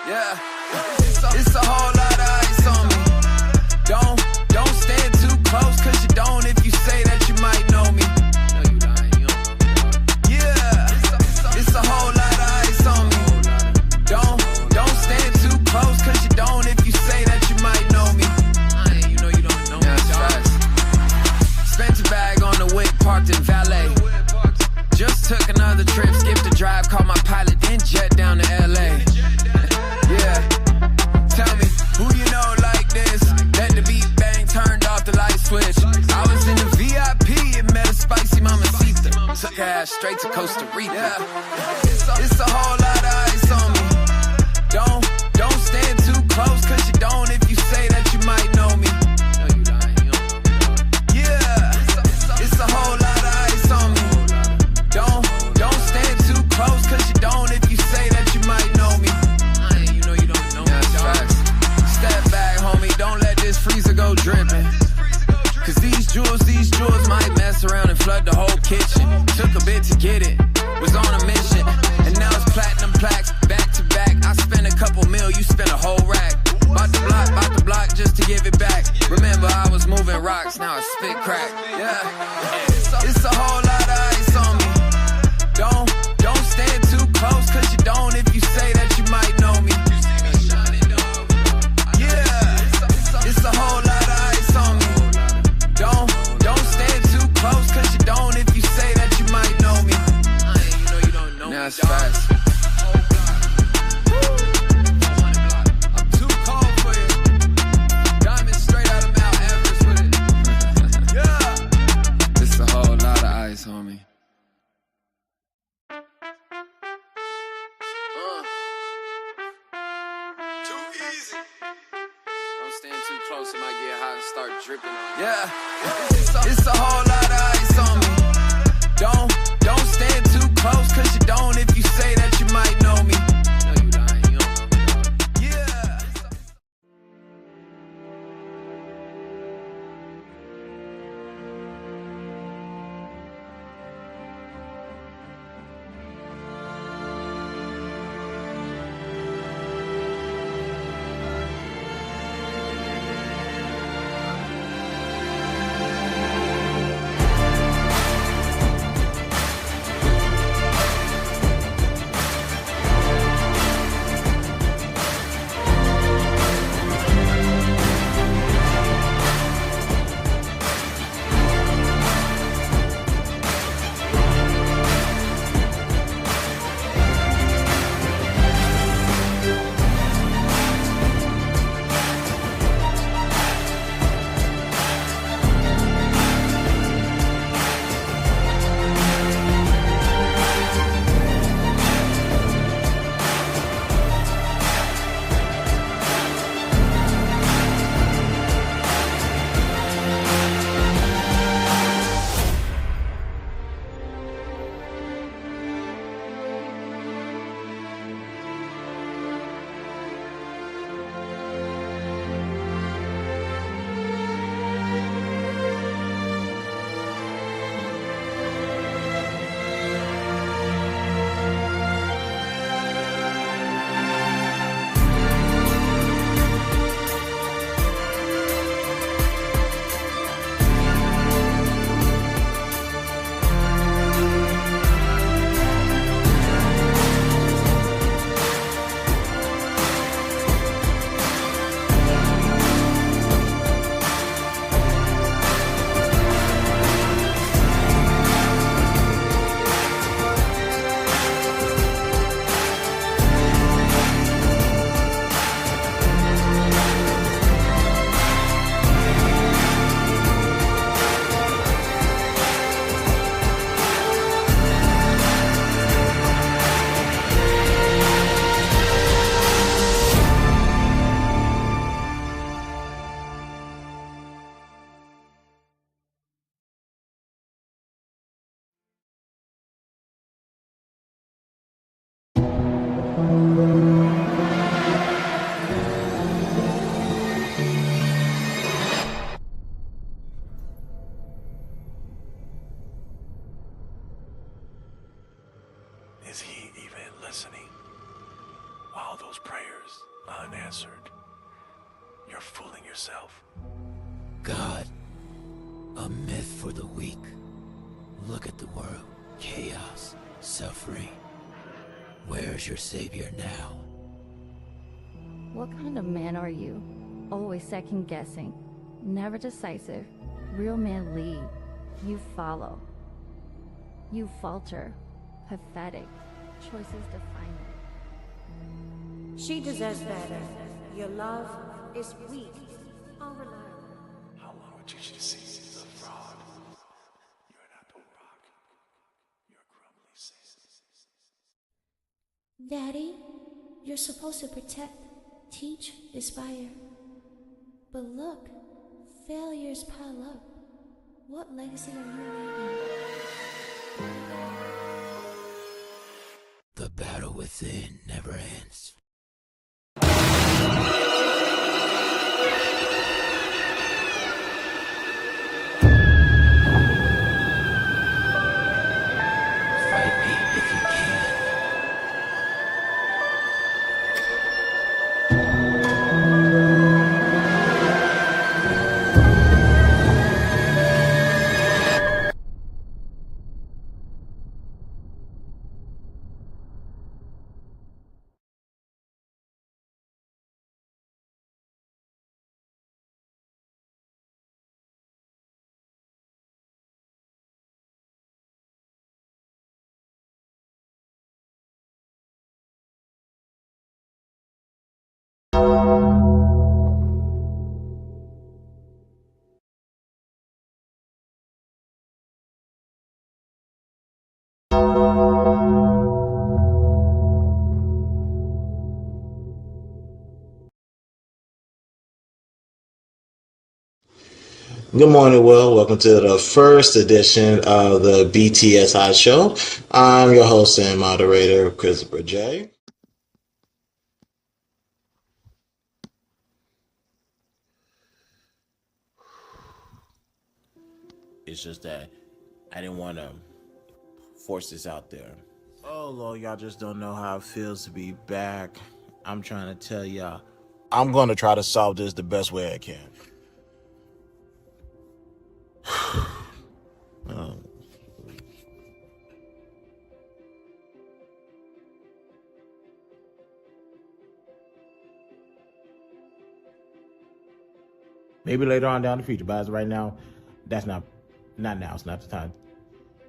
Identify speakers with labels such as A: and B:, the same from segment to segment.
A: Yeah, it's a whole lot of ice on me. Don't stand too close, cause you don't if you say that you might know me. No, you lying, you don't know me. Yeah, it's a whole lot of ice on me. Don't stand too close, cause you don't if you say that you might know me. You know you don't know me. That's fast. Spent a bag on the whip, parked in valet. Just took another trip, skipped the drive, called my pilot, then jet down to LA. Yeah, tell me, who you know like this? Let the beat bang, turned off the light switch. I was in the VIP and met a spicy mamacita. Took her ass straight to Costa Rica. Yeah. It's a whole lot of ice on me. Don't stand too close, cause you don't if you say that you might know me. No, you lying, you don't know me. Yeah, it's a whole lot of ice on me. Don't stand too close, cause you don't if you say that you might know me. You know you don't know me. That's facts. Step back, homie, don't let this freezer go dripping. Cause these jewels might mess around and flood the whole kitchen. Took a bit to get it, was on a mission. And now it's platinum plaques, back to back. I spent a couple mil, you spent a whole rack. Bought the block just to give it back. Remember I was moving rocks, now I spit crack. Yeah, it's a whole lot of ice on me. Don't stand too close, cause you don't if you say that you might know me. Yeah, it's a whole lot of ice on me. Don't stand too close, cause you don't if you say that you might know me. You know you don't know me. Now it's fast. I'm too cold for you. Diamond straight out of Mount Everest with it. Yeah, it's a whole lot of ice, homie. Close, it might get hot and start dripping on you. Yeah, it's a whole lot of ice on me. Don't stand too close, cause you don't if you say that you might know me. No, you lying, you don't know me. Yeah.
B: unanswered. You're fooling yourself.
C: God, a myth for the weak. Look at the world. Chaos, suffering. Where's your savior now?
D: What kind of man are you? Always second guessing, never decisive. Real men lead, you follow. You falter, pathetic. Choices define it.
E: She deserves better. Your love is weak, unreliable.
B: How long would teach you to see she's a fraud? You're not the rock. You're crumbly sand.
E: Daddy, you're supposed to protect, teach, inspire. But look, failures pile up. What legacy are you leaving?
C: The battle within never ends. Fight me if you can.
F: Good morning, Will. Welcome to the first edition of the BTSI show. I'm your host and moderator, Christopher J.
G: It's just that I didn't want to force this out there. Oh, Lord, y'all just don't know how it feels to be back. I'm trying to tell y'all, I'm going to try to solve this the best way I can. Maybe later on down the future, but as of right now, that's not now. It's not the time.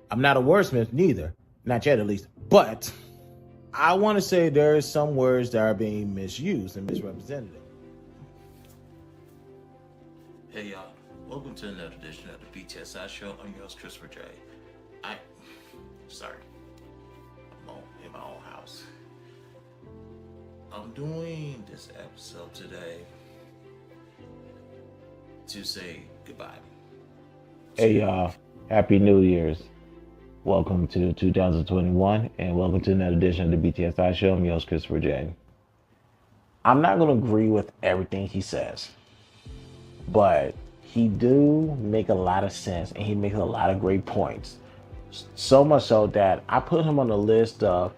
G: I'm not a wordsmith, neither. Not yet, at least. But I want to say there are some words that are being misused and misrepresented. Hey, y'all. Welcome to another edition of the BTSI show. I'm your host, Christopher J. Sorry. I'm in my own house. I'm doing this episode today to say goodbye. Hey, y'all. Happy New Year's. Welcome to 2021, and welcome to another edition of the BTSI show. I'm your host, Christopher J. I'm not going to agree with everything he says, but he do make a lot of sense, and he makes a lot of great points. So much so that I put him on the list of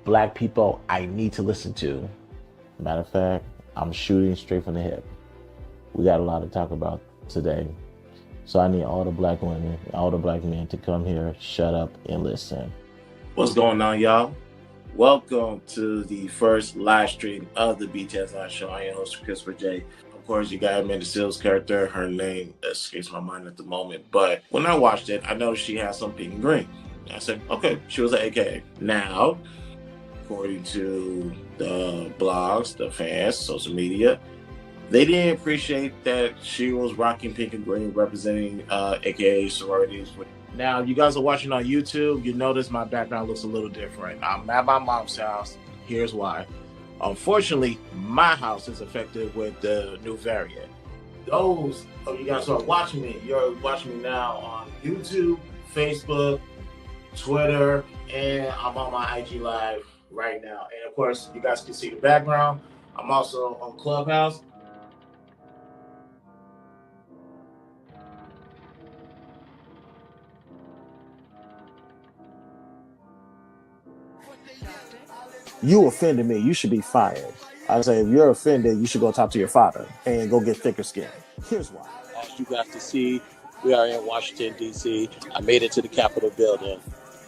G: black people I need to listen to. Matter of fact, I'm shooting straight from the hip. We got a lot to talk about today. So I need all the black women, all the black men to come here, shut up, and listen. What's going on, y'all? Welcome to the first live stream of the BTSI show. I am your host, Christopher J. Of course, you got Amanda Seals' character. Her name escapes my mind at the moment. But when I watched it, I noticed she had some pink and green. I said, okay, she was an AKA. Now, according to the blogs, the fans, social media, they didn't appreciate that she was rocking pink and green, representing AKA sororities. Now, you guys are watching on YouTube. You notice my background looks a little different. I'm at my mom's house. Here's why. Unfortunately, my house is affected with the new variant. Those of you guys who are watching me, you're watching me now on YouTube, Facebook, Twitter, and I'm on my IG Live right now. And of course, you guys can see the background. I'm also on Clubhouse. You offended me. You should be fired. I say, if you're offended, you should go talk to your father and go get thicker skin. Here's why. As you guys can see, we are in Washington, D.C. I made it to the Capitol building.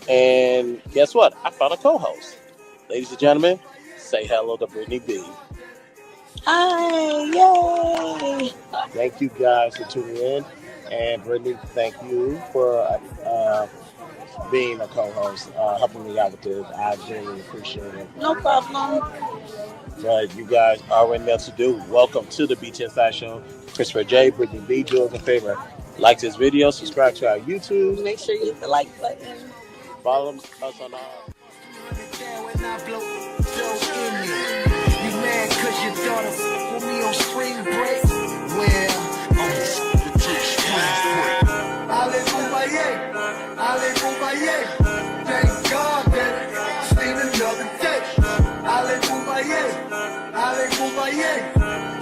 G: And guess what? I found a co host. Ladies and gentlemen, say hello to Brittany B. Hi, yay! Thank you guys for tuning in. And Brittany, thank you for being a co-host, helping me out with this. I really appreciate it. No problem. But you guys already know what to do. Welcome to the BTSI show. Christopher J, Brittany B, do us a favor. Like this video, subscribe to our YouTube. Make sure you hit the like button. Follow us on our...
A: You mad cause your daughter for me on spring break? Well, Alleluia, thank God that it's been another day. Alleluia,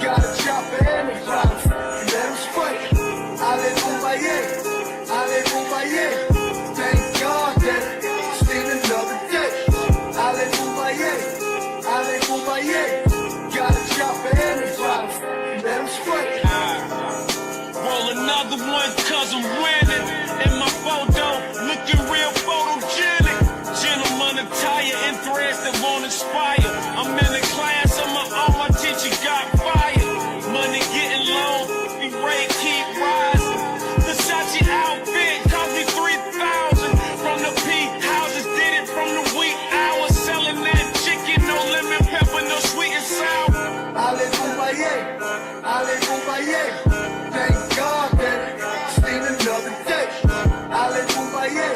A: got a chopper and a driver, let him spray. Alleluia, thank God that it's been another day. Alleluia, got a chopper and a driver, let him spray. Roll another one cause I'm winning. In my photo, looking real photogenic. Gentleman attire and threads that won't inspire. I'm in the class of my own, my teacher got fired. Money getting low, the rate keep rising. Versace outfit cost me $3,000. From the P houses, did it from the wheat hours. Selling that chicken, no lemon pepper, no sweet and sour. Alleluia, thank God that it's been another day. Alleluia,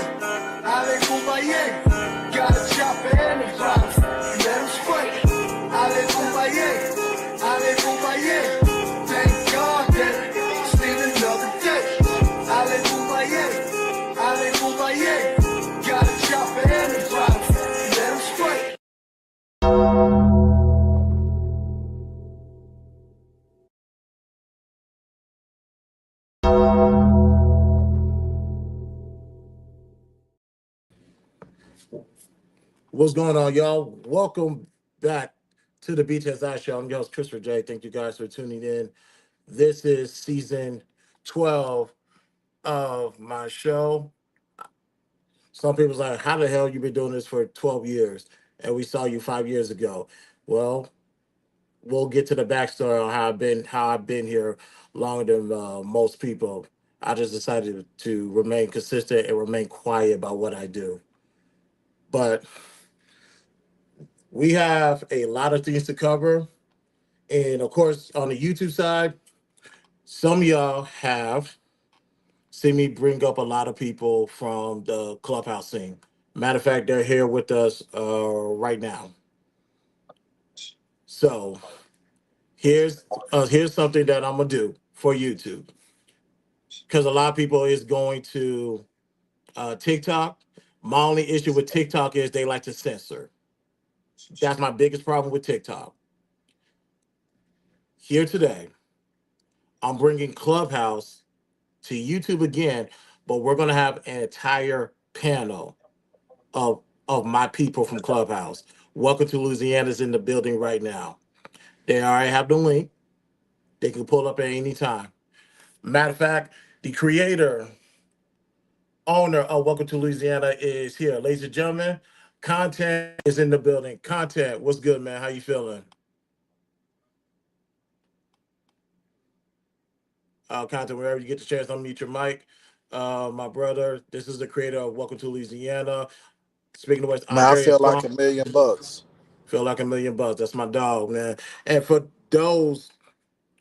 A: got a chopper and a driver, let him spray. Alleluia, thank God that it's been another day. Alleluia, got a chopper and a driver, let him spray.
G: What's going on, y'all? Welcome back to the BTSI show. I'm your host, Christopher J. Thank you guys for tuning in. This is season 12 of my show. Some people's like, how the hell you been doing this for 12 years? And we saw you 5 years ago. Well, we'll get to the backstory on how I've been here longer than most people. I just decided to remain consistent and remain quiet about what I do. But we have a lot of things to cover. And of course, on the YouTube side, some of y'all have seen me bring up a lot of people from the Clubhouse scene. Matter of fact, they're here with us right now. So here's something that I'm gonna do for YouTube, because a lot of people is going to TikTok. My only issue with TikTok is they like to censor. That's my biggest problem with TikTok. Here today, I'm bringing Clubhouse to YouTube again, but we're gonna have an entire panel of my people from Clubhouse. Welcome to Louisiana's in the building right now. They already have the link. They can pull up at any time. Matter of fact, the creator, owner of Welcome to Louisiana is here. Ladies and gentlemen, KONTENT is in the building. KONTENT, what's good, man? How you feeling? KONTENT, wherever you get the chance, unmute your mic. My brother, this is the creator of Welcome to Louisiana. Speaking of which,
H: Man, I
G: Andrea
H: feel like
G: Swan.
H: $1,000,000.
G: Feel like $1,000,000. That's my dog, man. And for those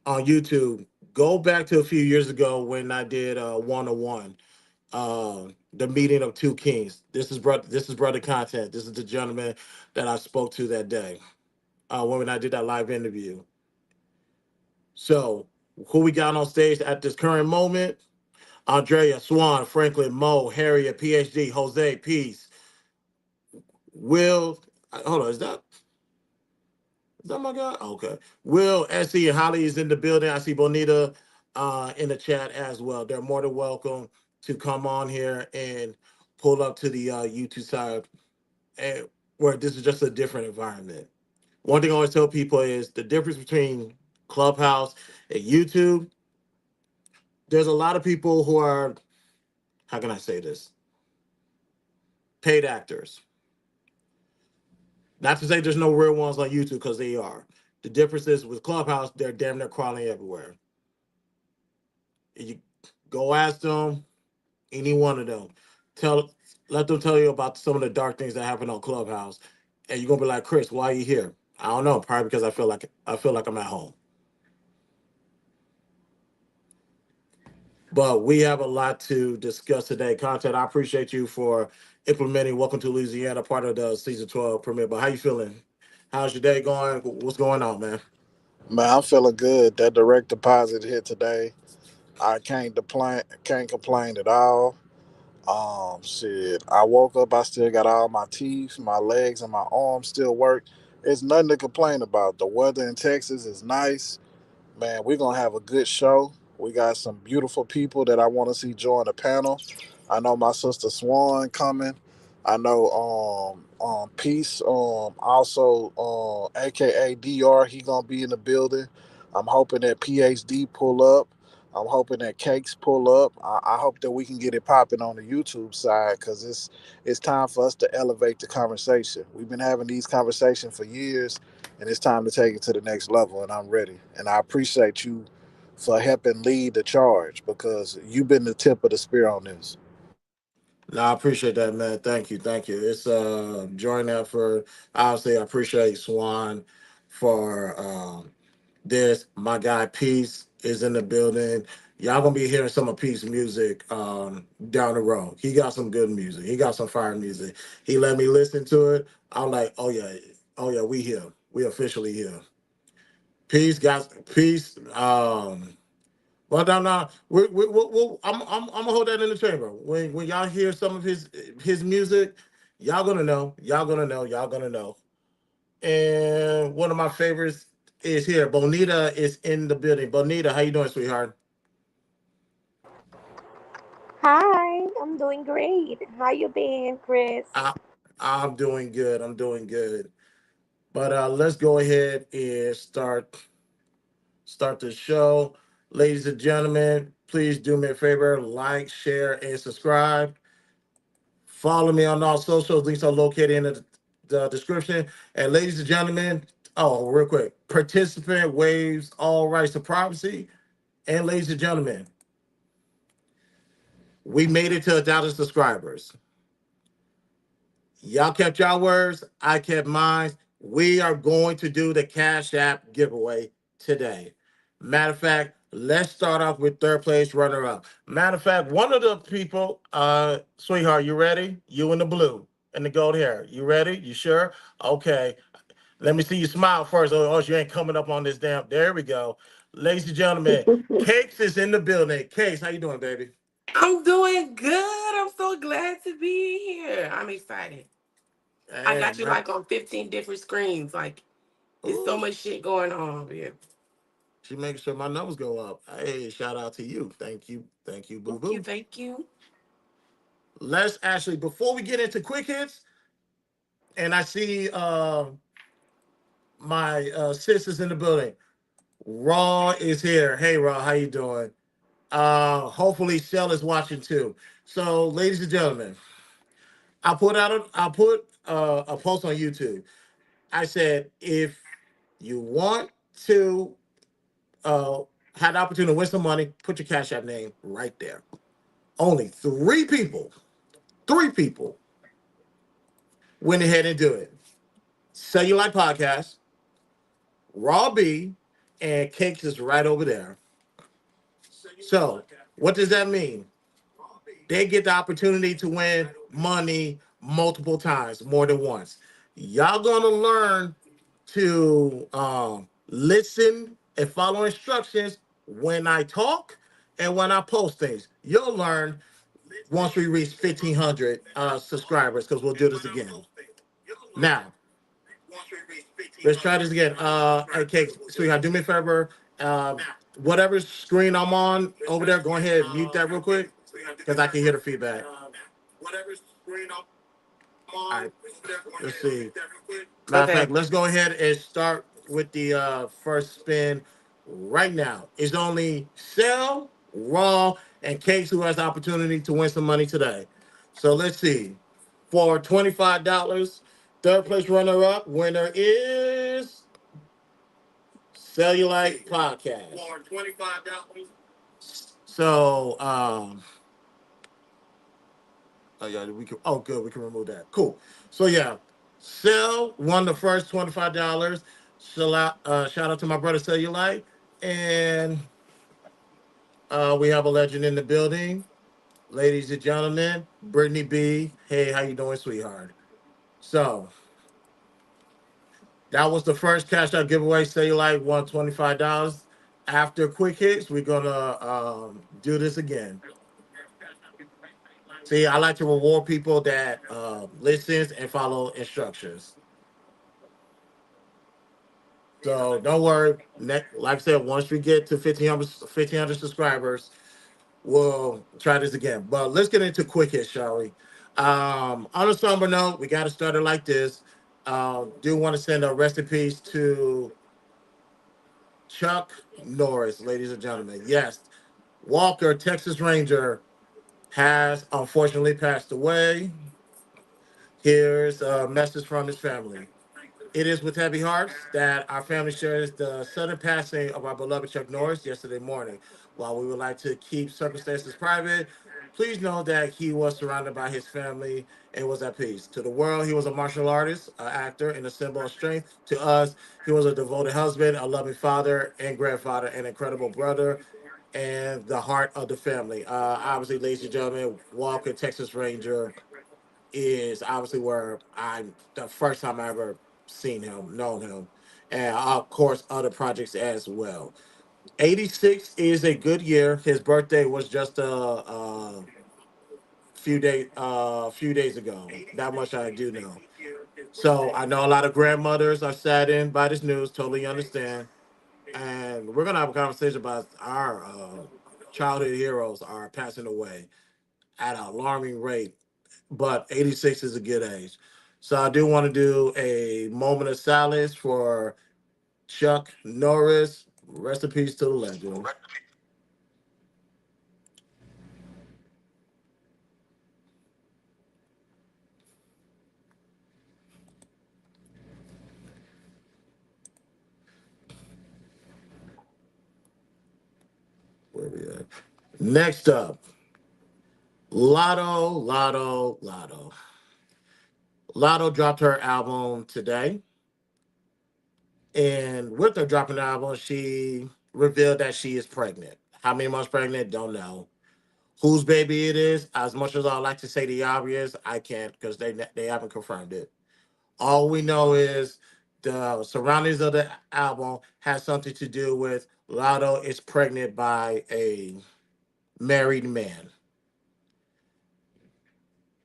G: on YouTube, go back to a few years ago when I did 101, the meeting of two kings. This is brother KONTENT. This is the gentleman that I spoke to that day when I did that live interview. So who we got on stage at this current moment? Andrea, Swan, Franklin, Mo, Harriet, PhD, Jose, Peace, Will. Hold on, is that my guy? Okay. Will, Essie, and Holly is in the building. I see Bonita in the chat as well. They're more than welcome to come on here and pull up to the YouTube side. And
F: where this is just a different environment. One thing I always tell people is the difference between Clubhouse and YouTube. There's a lot of people who are, how can I say this, paid actors. Not to say there's no real ones on YouTube, because they are. The difference is with Clubhouse, they're damn near crawling everywhere. You go ask them, any one of them, tell let them tell you about some of the dark things that happen on Clubhouse, and you're gonna be like, Chris, why are you here? I don't know, probably because I feel like I'm at home. But we have a lot to discuss today. Content, I appreciate you for implementing Welcome to Louisiana, part of the season 12 premiere. But how you feeling? How's your day going? What's going on, man?
H: Man, I'm feeling good. That direct deposit hit today. I can't complain at all. Shit. I woke up. I still got all my teeth, my legs, and my arms still work. It's nothing to complain about. The weather in Texas is nice. Man, we're gonna have a good show. We got some beautiful people that I want to see join the panel. I know my sister Swan coming. I know Peace also aka DR, he gonna be in the building. I'm hoping that PhD pull up. I'm hoping that Cakes pull up. I hope that we can get it popping on the YouTube side, because it's time for us to elevate the conversation. We've been having these conversations for years, and it's time to take it to the next level, and I'm ready. And I appreciate you for helping lead the charge, because you've been the tip of the spear on this.
F: No, I appreciate that, man. Thank you, thank you. It's joint effort. Obviously, I appreciate Swan for this. My guy Peace is in the building. Y'all gonna be hearing some of Peace music down the road. He got some good music. He got some fire music. He let me listen to it. I'm like, oh yeah, we here. We officially here. Peace, guys. Peace. Well, no. I'm gonna hold that in the chamber. When y'all hear some of his music, y'all gonna know. Y'all gonna know. Y'all gonna know. And one of my favorites is here. Bonita is in the building. Bonita, how you doing, sweetheart?
I: Hi, I'm doing great. How you been, Chris?
F: I, I'm doing good. I'm doing good. But let's go ahead and start the show. Ladies and gentlemen, please do me a favor, like, share, and subscribe. Follow me on all socials. Links are located in the description. And ladies and gentlemen, oh, real quick, participant waives all rights to privacy. And ladies and gentlemen, we made it to 1,000 subscribers. Y'all kept y'all words. I kept mine. We are going to do the Cash App giveaway today. Matter of fact, let's start off with third place runner up. Matter of fact, one of the people, sweetheart, you ready? You in the blue and the gold hair. You ready? You sure? Okay. Let me see you smile first, or else you ain't coming up on this damn. There we go. Ladies and gentlemen, Cakes is in the building. Cakes, how you doing, baby?
J: I'm doing good. I'm so glad to be here. I'm excited. I
F: Hey,
J: got you
F: man.
J: like on 15 different screens. Like, it's so
F: Ooh,
J: much shit going on over here.
F: she making sure my numbers go up. Hey, shout out to you. Thank you, boo
J: Thank you.
F: boo.
J: Thank you.
F: Let's actually, before we get into quick hits, and I see my sisters in the building. Raw is here. Hey, Raw, how you doing? Hopefully, Shell is watching too. So, ladies and gentlemen, I put a post on YouTube. I said, if you want to uh, have the opportunity to win some money, put your Cash App name right there. Only three people went ahead and do it. Cellulite Podcast, Raw B, and Cakes is right over there. So, what does that mean? They get the opportunity to win money multiple times, more than once. Y'all gonna learn to listen and follow instructions when I talk and when I post things. You'll learn once we reach 1,500 subscribers, because we'll do this again. Now, let's try this again. Okay, sweetheart, do me a favor. Whatever screen I'm on over there, go ahead and mute that real quick, because I can hear the feedback. All right, let's see. Matter of
J: Okay.
F: fact, let's go ahead and start with the first spin right now. It's only Cell, Raw, and Case who has the opportunity to win some money today. So let's see. For $25, third place runner up winner is Cellulite Podcast. For $25. So oh yeah, we can. Oh, good, we can remove that. Cool. So yeah, Cell won the first $25. Shout out to my brother Cellulite, and we have a legend in the building, ladies and gentlemen, Brittany B. Hey, how you doing, sweetheart? So that was the first cash out giveaway. Cellulite won $25. After quick hits, we're gonna do this again. See, I like to reward people that listens and follow instructions. So don't worry. Like I said, once we get to 1,500 subscribers, we'll try this again. But let's get into quick hits, shall we? On a somber note, we got to start it like this. Do want to send a rest in peace to Chuck Norris, ladies and gentlemen. Yes, Walker, Texas Ranger, has unfortunately passed away. Here's a message from his family. It is with heavy hearts that our family shares the sudden passing of our beloved Chuck Norris yesterday morning. While we would like to keep circumstances private, please know that he was surrounded by his family and was at peace. To the world, he was a martial artist, an actor, and a symbol of strength. To us, he was a devoted husband, a loving father and grandfather, an incredible brother, and the heart of the family. Obviously, ladies and gentlemen, Walker, Texas Ranger, is obviously where I the first time I ever seen him, known him, and of course other projects as well. 86 is a good year. His birthday was just few days ago. That much I do know. So I know a lot of grandmothers are saddened by this news. Totally understand, and we're gonna have a conversation about our childhood heroes are passing away at an alarming rate, but 86 is a good age. So I do want to do a moment of silence for Chuck Norris. Rest in peace to the legend. Where we at? Next up, Lotto, Lotto, Lotto. Lotto dropped her album today. And with her dropping the album, she revealed that she is pregnant. How many months pregnant? Don't know. Whose baby it is? As much as I like to say the obvious, I can't because they haven't confirmed it. All we know is the surroundings of the album has something to do with Lotto is pregnant by a married man.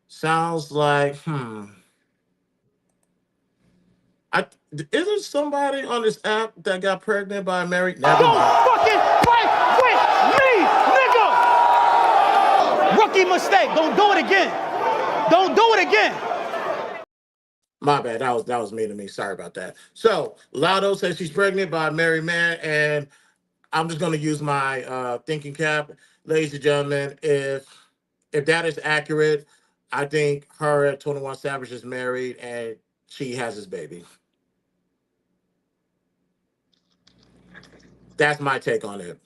F: Sounds like, I isn't somebody on this app that got pregnant by a married? Never
K: Don't
F: mind.
K: fucking fight with me, nigga! Rookie mistake. Don't do it again. Don't do it again.
F: My bad. That was mean to me. Sorry about that. So Lotto says she's pregnant by a married man, and I'm just gonna use my thinking cap, ladies and gentlemen. If that is accurate, I think her and 21 Savage is married and she has his baby. That's my take on it.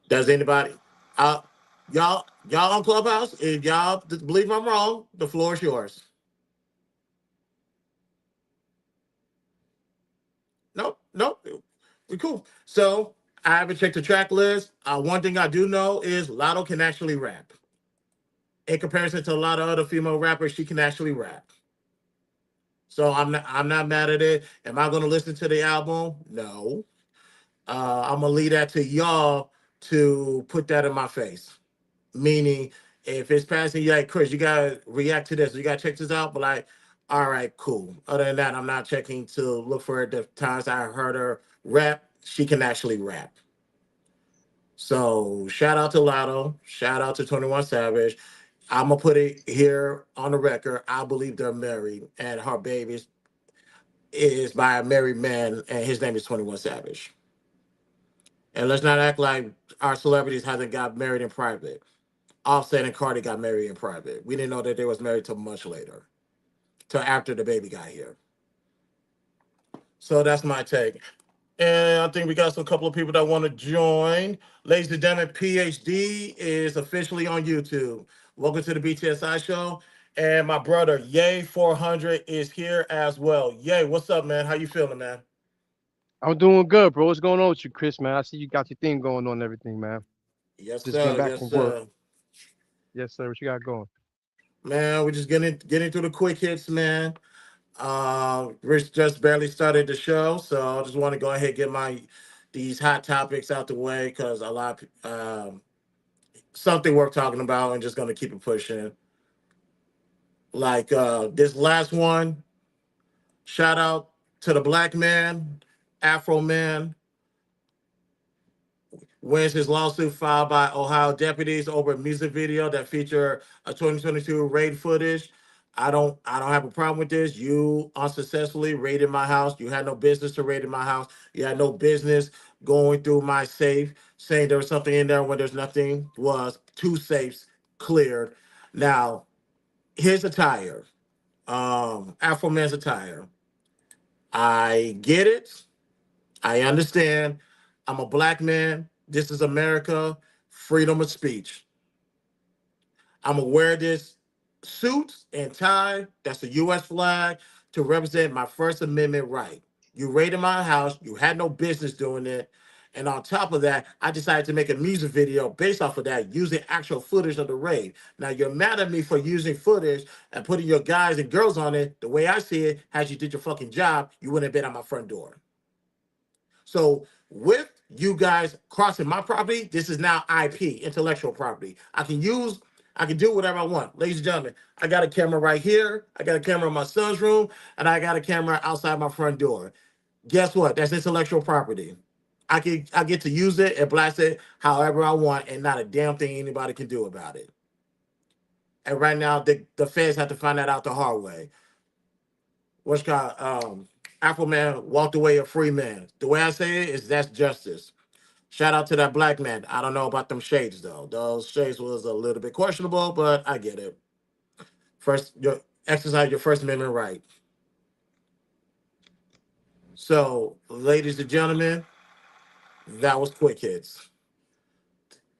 F: Does anybody? Uh, y'all on Clubhouse? If y'all believe I'm wrong, the floor is yours. Nope, nope. We cool. So I haven't checked the track list. One thing I do know is Lotto can actually rap. In comparison to a lot of other female rappers, she can actually rap. So I'm not mad at it. Am I gonna listen to the album? No. I'm gonna leave that to y'all to put that in my face. Meaning, if it's passing, you like Chris, you gotta react to this. You gotta check this out. But like, all right, cool. Other than that, I'm not checking to look for the times I heard her rap. She can actually rap. So shout out to Lotto. Shout out to 21 Savage. I'm gonna put it here on the record. I believe they're married, and her baby is by a married man, and his name is 21 Savage. And let's not act like our celebrities haven't got married in private. Offset and Cardi got married in private. We didn't know that they was married till much later, till after the baby got here. So that's my take. And I think we got some couple of people that want to join. Ladies and gentlemen, PhD is officially on YouTube. Welcome to the BTSI show. And my brother, Yay 400, is here as well. Yay, what's up, man? How you feeling, man?
K: I'm doing good, bro. What's going on with you, Chris, man? I see you got your thing going on and everything, man.
F: Yes,
K: Just getting
F: sir.
K: back
F: Yes,
K: from work.
F: sir.
K: Yes, sir. What you got going?
F: Man, we're just getting through the quick hits, man. Rich just barely started the show, so I just want to go ahead and get these hot topics out the way because a lot something worth talking about and just gonna keep it pushing. Like this last one, shout out to the black man, Afro man, wins his lawsuit filed by Ohio deputies over a music video that featured a 2022 raid footage. I don't have a problem with this. You unsuccessfully raided my house. You had no business to raid in my house. You had no business going through my safe, saying there was something in there when there's nothing. Was two safes cleared. Now, his attire, Afro man's attire. I get it. I understand. I'm a black man. This is America. Freedom of speech. I'm gonna wear this suit and tie. That's the U.S. flag to represent my First Amendment right. You raided my house. You had no business doing it. And on top of that, I decided to make a music video based off of that, using actual footage of the raid. Now you're mad at me for using footage and putting your guys and girls on it. The way I see it, had you did your fucking job, you wouldn't have been at my front door. So with you guys crossing my property, this is now IP, intellectual property. I can do whatever I want. Ladies and gentlemen, I got a camera right here. I got a camera in my son's room, and I got a camera outside my front door. Guess what? That's intellectual property. I get to use it and blast it however I want, and not a damn thing anybody can do about it. And right now, the feds have to find that out the hard way. What's called Apple man walked away a free man. The way I say it is that's justice. Shout out to that black man. I don't know about them shades though. Those shades was a little bit questionable, but I get it. First, your exercise your First Amendment right. So, ladies and gentlemen, that was quick hits.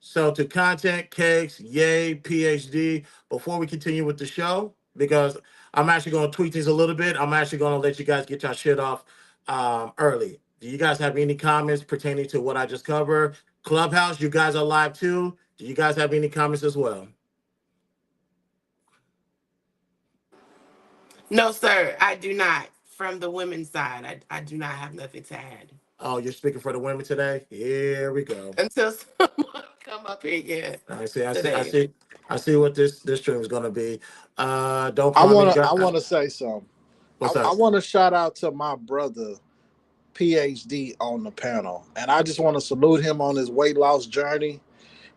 F: So to content, cakes, yay, PhD. Before we continue with the show, because I'm actually going to tweak things a little bit. I'm actually going to let you guys get your shit off early. Do you guys have any comments pertaining to what I just covered? Clubhouse, you guys are live too. Do you guys have any comments as well?
J: No, sir, I do not. From the women's side, I do not have nothing to add.
F: Oh, you're speaking for the women today? Here we go.
J: Until someone come up here, yeah, today.
F: I see what this stream is gonna be. Don't
H: I
F: call me.
H: wanna I wanna say something.
F: What's
H: I
F: up?
H: want to shout out to my brother PhD on the panel, and I just want to salute him on his weight loss journey.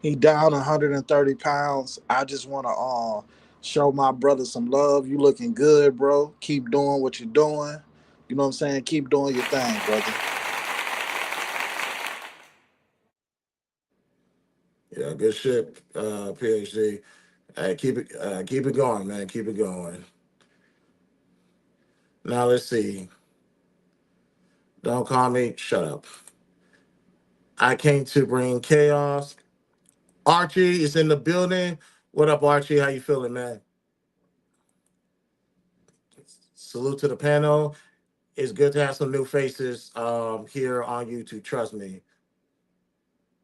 H: He down 130 pounds. I just want to show my brother some love. You looking good, bro. Keep doing what you're doing. You know what I'm saying? Keep doing your thing, brother.
F: Yeah, good shit, PhD. Hey, keep it going, man. Keep it going. Now let's see. Don't call me. Shut up. I came to bring chaos. Archie is in the building. What up, Archie? How you feeling, man? Salute to the panel. It's good to have some new faces here on YouTube. Trust me.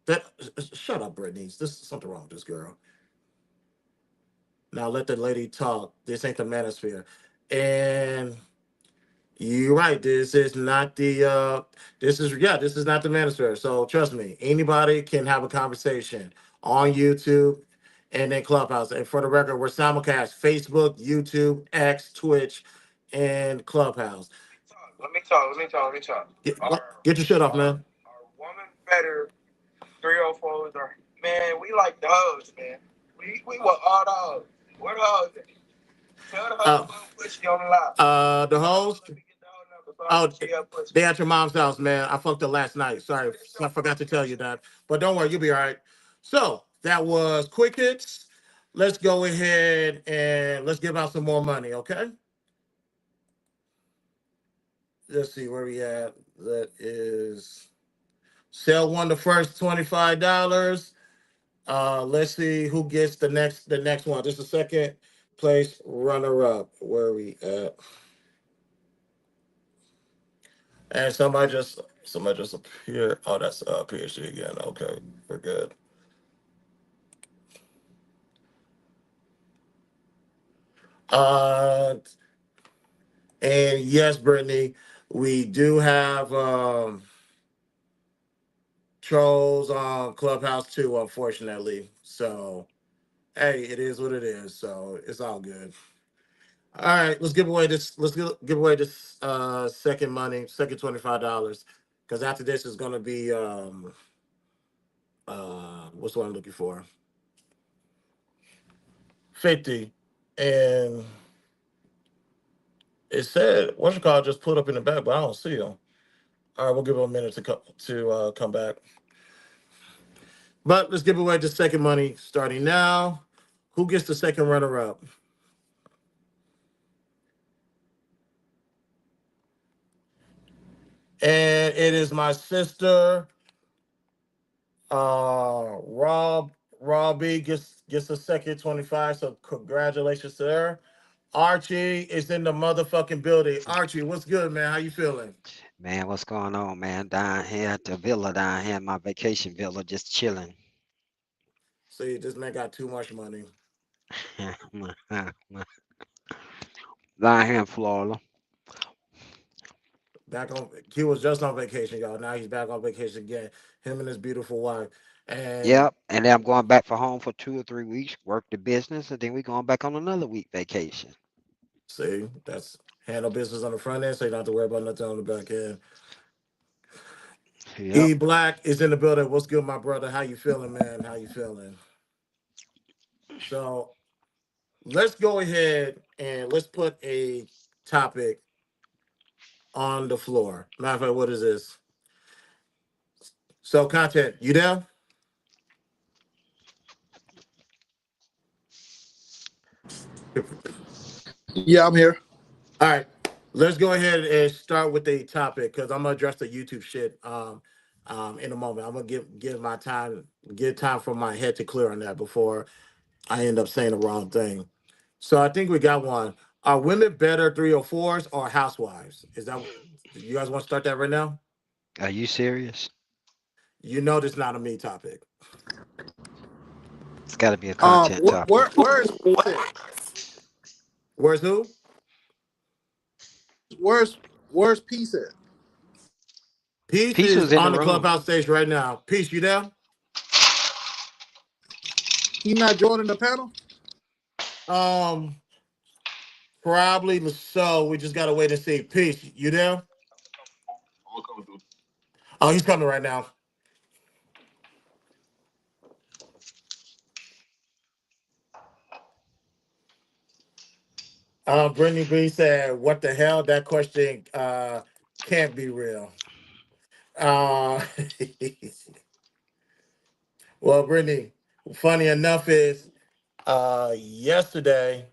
F: That shut up, Brittany. There's something wrong with this girl. Now let the lady talk. This ain't the manosphere. And you're right. This is not the manosphere. So trust me, anybody can have a conversation on YouTube and then Clubhouse. And for the record, we're simulcast Facebook, YouTube, X, Twitch, and Clubhouse.
L: Let me talk. Let me talk. Let me talk.
F: Get your shit off, man.
L: Are women better 304s or man? We like dogs, man. We want all dogs. What hoes? Tell the hoes
F: Uh,
L: come push you on the line.
F: the host.
L: Let me get the whole number so I
F: Oh,
L: can see her push.
F: they at your mom's house, man. I fucked her last night. Sorry, I forgot to tell you that. But don't worry, you'll be all right. So that was quick hits. Let's go ahead and let's give out some more money, okay? Let's see where we at. That is sell one the first $25. Let's see who gets the next one. Just a second place runner up. Where are we at? And somebody just appeared. Oh, that's PhD again. Okay, we're good. Uh, and yes, Brittany, we do have trolls on Clubhouse too, unfortunately. So hey, it is what it is. So it's all good. All right, let's give away this. Give away this second money, second $25, because after this is gonna be what's the one I'm looking for? 50, and it said what's your call just put up in the back, but I don't see them. All right, we'll give them a minute to come back. But let's give away the second money starting now. Who gets the second runner up? And it is my sister, Rob. Robbie gets a second 25. So congratulations to her. Archie is in the motherfucking building. Archie, what's good, man? How you feeling?
M: Man, what's going on, man? Down here at the villa, down here in my vacation villa, just chilling.
F: See, this man got too much money.
M: Down here in Florida.
F: Back on, he was just on vacation, y'all. Now he's back on vacation again. Him and his beautiful wife. And
M: Yep, and then I'm going back for home for 2 or 3 weeks, work the business, and then we going back on another week vacation.
F: see, that's handle business on the front end, so you don't have to worry about nothing on the back end.
M: Yep.
F: E Black is in the building. What's good, my brother? How you feeling, man? How you feeling? So let's go ahead and let's put a topic on the floor. Matter of fact, what is this? So content, you there?
H: Yeah, I'm here.
F: All right. Let's go ahead and start with the topic because I'm gonna address the YouTube shit in a moment. I'm gonna give time for my head to clear on that before I end up saying the wrong thing. So I think we got one. Are women better 304s or housewives? Is that you guys want to start that right now?
M: Are you serious?
F: You know this not a me topic.
M: It's got to be a content topic.
H: Where's peace at?
F: Where's who?
H: Where's peace at?
F: Peace
M: Peace
F: is
M: was in the
F: on the
M: room.
F: clubhouse stage right now. Peace, you there?
H: He not joining the panel?
F: Um, Probably so. We just gotta wait and see. Peace, you there? Oh, he's coming right now. Brittany B said, "What the hell? That question can't be real." Uh, well, Brittany, funny enough is yesterday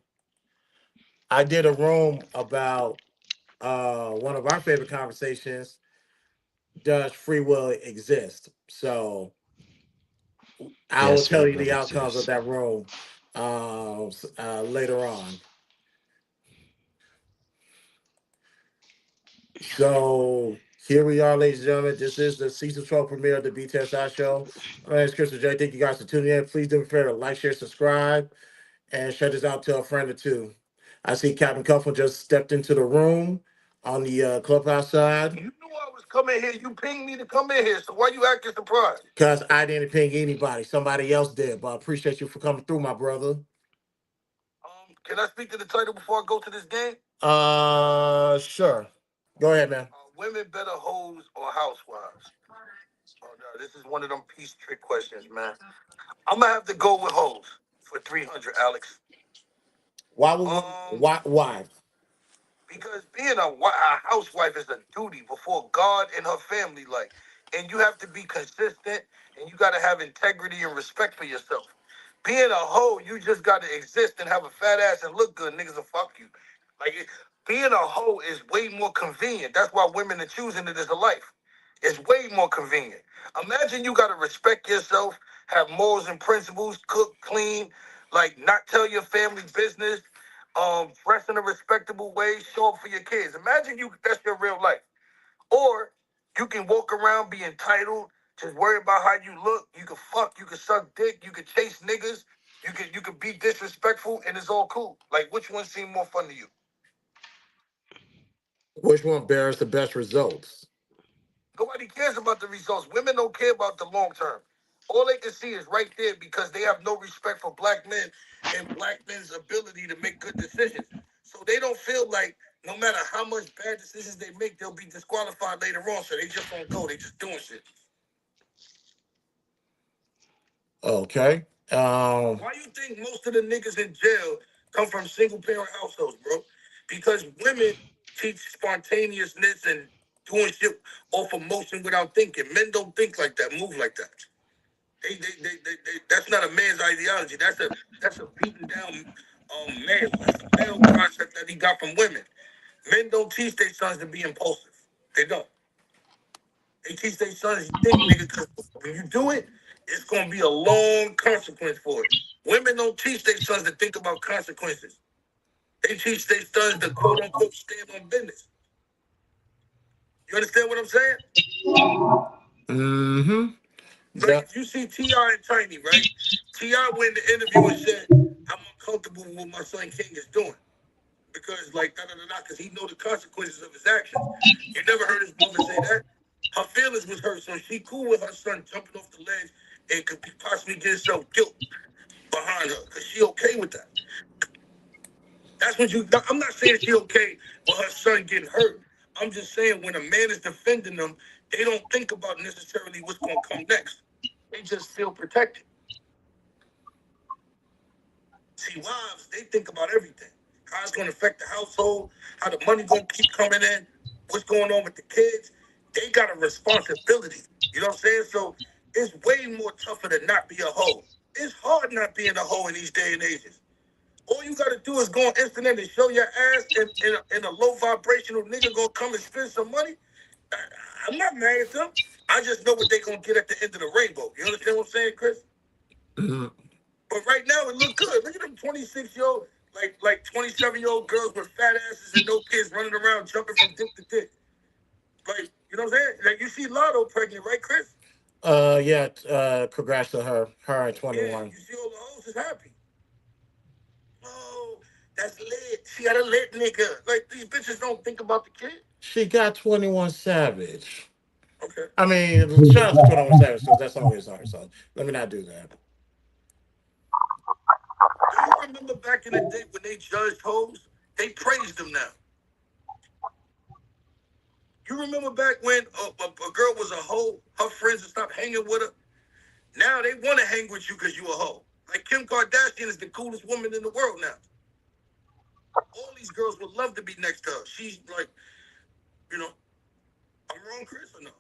F: I did a room about one of our favorite conversations. Does free will exist? So I will
M: Yes,
F: tell
M: free
F: you
M: will
F: the outcomes of
M: exists.
F: that room later on. So here we are, ladies and gentlemen. This is the season 12 premiere of the BTSI show. My name is Crystal J. Thank you guys for tuning in. Please do me a favor, like, share, subscribe, and share this out to a friend or two. I see Captain Cuffle just stepped into the room on the clubhouse side.
L: You knew I was coming here. You pinged me to come in here. So why you acting surprised?
F: Because I didn't ping anybody. Somebody else did. But I appreciate you for coming through, my brother.
L: Can I speak to the title before I go to this game?
F: Sure. Go ahead, man.
L: Women better hoes or housewives? Oh no, this is one of them piece trick questions, man. I'm gonna have to go with hoes for 300, Alex.
F: Why would
L: Um,
F: why?
L: because being a housewife is a duty before God and her family, like, and you have to be consistent, and you got to have integrity and respect for yourself. Being a hoe, you just got to exist and have a fat ass and look good. Niggas will fuck you. Like, being a hoe is way more convenient. That's why women are choosing it as a life. It's way more convenient. Imagine you got to respect yourself, have morals and principles, cook, clean, like not tell your family business, dress in a respectable way, show up for your kids. Imagine you that's your real life. Or you can walk around be entitled, just worry about how you look. You can fuck, you can suck dick, you can chase niggas, you can be disrespectful, and it's all cool. Like, which one seemed more fun to you?
F: Which one bears the best results?
L: Nobody cares about the results. Women don't care about the long term. All they can see is right there because they have no respect for black men and black men's ability to make good decisions. So they don't feel like no matter how much bad decisions they make, they'll be disqualified later on. So they just won't go. They just doing shit.
F: Okay.
L: Why you think most of the niggas in jail come from single parent households, bro? Because women teach spontaneousness and doing shit off emotion without thinking. Men don't think like that, move like that. That's not a man's ideology. That's a beaten down male. That's a male concept that he got from women. Men don't teach their sons to be impulsive. They don't. They teach their sons to think, nigga, because when you do it, it's gonna be a long consequence for it. Women don't teach their sons to think about consequences. They teach their sons to quote unquote stand on business. You understand what I'm saying?
F: Mm-hmm.
L: Like
F: That
L: if you see T.I. and Tiny, right? T.I. went in the interview and said, I'm uncomfortable with what my son King is doing. Because like da da da da, because he know the consequences of his actions. You never heard his mother say that. Her feelings was hurt, so she cool with her son jumping off the ledge and could possibly get herself guilt behind her, because she okay with that. That's what you. I'm not saying she okay with her son getting hurt. I'm just saying when a man is defending them, they don't think about necessarily what's gonna come next. They just feel protected. See, wives, they think about everything. How it's gonna affect the household, how the money gonna keep coming in, what's going on with the kids. They got a responsibility. You know what I'm saying? So it's way more tougher to not be a hoe. It's hard not being a hoe in these day and ages. All you gotta do is go on internet and show your ass, and a low vibrational nigga gonna come and spend some money. I, I'm not mad at them. I just know what they gonna get at the end of the rainbow. You understand what I'm saying, Chris? But right now it look good. Look at them 26-year-old, like 27-year-old girls with fat asses and no kids running around jumping from dick to dick. Like, you know what I'm saying? Like you see Lotto pregnant, right, Chris?
F: yeah, congrats to her. Her at
L: Yeah,
F: 21.
L: you see all the hoes is happy. Oh, that's lit. She got a lit nigga. Like these bitches don't think about the kid.
F: She got 21 Savage.
L: Okay.
F: I mean, shout out to 21 Savage because that song is hard. So let me not do that.
L: Do you remember back in the day when they judged hoes? They praised them now. You remember back when a girl was a hoe, her friends would stop hanging with her? Now they want to hang with you because you a hoe. Like Kim Kardashian is the coolest woman in the world now. All these girls would love to be next to her. She's like, you know, I'm wrong, Chris, or no?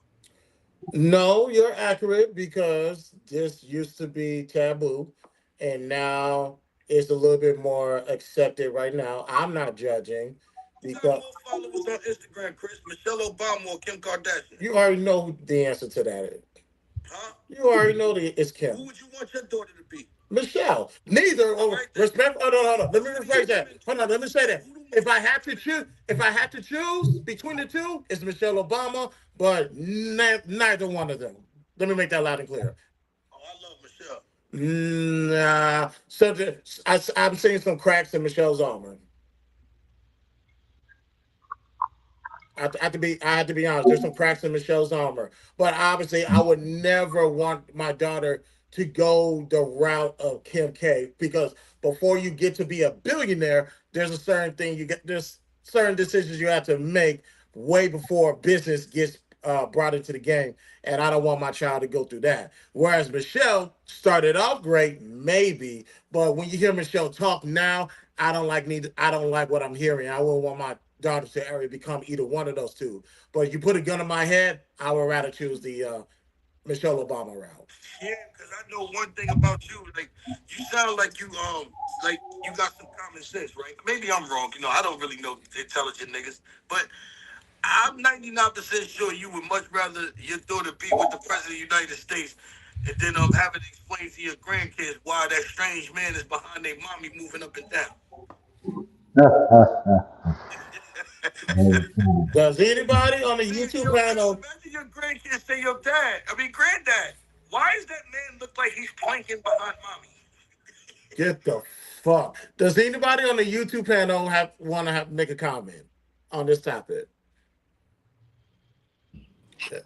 F: No, you're accurate because this used to be taboo, and now it's a little bit more accepted right now. I'm not judging
L: Who got
F: because
L: more followers on Instagram, Chris? Michelle Obama or Kim Kardashian?
F: you already know the answer to that.
L: Huh?
F: You already know that it's
L: Who
F: Kim.
L: would you want your daughter to be?
F: Michelle. Neither.
L: All
F: Oh,
L: right then.
F: respect. Oh, no, no, no. Let me
L: So these
F: rephrase that.
L: women,
F: Hold on. Let me say
L: so
F: that.
L: who do
F: If
L: most
F: I
L: of
F: had
L: these
F: to
L: women?
F: choose, if I had to choose between the two, it's Michelle Obama, but neither one of them. Let me make that loud and clear.
L: Oh, I love Michelle.
F: Nah. So I'm seeing some cracks in Michelle's armor. I had to be honest. There's some cracks in Michelle's armor, but obviously, I would never want my daughter to go the route of Kim K because before you get to be a billionaire, there's a certain thing you get. There's certain decisions you have to make way before business gets brought into the game, and I don't want my child to go through that. Whereas Michelle started off great, maybe, but when you hear Michelle talk now, I don't like neither. I don't like what I'm hearing. I wouldn't want my daughter to ever become either one of those two. But you put a gun in my head, I would rather choose the Michelle Obama route.
L: Yeah, because I know one thing about you. Like, you sound like you got some common sense, right? Maybe I'm wrong. You know, I don't really know intelligent niggas, but I'm 99% sure you would much rather your daughter be with the president of the United States and then have it explain to your grandkids why that strange man is behind their mommy moving up and down.
F: Does anybody on the
L: See,
F: YouTube
L: yo,
F: panel?
L: imagine your grandkids say, "Yo, dad, I mean, granddad, why is that man look like he's planking behind mommy?"
F: Get the fuck. Does anybody on the YouTube panel have want to have make a comment on this topic?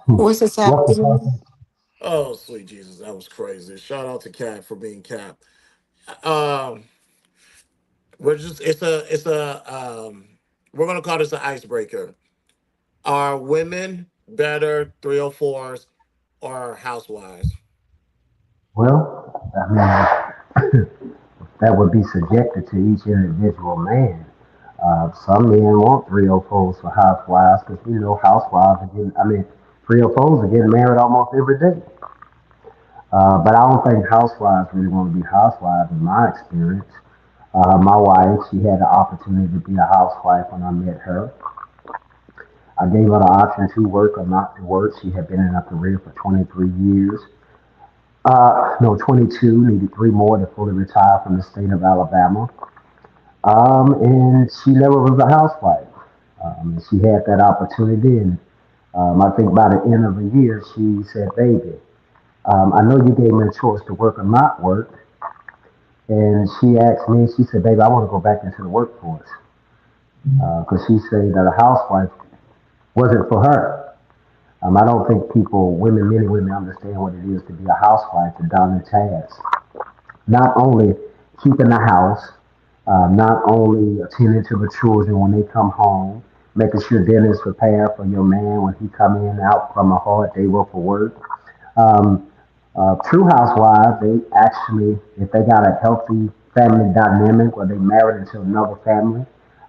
J: What's the topic?
F: Oh, sweet Jesus, that was crazy. Shout out to Cat for being Cat. Um, we're just we're gonna call this an icebreaker. Are women better 304s or housewives?
N: Well, I mean, that would be subjected to each individual man. Some men want 304s for housewives because you know housewives are getting, I mean, 304s are getting married almost every day. But I don't think housewives really want to be housewives in my experience. My wife, she had the opportunity to be a housewife when I met her. I gave her the option to work or not to work. She had been in her career for 23 years. No, 22, needed three more to fully retire from the state of Alabama. And she never was a housewife. She had that opportunity, and I think by the end of the year, she said, "Baby, I know you gave me a choice to work or not work." And she asked me, she said, "Baby, I want to go back into the workforce." Because she said that a housewife wasn't for her. I don't think people, women, men and women, understand what it is to be a housewife, the daunting task. Not only keeping the house, not only attending to the children when they come home, making sure dinner is prepared for your man when he come in out from a hard day work for work. Um, True housewives, they actually, if they got a healthy family dynamic or they married into another family,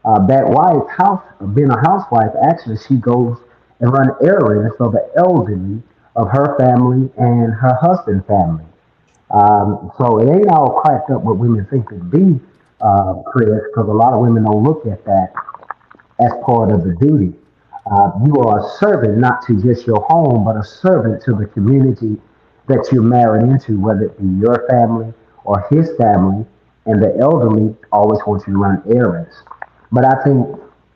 N: that wife, house, being a housewife, actually she goes and run errands for the elderly of her family and her husband's family. So it ain't all cracked up what women think it be, Chris, because a lot of women don't look at that as part of the duty. You are a servant not to just your home, but a servant to the community that you're married into, whether it be your family or his family. And the elderly always want you to run errands. But I think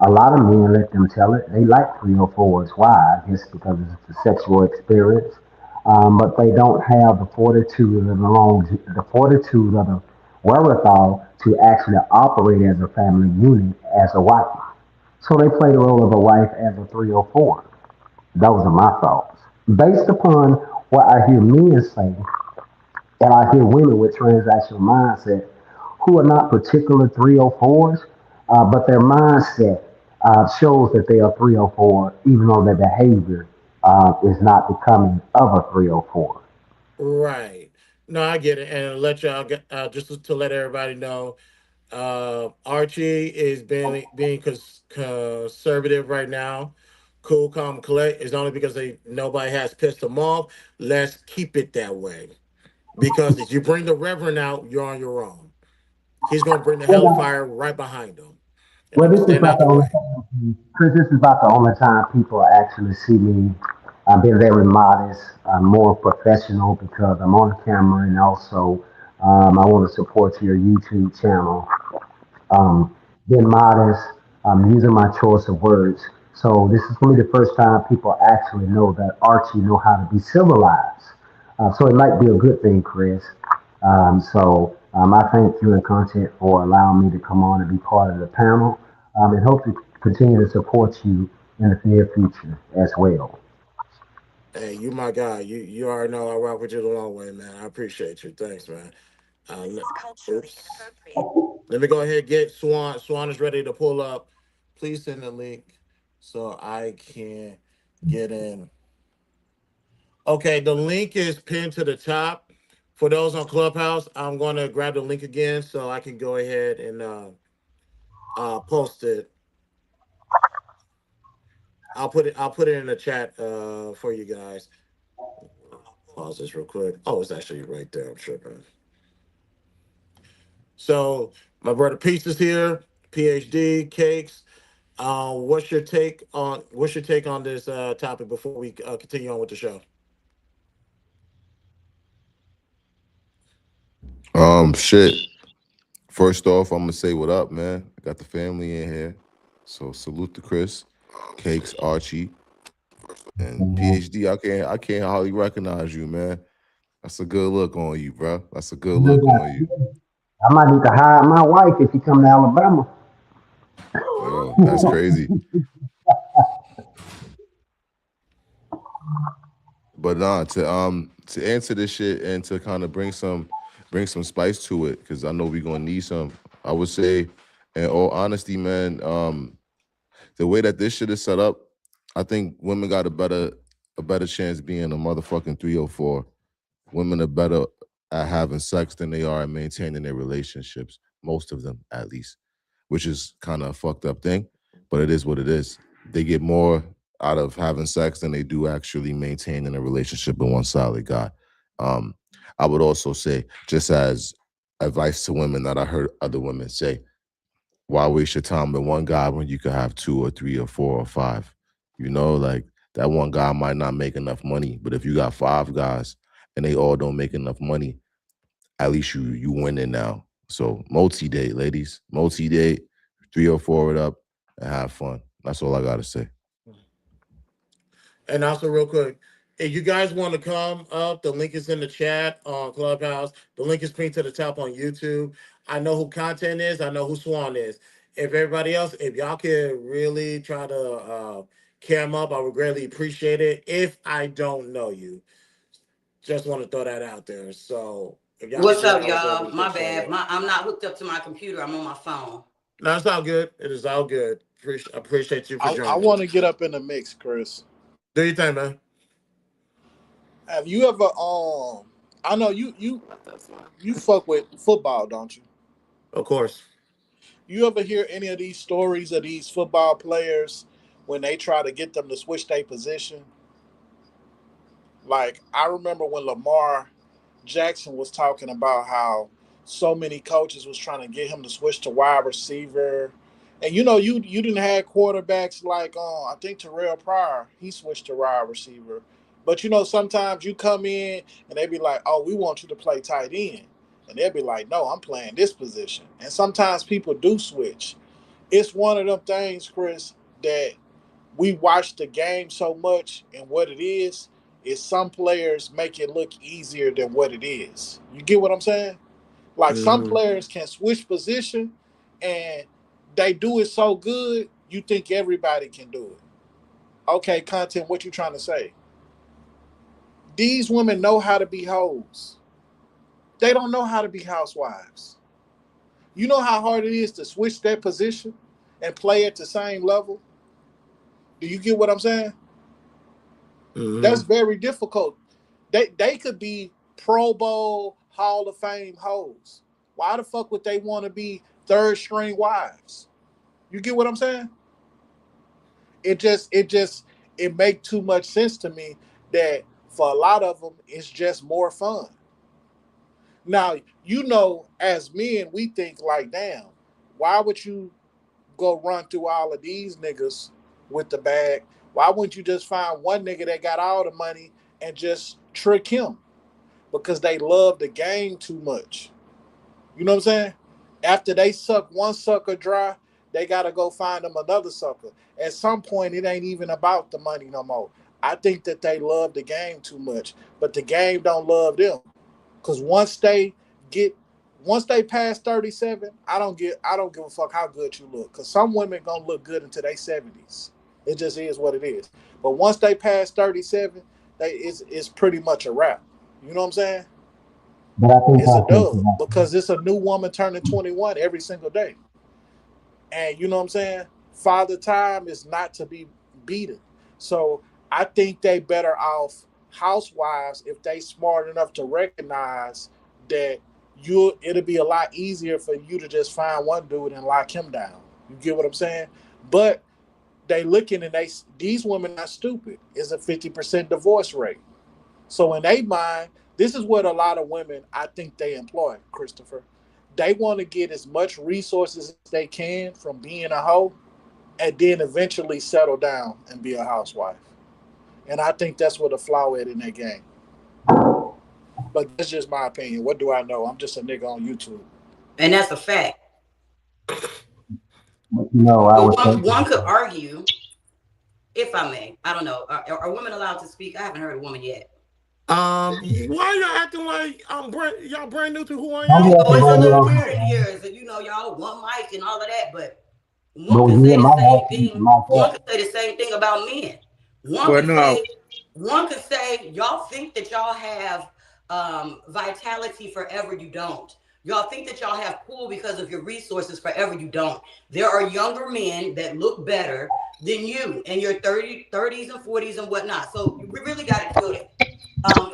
N: a lot of men let them tell it. They like 304s. Why? I guess because it's a sexual experience. But they don't have the fortitude and the fortitude of the wherewithal to actually operate as a family unit as a wife. So they play the role of a wife as a 304. Those are my thoughts. Based upon what I hear men say, and I hear women with transactional mindset who are not particular 304s, but their mindset shows that they are 304, even though their behavior is not becoming of a 304.
F: Right. No, I get it. And let y'all get just to let everybody know, Archie is being conservative right now. Cool, calm, collect is only because they nobody has pissed him off. Let's keep it that way. Because if you bring the Reverend out, you're on your own. He's gonna bring the hellfire right behind him. And
N: Well,
F: I'm gonna
N: this is
F: stand
N: about
F: out
N: the
F: the
N: only
F: way.
N: time, Chris, this is about the only time people actually see me. I've been very modest. I'm more professional because I'm on camera and also I want to support your YouTube channel. Um, Being modest, using my choice of words. So this is going to be the first time people actually know that Archie know how to be civilized. So it might be a good thing, Chris. I thank you and Content for allowing me to come on and be part of the panel, and hope to continue to support you in the near future as well.
F: Hey, you my guy. You already know I rock with you the long way, man. I appreciate you. Thanks, man. Oops. Let me go ahead and get Swan. Swan is ready to pull up. Please send the link so I can get in. Okay, the link is pinned to the top. For those on Clubhouse, I'm going to grab the link again so I can go ahead and posted. I'll put it in the chat for you guys. Pause this real quick. Oh, it's actually right there. I'm tripping. So my brother Peace is here. PhD cakes. What's your take on this topic before we continue on with the show?
O: Shit. First off, I'm gonna say what up, man. I got the family in here, so salute to Chris, Cakes, Archie, and PhD. I can't hardly recognize you, man. That's a good look on you, bro. That's a good look on you.
N: I might need to hire my wife if she come to Alabama.
O: Yo, that's crazy. But nah, to answer this shit and to kind of bring some spice to it, because I know we're gonna need some. I would say, in all honesty, man, the way that this shit is set up, I think women got a better chance being a motherfucking 304. Women are better at having sex than they are at maintaining their relationships. Most of them, at least, which is kind of a fucked up thing, but it is what it is. They get more out of having sex than they do actually maintaining a relationship with one solid guy. Um, I would also say, just as advice to women that I heard other women say, why waste your time with one guy when you could have two or three or four or five? Like that one guy might not make enough money, but if you got five guys and they all don't make enough money, at least you winning now. So multi-date, ladies. Multi-date, three or four it up, and have fun. That's all I gotta say.
F: And also, real quick, if you guys want to come up, the link is in the chat on Clubhouse. The link is pinned to the top on YouTube. I know who Content is. I know who Swan is. If everybody else, if y'all could really try to cam up, I would greatly appreciate it. If I don't know you, just want to throw that out there. So if y'all could
P: What's
F: do that,
P: up,
F: I would greatly
P: y'all? My
F: appreciate
P: bad.
F: it.
P: I'm not hooked up to my computer. I'm on my phone.
F: No, it's all good. It is all good. Appreciate you for
H: I
F: joining.
H: want to get up in the mix, Chris.
F: Do you think, man?
H: Have you ever I know you fuck with football, don't you?
F: Of course.
H: You ever hear any of these stories of these football players when they try to get them to switch their position? Like I remember when Lamar Jackson was talking about how so many coaches was trying to get him to switch to wide receiver. And you didn't have quarterbacks like I think Terrell Pryor, he switched to wide receiver. But sometimes you come in and they be like, "Oh, we want you to play tight end." And they'll be like, "No, I'm playing this position." And sometimes people do switch. It's one of them things, Chris, that we watch the game so much, and what it is some players make it look easier than what it is. You get what I'm saying? Like some
F: Mm-hmm.
H: players can switch position and they do it so good, you think everybody can do it. Okay, content, what you trying to say? These women know how to be hoes. They don't know how to be housewives. You know how hard it is to switch that position and play at the same level? Do you get what I'm saying? That's
F: Mm-hmm.
H: very difficult. They could be Pro Bowl Hall of Fame hoes. Why the fuck would they want to be third string wives? You get what I'm saying? It make too much sense to me that for a lot of them it's just more fun. Now, as men, we think like, damn, why would you go run through all of these niggas with the bag? Why wouldn't you just find one nigga that got all the money and just trick him? Because they love the game too much. You know what I'm saying? After they suck one sucker dry, they gotta go find them another sucker. At some point, it ain't even about the money no more. I think that they love the game too much, but the game don't love them. Cause get once they pass 37, I don't give a fuck how good you look. Cause some women gonna look good until they 70s. It just is what it is. But once they pass 37, it's pretty much a wrap. You know what I'm saying?
N: But I think
H: It's a
N: content
H: dub because it's a new woman turning 21 every single day. And you know what I'm saying? Father time is not to be beaten. So I think they better off housewives if they smart enough to recognize that it'll be a lot easier for you to just find one dude and lock him down. You get what I'm saying? But they looking and these women not stupid. It's a 50% divorce rate. So in their mind, this is what a lot of women I think they employ, Christopher. They want to get as much resources as they can from being a hoe and then eventually settle down and be a housewife. And I think that's what the flaw is in that game. But that's just my opinion. What do I know? I'm just a nigga on YouTube.
P: And that's a fact.
N: I
P: But
N: would say,
P: one could argue, if I may, I don't know, are women allowed to speak? I haven't heard a woman yet.
F: Why y'all acting like y'all brand new to who I
N: don't
F: am?
N: be
P: Oh,
N: acting
P: it's a
N: brand new
P: little
N: on
P: weird
N: here,
P: in
N: man.
P: here. Is that y'all one mic and all of that, but one
N: But
P: could
N: when you
P: say
N: in
P: the
N: my
P: same
N: house, you can
P: thing.
N: mic
P: One
N: up.
P: could say the same thing about men. One
H: Well,
P: could
H: no.
P: say, one could say, y'all think that y'all have vitality forever. You don't. Y'all think that y'all have pull because of your resources forever. You don't. There are younger men that look better than you in your 30s and 40s and whatnot. So we really got to kill that.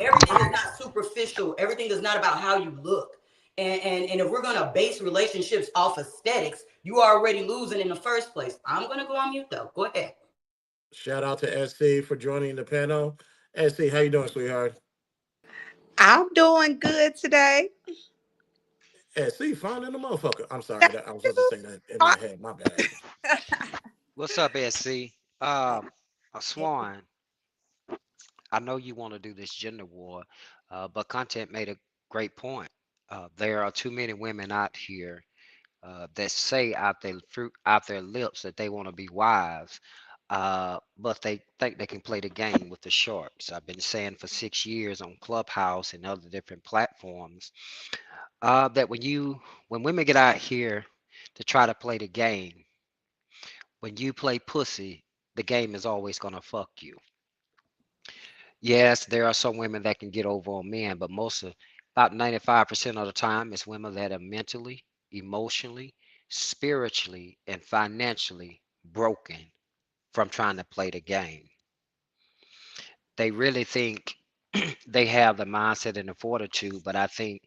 P: Everything is not superficial. Everything is not about how you look. And if we're gonna base relationships off aesthetics, you are already losing in the first place. I'm gonna go on mute though. Go ahead.
F: Shout out to SC for joining the panel. SC, how you doing, sweetheart?
Q: I'm doing good today.
F: SC, fine in the motherfucker. I'm sorry, I was supposed to say that in my head. My bad.
M: What's up, SC? Swan, I know you want to do this gender war, but content made a great point. There are too many women out here that say out their lips that they want to be wives, but they think they can play the game with the sharks. I've been saying for 6 years on Clubhouse and other different platforms that when women get out here to try to play the game, when you play pussy, the game is always gonna fuck you. Yes, there are some women that can get over on men, but about 95% of the time, it's women that are mentally, emotionally, spiritually, and financially broken from trying to play the game. They really think they have the mindset and the fortitude, but I think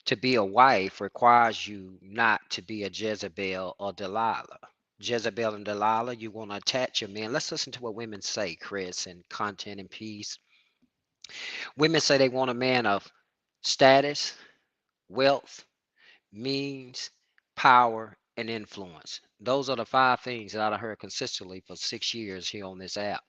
M: to be a wife requires you not to be a Jezebel or Delilah. Jezebel and Delilah, you want to attach your man. Let's listen to what women say, Chris, and content and peace. Women say they want a man of status, wealth, means, power, and influence. Those are the five things that I've heard consistently for 6 years here on this app.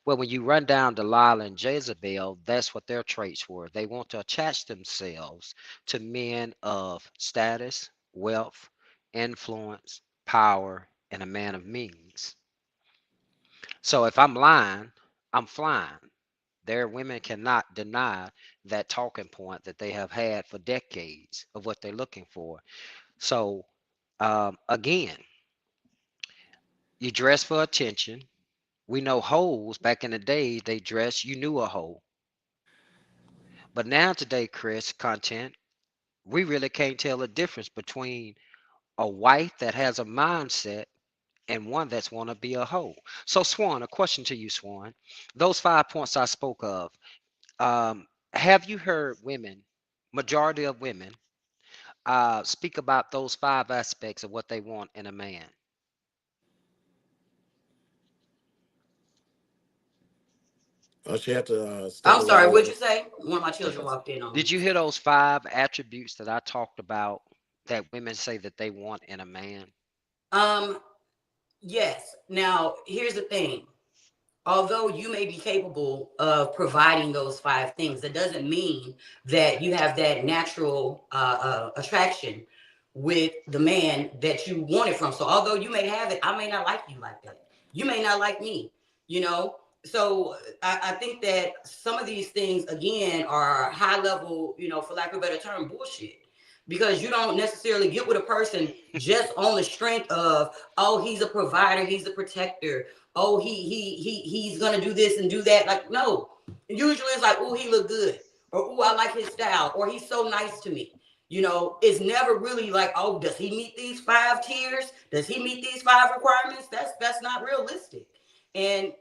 M: Well, when you run down Delilah and Jezebel, that's what their traits were. They want to attach themselves to men of status, wealth, influence, power, and a man of means. So if I'm lying, I'm flying. Their women cannot deny that talking point that they have had for decades of what they're looking for. So again, you dress for attention. We know hoes back in the day, they dress, you knew a hoe. But now today, Chris, content, we really can't tell the difference between a wife that has a mindset and one that's want to be a hoe. So Swan, a question to you, Swan. Those 5 points I spoke of, have you heard women, majority of women, speak about those 5 aspects of what they want in a man?
F: She had to step
P: I'm sorry.
F: away.
P: What'd you say? One of my children
F: Okay.
P: walked in on me.
M: Did you hear those 5 attributes that I talked about that women say that they want in a man?
P: Um, yes. Now, here's the thing. Although you may be capable of providing those 5 things, that doesn't mean that you have that natural attraction with the man that you want it from. So although you may have it, I may not like you like that. You may not like me, you know? So I think that some of these things, again, are high level, for lack of a better term, bullshit. Because you don't necessarily get with a person just on the strength of, oh, he's a provider, he's a protector, oh, he's gonna do this and do that. Like, no. Usually it's like, oh, he look good, or oh, I like his style, or he's so nice to me. It's never really like, oh, does he meet these 5 tiers? Does he meet these 5 requirements? That's not realistic. And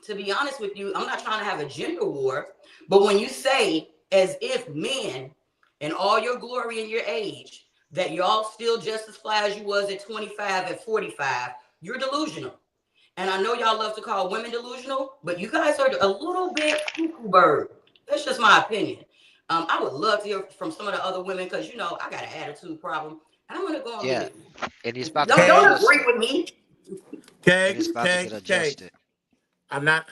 P: to be honest with you, I'm not trying to have a gender war, but when you say as if men in all your glory and your age that y'all still just as fly as you was at 25, at 45, you're delusional. And I know y'all love to call women delusional, but you guys are a little bit cuckoo bird. That's just my opinion. I would love to hear from some of the other women because you know I got an attitude problem, and I'm gonna go on
M: Yeah,
P: mute.
M: and he's about to get
P: Don't
F: Cakes,
P: agree
M: adjusted.
P: with me.
M: And he's
F: cakes,
M: about to get
F: cakes, cakes.
M: adjusted.
F: I'm not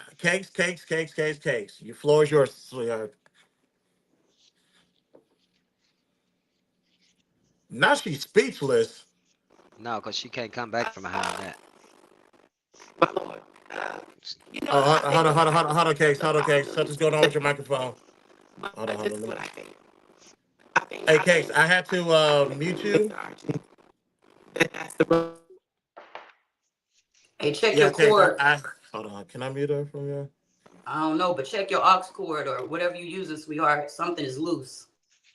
F: cakes. Your floor is yours, sweetheart. Now she's speechless.
M: No, because she can't come back from behind that.
J: My lord. You know,
F: Oh,
J: I think what I
F: hold on, cakes. Something's going on with your microphone.
J: this
F: Hold
J: is
F: on.
J: what I think. I
F: Hey,
J: think
F: cakes, I had to mute you.
J: Mr. Archie, that's the
P: Hey, check
F: Yeah,
P: your
F: cakes.
P: cord.
F: I hold on. Can I mute her from here?
P: I don't know, but check your aux cord or whatever you're using, sweetheart. Something is loose.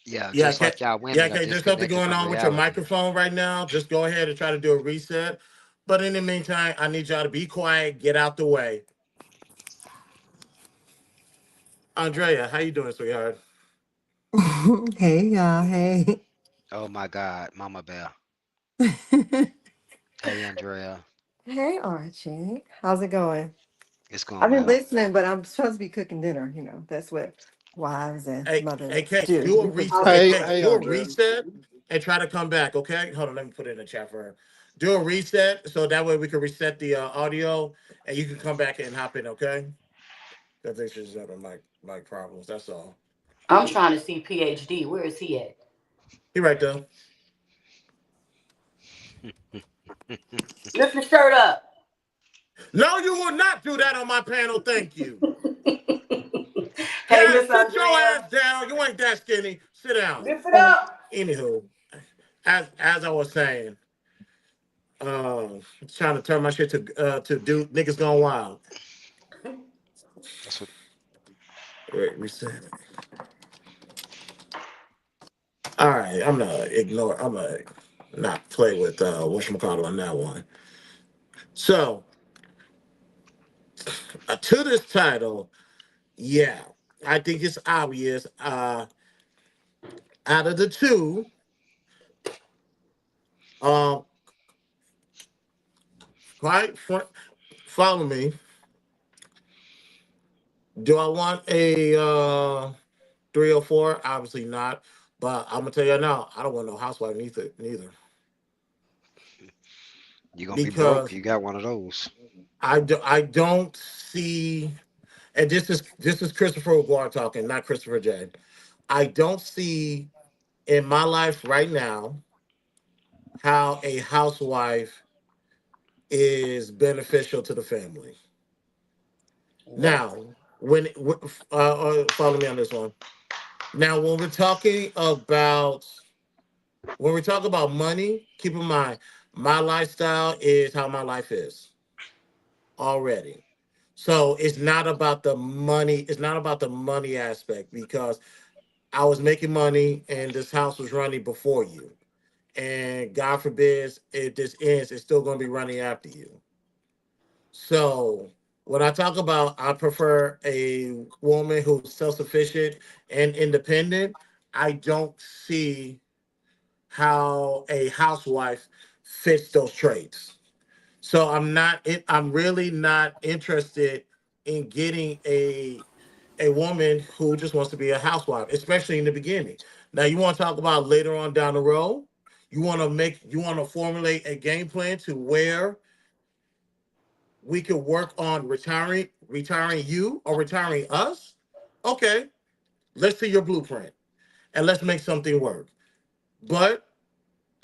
M: Yeah,
F: Yeah,
M: just
F: cake.
M: like y'all women
F: Yeah,
M: are
F: cakes. There's something
M: disconnected
F: going
M: from
F: on with your
M: reality.
F: microphone right now. Just go ahead and try to do a reset. But in the meantime, I need y'all to be quiet. Get out the way. Andrea, how you doing, sweetheart?
R: Hey y'all, hey.
M: Oh my God, Mama Bear. Hey, Andrea.
R: Hey Archie. How's it going?
M: It's going
R: I've been
M: well.
R: listening, but I'm supposed to be cooking dinner, you know. That's what wives and
F: Hey,
R: mothers
F: Cakes,
R: do.
F: do a
R: We cook
F: reset. Hey,
R: dinner.
F: Cakes,
H: Hey,
F: do a
H: Andrea.
F: reset and try to come back. Okay, hold on. Let me put it in the chat for her. Do a reset so that way we can reset the audio and you can come back and hop in. Okay, I think she's having mic problems. That's all.
P: I'm trying to see PhD. Where is he at?
F: He right there.
P: Lift your shirt up.
F: No, you will not do that on my panel. Thank you.
P: Hey,
F: Yeah,
P: Miss
F: sit your
P: Andrea.
F: ass down. You ain't that skinny. Sit down.
P: Lift it up.
F: Anywho, as I was saying, trying to turn my shit to do niggas gone wild.
M: That's what.
F: Wait, reset. All right, I'm gonna ignore. I'm gonna not play with whatchamacallit on that one. So to this title, yeah, I think it's obvious. Out of the two, um, quite follow me. Do I want a 304? Obviously not. But I'm gonna tell you now, I don't want no housewife neither.
M: You're gonna be broke.
F: Because
M: You got one of those.
F: I don't see, and this is Christopher Aguirre talking, not Christopher J. I don't see in my life right now how a housewife is beneficial to the family.
P: What?
F: Now, follow me on this one. Now, when we talk about money, keep in mind my lifestyle is how my life is already. So it's not about the money. It's not about the money aspect because I was making money and this house was running before you. And God forbid if this ends, it's still going to be running after you. So when I talk about I prefer a woman who's self-sufficient and independent, I don't see how a housewife fits those traits. So I'm really not interested in getting a woman who just wants to be a housewife, especially in the beginning. Now you want to talk about later on down the road. You want to formulate a game plan to where we could work on retiring you or retiring us. Okay, let's see your blueprint and let's make something work. But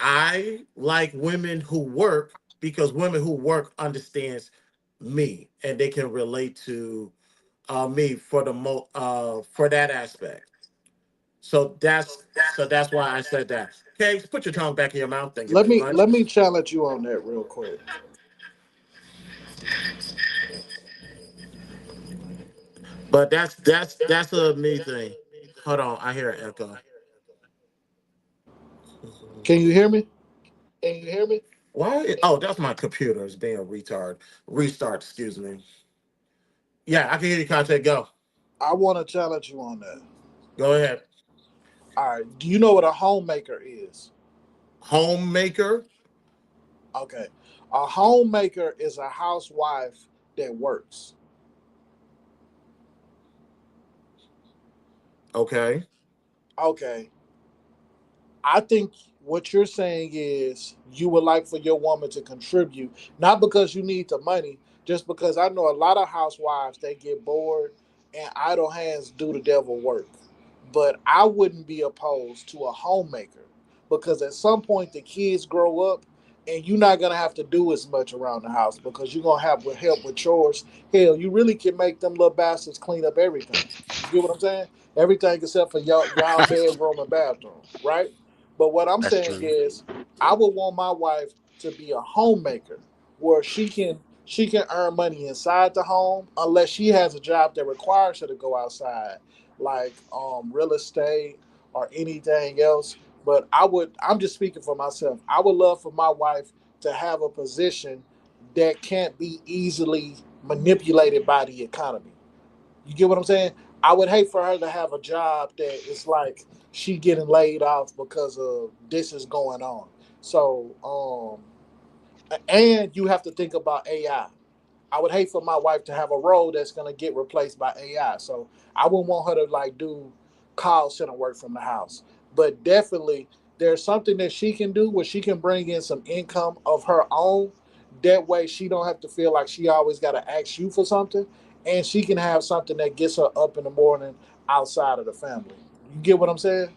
F: I like women who work because women who work understands me and they can relate to me for that aspect. So that's why I said that. Okay, put your tongue back in your mouth. Thank you
H: Let
F: very
H: me
F: much.
H: let me challenge you on that real quick.
F: But that's a me thing. Hold on, I hear an echo.
H: Can you hear me?
F: Can you hear me? Why? Oh, that's my computer. It's being a retard. Restart. Excuse me. Yeah, I can hear you. Contact. Go.
H: I want to challenge you on that.
F: Go ahead.
H: All right. Do you know what a homemaker is?
F: homemaker.
H: Okay. A homemaker is a housewife that works.
F: Okay.
H: Okay. I think what you're saying is you would like for your woman to contribute, not because you need the money, just because I know a lot of housewives they get bored and idle hands do the devil work. But I wouldn't be opposed to a homemaker because at some point the kids grow up and you're not gonna have to do as much around the house because you're gonna have with help with chores. Hell, you really can make them little bastards clean up everything. You get what I'm saying? Everything except for y'all bedroom and bathroom, right? But what I'm
M: That's
H: saying
M: true.
H: is, I would want my wife to be a homemaker, where she can earn money inside the home, unless she has a job that requires her to go outside, like real estate or anything else. But I'm just speaking for myself. I would love for my wife to have a position that can't be easily manipulated by the economy. You get what I'm saying? I would hate for her to have a job that it's like she getting laid off because of this is going on. So, and you have to think about AI. I would hate for my wife to have a role that's gonna get replaced by AI. So I wouldn't want her to like do call center work from the house. But definitely there's something that she can do where she can bring in some income of her own. That way she don't have to feel like she always gotta ask you for something. And she can have something that gets her up in the morning outside of the family. You get what I'm saying?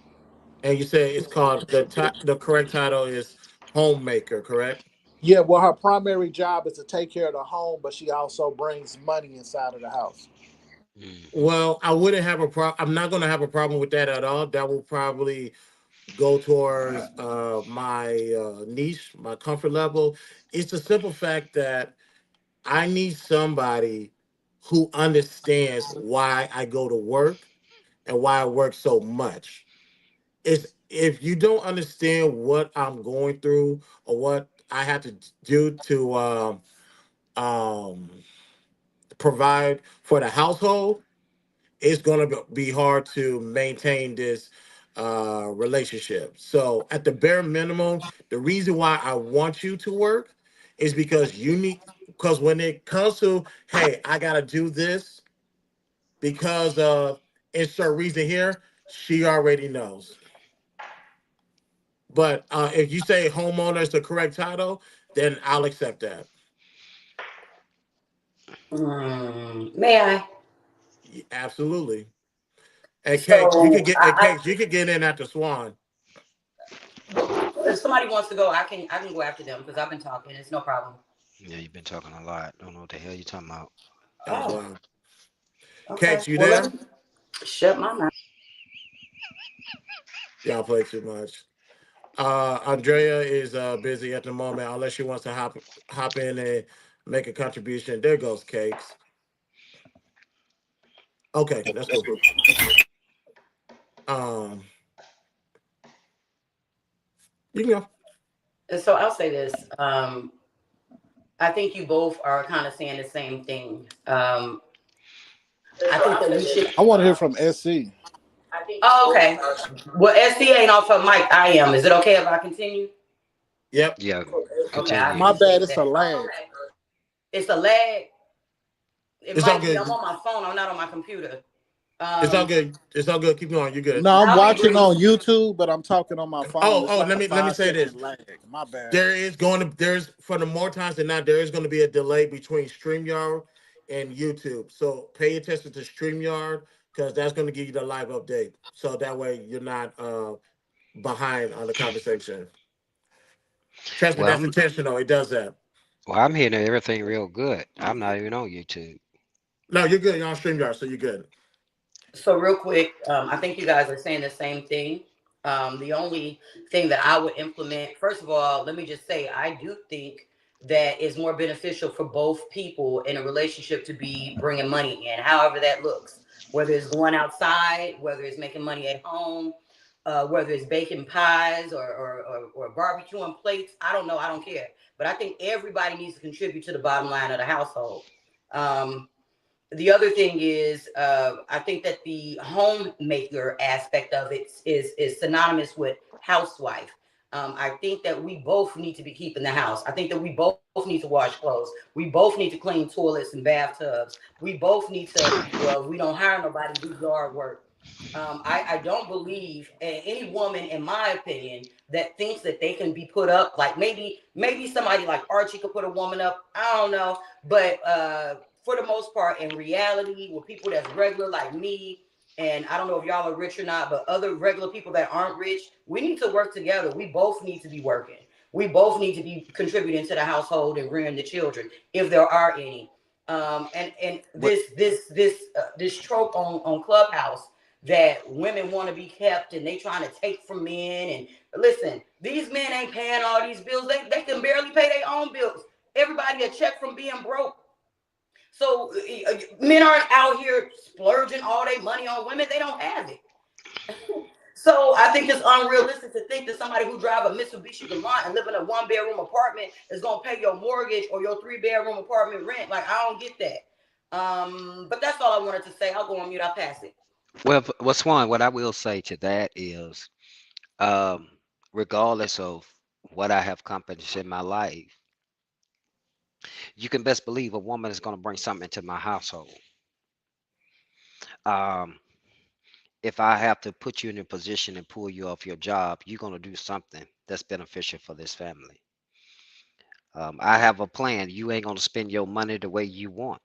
F: And you say it's called the correct title is homemaker, correct?
H: Yeah, well her primary job is to take care of the home, but she also brings money inside of the house.
M: Hmm.
F: Well, I wouldn't have a problem. I'm not going to have a problem with that at all. That will probably go towards my niche, my comfort level. It's the simple fact that I need somebody who understands why I go to work and why I work so much. It's if you don't understand what I'm going through or what I have to do to um, provide for the household, it's going to be hard to maintain this relationship. So, at the bare minimum, the reason why I want you to work is because you need, because when it comes to, hey, I got to do this because of insert reason here, she already knows. But if you say homeowner is the correct title, then I'll accept that.
P: May I?
F: Absolutely. And cakes, you
P: So
F: could get and
P: I,
F: cakes, you could get in after Swan.
P: if somebody wants to go, I can go after them because I've been talking. It's no problem.
M: Yeah, you've been talking a lot. Don't know what the hell you're talking about.
F: Oh
P: Oh,
F: wow.
P: okay.
F: Cakes, you
P: Well, let
F: there?
P: me shut my mouth.
F: Y'all play too much. Andrea is busy at the moment, unless she wants to hop in and make a contribution. There goes Cakes. Okay, that's cool. Um, you can go.
P: And so I'll say this. I think you both are kind of saying the same thing. I think that we should.
H: I want to hear from SC.
P: Oh, okay. Well, SC ain't off her mic. I am. Is it okay if I continue?
F: Yep.
M: Yeah,
P: Okay, I
M: continue.
H: My bad,
P: appreciate
H: it's a
P: that.
H: lag.
P: It's a lag. It
F: It's all
P: might be. I'm
F: good.
P: on my phone. I'm not on my computer.
F: It's all
P: Um,
F: good. It's all good. Keep going. You're good.
H: No, I'm
P: I'll be
H: watching
P: brief.
H: on YouTube, but I'm talking on my phone.
F: Oh,
H: It's
F: oh,
H: like
F: let
H: a
F: me
H: five
F: say this.
H: second lag. My bad.
F: There's for the more times than not, there is going to be a delay between StreamYard and YouTube. So pay attention to StreamYard because that's going to give you the live update. So that way you're not behind on the conversation. Trust me,
M: Well,
F: that's intentional. It does that.
M: I'm hearing everything real good. I'm not even on YouTube.
F: No, you're good. You're on StreamYard, so you're good.
P: So real quick, I think you guys are saying the same thing. The only thing that I would implement, first of all, let me just say, I do think that it's more beneficial for both people in a relationship to be bringing money in, however that looks. Whether it's going outside, whether it's making money at home, whether it's baking pies or barbecuing plates. I don't know. I don't care. But I think everybody needs to contribute to the bottom line of the household. Um, the other thing is, I think that the homemaker aspect of it is synonymous with housewife. I think that we both need to be keeping the house. I think that we both need to wash clothes. We both need to clean toilets and bathtubs. We both need to, well, we don't hire nobody to do yard work. I don't believe any woman, in my opinion, that thinks that they can be put up. Like maybe somebody like Archie could put a woman up. I don't know, but for the most part, in reality, with people that's regular like me, and I don't know if y'all are rich or not, but other regular people that aren't rich, we need to work together. We both need to be working. We both need to be contributing to the household and rearing the children, if there are any. And
M: But
P: this trope on Clubhouse that women want to be kept and they trying to take from men. And listen, these men ain't paying all these bills. They can barely pay their own bills. Everybody a check from being broke. So men aren't out here splurging all their money on women. They don't have it. So I think it's unrealistic to think that somebody who drive a Mitsubishi Galant and live in a 1-bedroom apartment is gonna pay your mortgage or your 3-bedroom apartment rent. Like, I don't get that. But that's all I wanted to say. I'll go on mute. I'll pass it.
M: well, Swan, what I will say to that is, um, regardless of what I have accomplished in my life, you can best believe a woman is going to bring something into my household. Um, if I have to put you in a position and pull you off your job, you're going to do something that's beneficial for this family. I have a plan. You ain't going to spend your money the way you want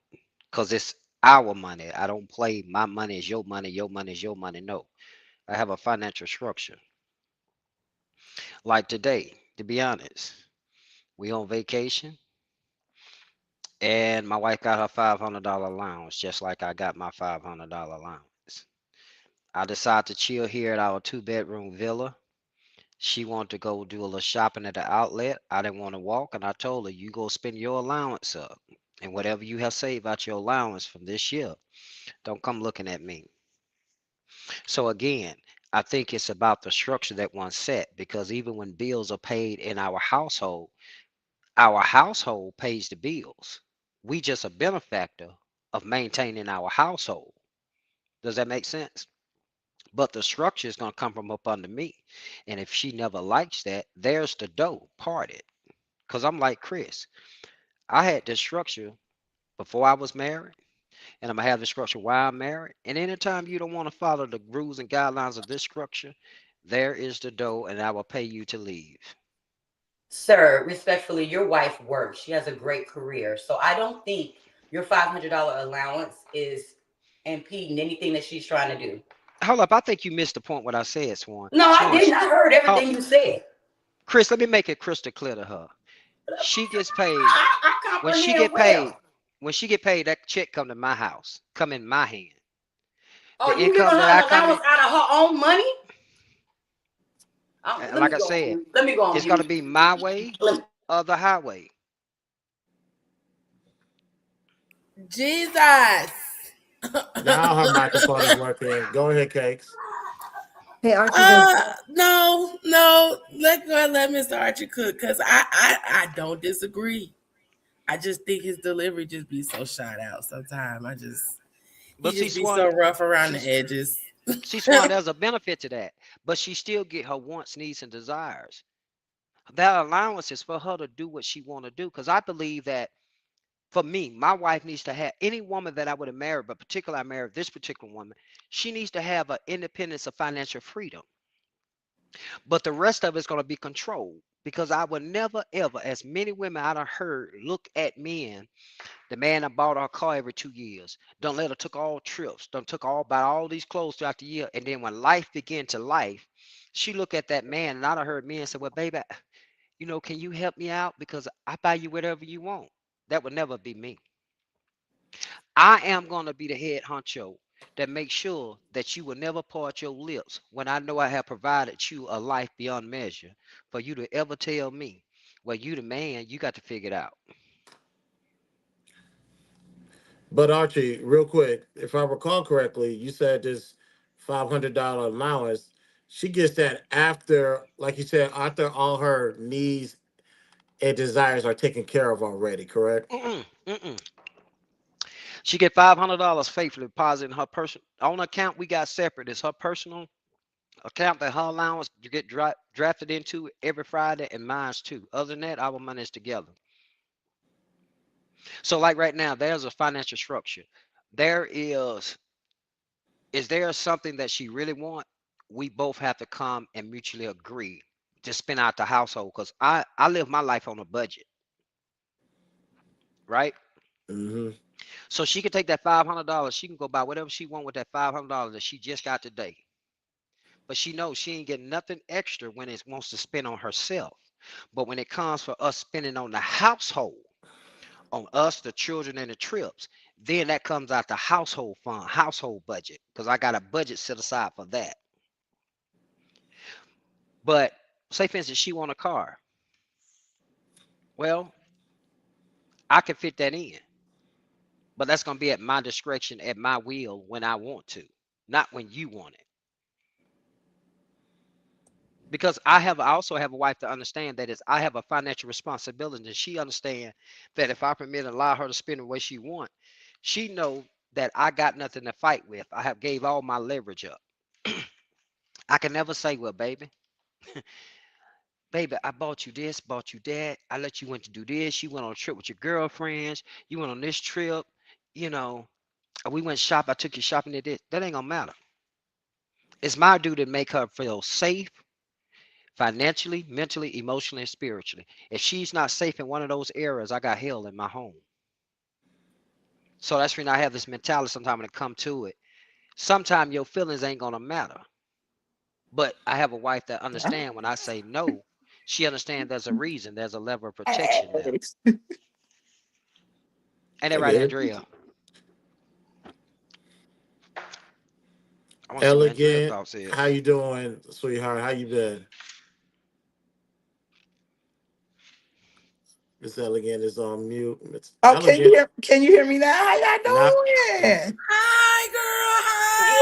M: because it's our money. I don't play my money is your money, your money is your money. No, I have a financial structure. Like today, to be honest, we on vacation and my wife got her $500 allowance, just like I got my $500 allowance. I decided to chill here at our 2-bedroom villa. She wanted to go do a little shopping at the outlet. I didn't want to walk, and I told her, "You go spend your allowance up, and whatever you have saved out your allowance from this year, don't come looking at me." So again, I think it's about the structure that one set because even when bills are paid in our household pays the bills. We just a benefactor of maintaining our household. Does that make sense? But the structure is going to come from up under me. And if she never likes that, there's the dough parted. Because I'm like Chris, I had this structure before I was married, and I'm going to have the structure while I'm married. And anytime you don't want to follow the rules and guidelines of this structure, there is the dough, and I will pay you to leave.
P: Sir, respectfully, your wife works. She has a great career. So I don't think your $500 allowance is impeding anything that she's trying to do.
M: Hold up, I think you missed the point what I said, Swan.
P: No, I
M: Swan,
P: didn't. I heard
M: how,
P: everything you said.
M: Chris, let me make it crystal clear to her. She gets paid
P: I
M: when she
P: comprehend
M: get paid.
P: well.
M: When she get paid, that check come to my house, come in my hand.
P: Oh,
M: The
P: you giving
M: income that
P: her
M: I
P: an
M: come in,
P: allowance out of her own money? Let
M: like
P: me
M: I
P: go on
M: said,
P: mute. Let me go on
M: it's gonna
P: mute.
M: be my way or the highway.
J: Jesus.
F: Now her microphone is working. Go ahead, Cakes.
R: Hey, Archie, then
J: No, let Mr. Archie cook because I don't disagree. I just think his delivery just be so shot out sometimes. He
M: But see,
J: just be so
M: Swan,
J: rough around the
M: she's
J: edges.
M: Swan, there's a benefit to that. But she still get her wants, needs, and desires. That allowance is for her to do what she want to do. Because I believe that for me, my wife needs to have any woman that I would have married, but particularly I married this particular woman, she needs to have an independence of financial freedom. But the rest of it's going to be controlled because I would never, ever, as many women I done heard look at men, the man that bought her car every 2 years, done let her took all trips, done took all buy all these clothes throughout the year. And then when life began to life, she look at that man and I done heard men say, well, baby, can you help me out? Because I buy you whatever you want. That would never be me. I am going to be the head honcho that makes sure that you will never part your lips when I know I have provided you a life beyond measure for you to ever tell me, well, you the man, you got to figure it out.
F: But Archie, real quick, if I recall correctly, you said this $500 allowance. She gets that after, like you said, after all her needs and desires are taken care of already. Correct?
M: Mm-mm, mm-mm. She get $500 faithfully deposited in her personal on account we got separate. It's her personal Account that her allowance you get drafted into every Friday, and mine's too. Other than that, our money is together. So like right now, there's a financial structure. There is there something that she really want? We both have to come and mutually agree to spend out the household because I live my life on a budget, right?
F: Mm-hmm.
M: So she can take that $500. She can go buy whatever she want with that $500 that she just got today. But she knows she ain't getting nothing extra when it wants to spend on herself. But when it comes for us spending on the household, on us, the children, and the trips, then that comes out the household fund, household budget, because I got a budget set aside for that. But say for instance, she want a car. Well, I can fit that in, but that's gonna be at my discretion, at my will, when I want to, not when you want it. Because I also have a wife to understand that is I have a financial responsibility, and she understand that if I permit and allow her to spend the way she want, she know that I got nothing to fight with. I have gave all my leverage up. I can never say, well, baby, I bought you this, bought you that. I let you went to do this. You went on a trip with your girlfriends. You went on this trip. You know, we went shop. I took you shopping at this. That ain't gonna matter. It's my duty to make her feel safe financially, mentally, emotionally, and spiritually. If she's not safe in one of those areas, I got hell in my home. So that's when I have this mentality sometimes when it come to it. Sometimes your feelings ain't gonna matter. But I have a wife that understand when I say no, she understands there's a reason, there's a level of protection there. Ain't that
F: I
M: right,
F: get it.
M: Andrea? I want to see what Andrea
F: Elegant,
M: thoughts
F: how
M: is.
F: you doing, sweetheart? How you been? Miss Elegant is on mute. Miss
Q: Oh,
F: Elegant,
Q: can you hear me now? How y'all
F: not.
Q: doing?
J: Hi, girl.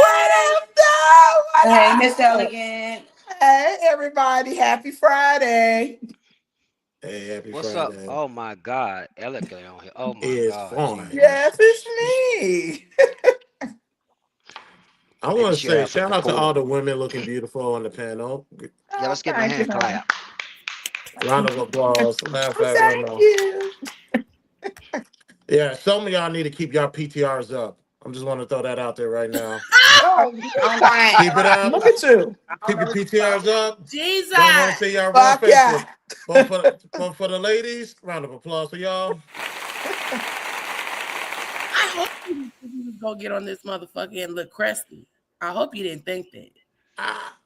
Q: What
J: Hi.
Q: up, though?
P: Hey, Miss
Q: What up?
P: Elegant.
Q: Hey, everybody. Happy Friday.
F: Hey, happy
M: What's up?
F: Friday.
M: Oh my God, Elegant on here. Oh my
F: It's
M: God,
F: fine.
M: Jesus.
Q: Yes, it's me.
F: I
M: Maybe
F: want to
M: she'll
F: say
M: have
F: shout
M: something
F: out to all the
M: important.
F: women looking beautiful on the panel.
M: Yeah,
Q: Oh,
M: let's give them a
Q: thank you,
M: hand
Q: honey.
M: clap.
F: Round of applause. Matter of
Q: Oh,
F: fact, right
Q: thank
F: now.
Q: you.
F: Yeah, some of y'all need to keep y'all PTRs up. I'm just want to throw that out there right now.
Q: Oh,
P: I'm
Q: fine.
F: Keep it up.
Q: Look at you.
F: Keep your PTRs up.
J: Jesus.
F: Don't want to see y'all raw
Q: Fuck yeah.
F: faces. But for the ladies, round of applause for y'all.
J: I hope you didn't think you was gonna get on this motherfucker and look crusty. I hope you didn't think that.
F: Ah,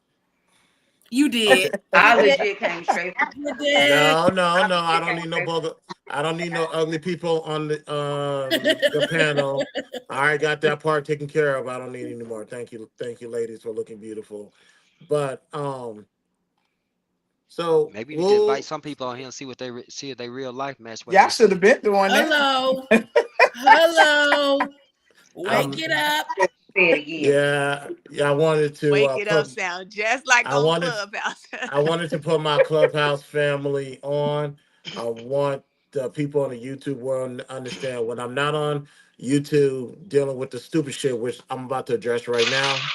J: You
F: okay.
J: did.
P: I
J: You did.
P: legit came straight from
J: You did.
F: No, no,
P: I
F: no. I
P: legit
F: don't
P: came
F: need no
P: straight from
F: bugger. I don't need no ugly people on the panel. I already got that part taken care of. I don't need any more. Thank you, ladies, for looking beautiful. But so
M: Maybe you need to invite
F: we'll
M: some people on here and see what see if they real life match what
Q: Y'all
M: they
Q: should have
M: say.
Q: been doing that.
J: Hello. Hello. Wake
F: um
J: it up.
P: say it again.
F: yeah, I wanted to
Q: Wake it up sound just like
F: I
Q: on
F: wanted
Q: Clubhouse.
F: I wanted to put my Clubhouse family on. I want the people in the YouTube world to understand when I'm not on YouTube dealing with the stupid shit, which I'm about to address right now.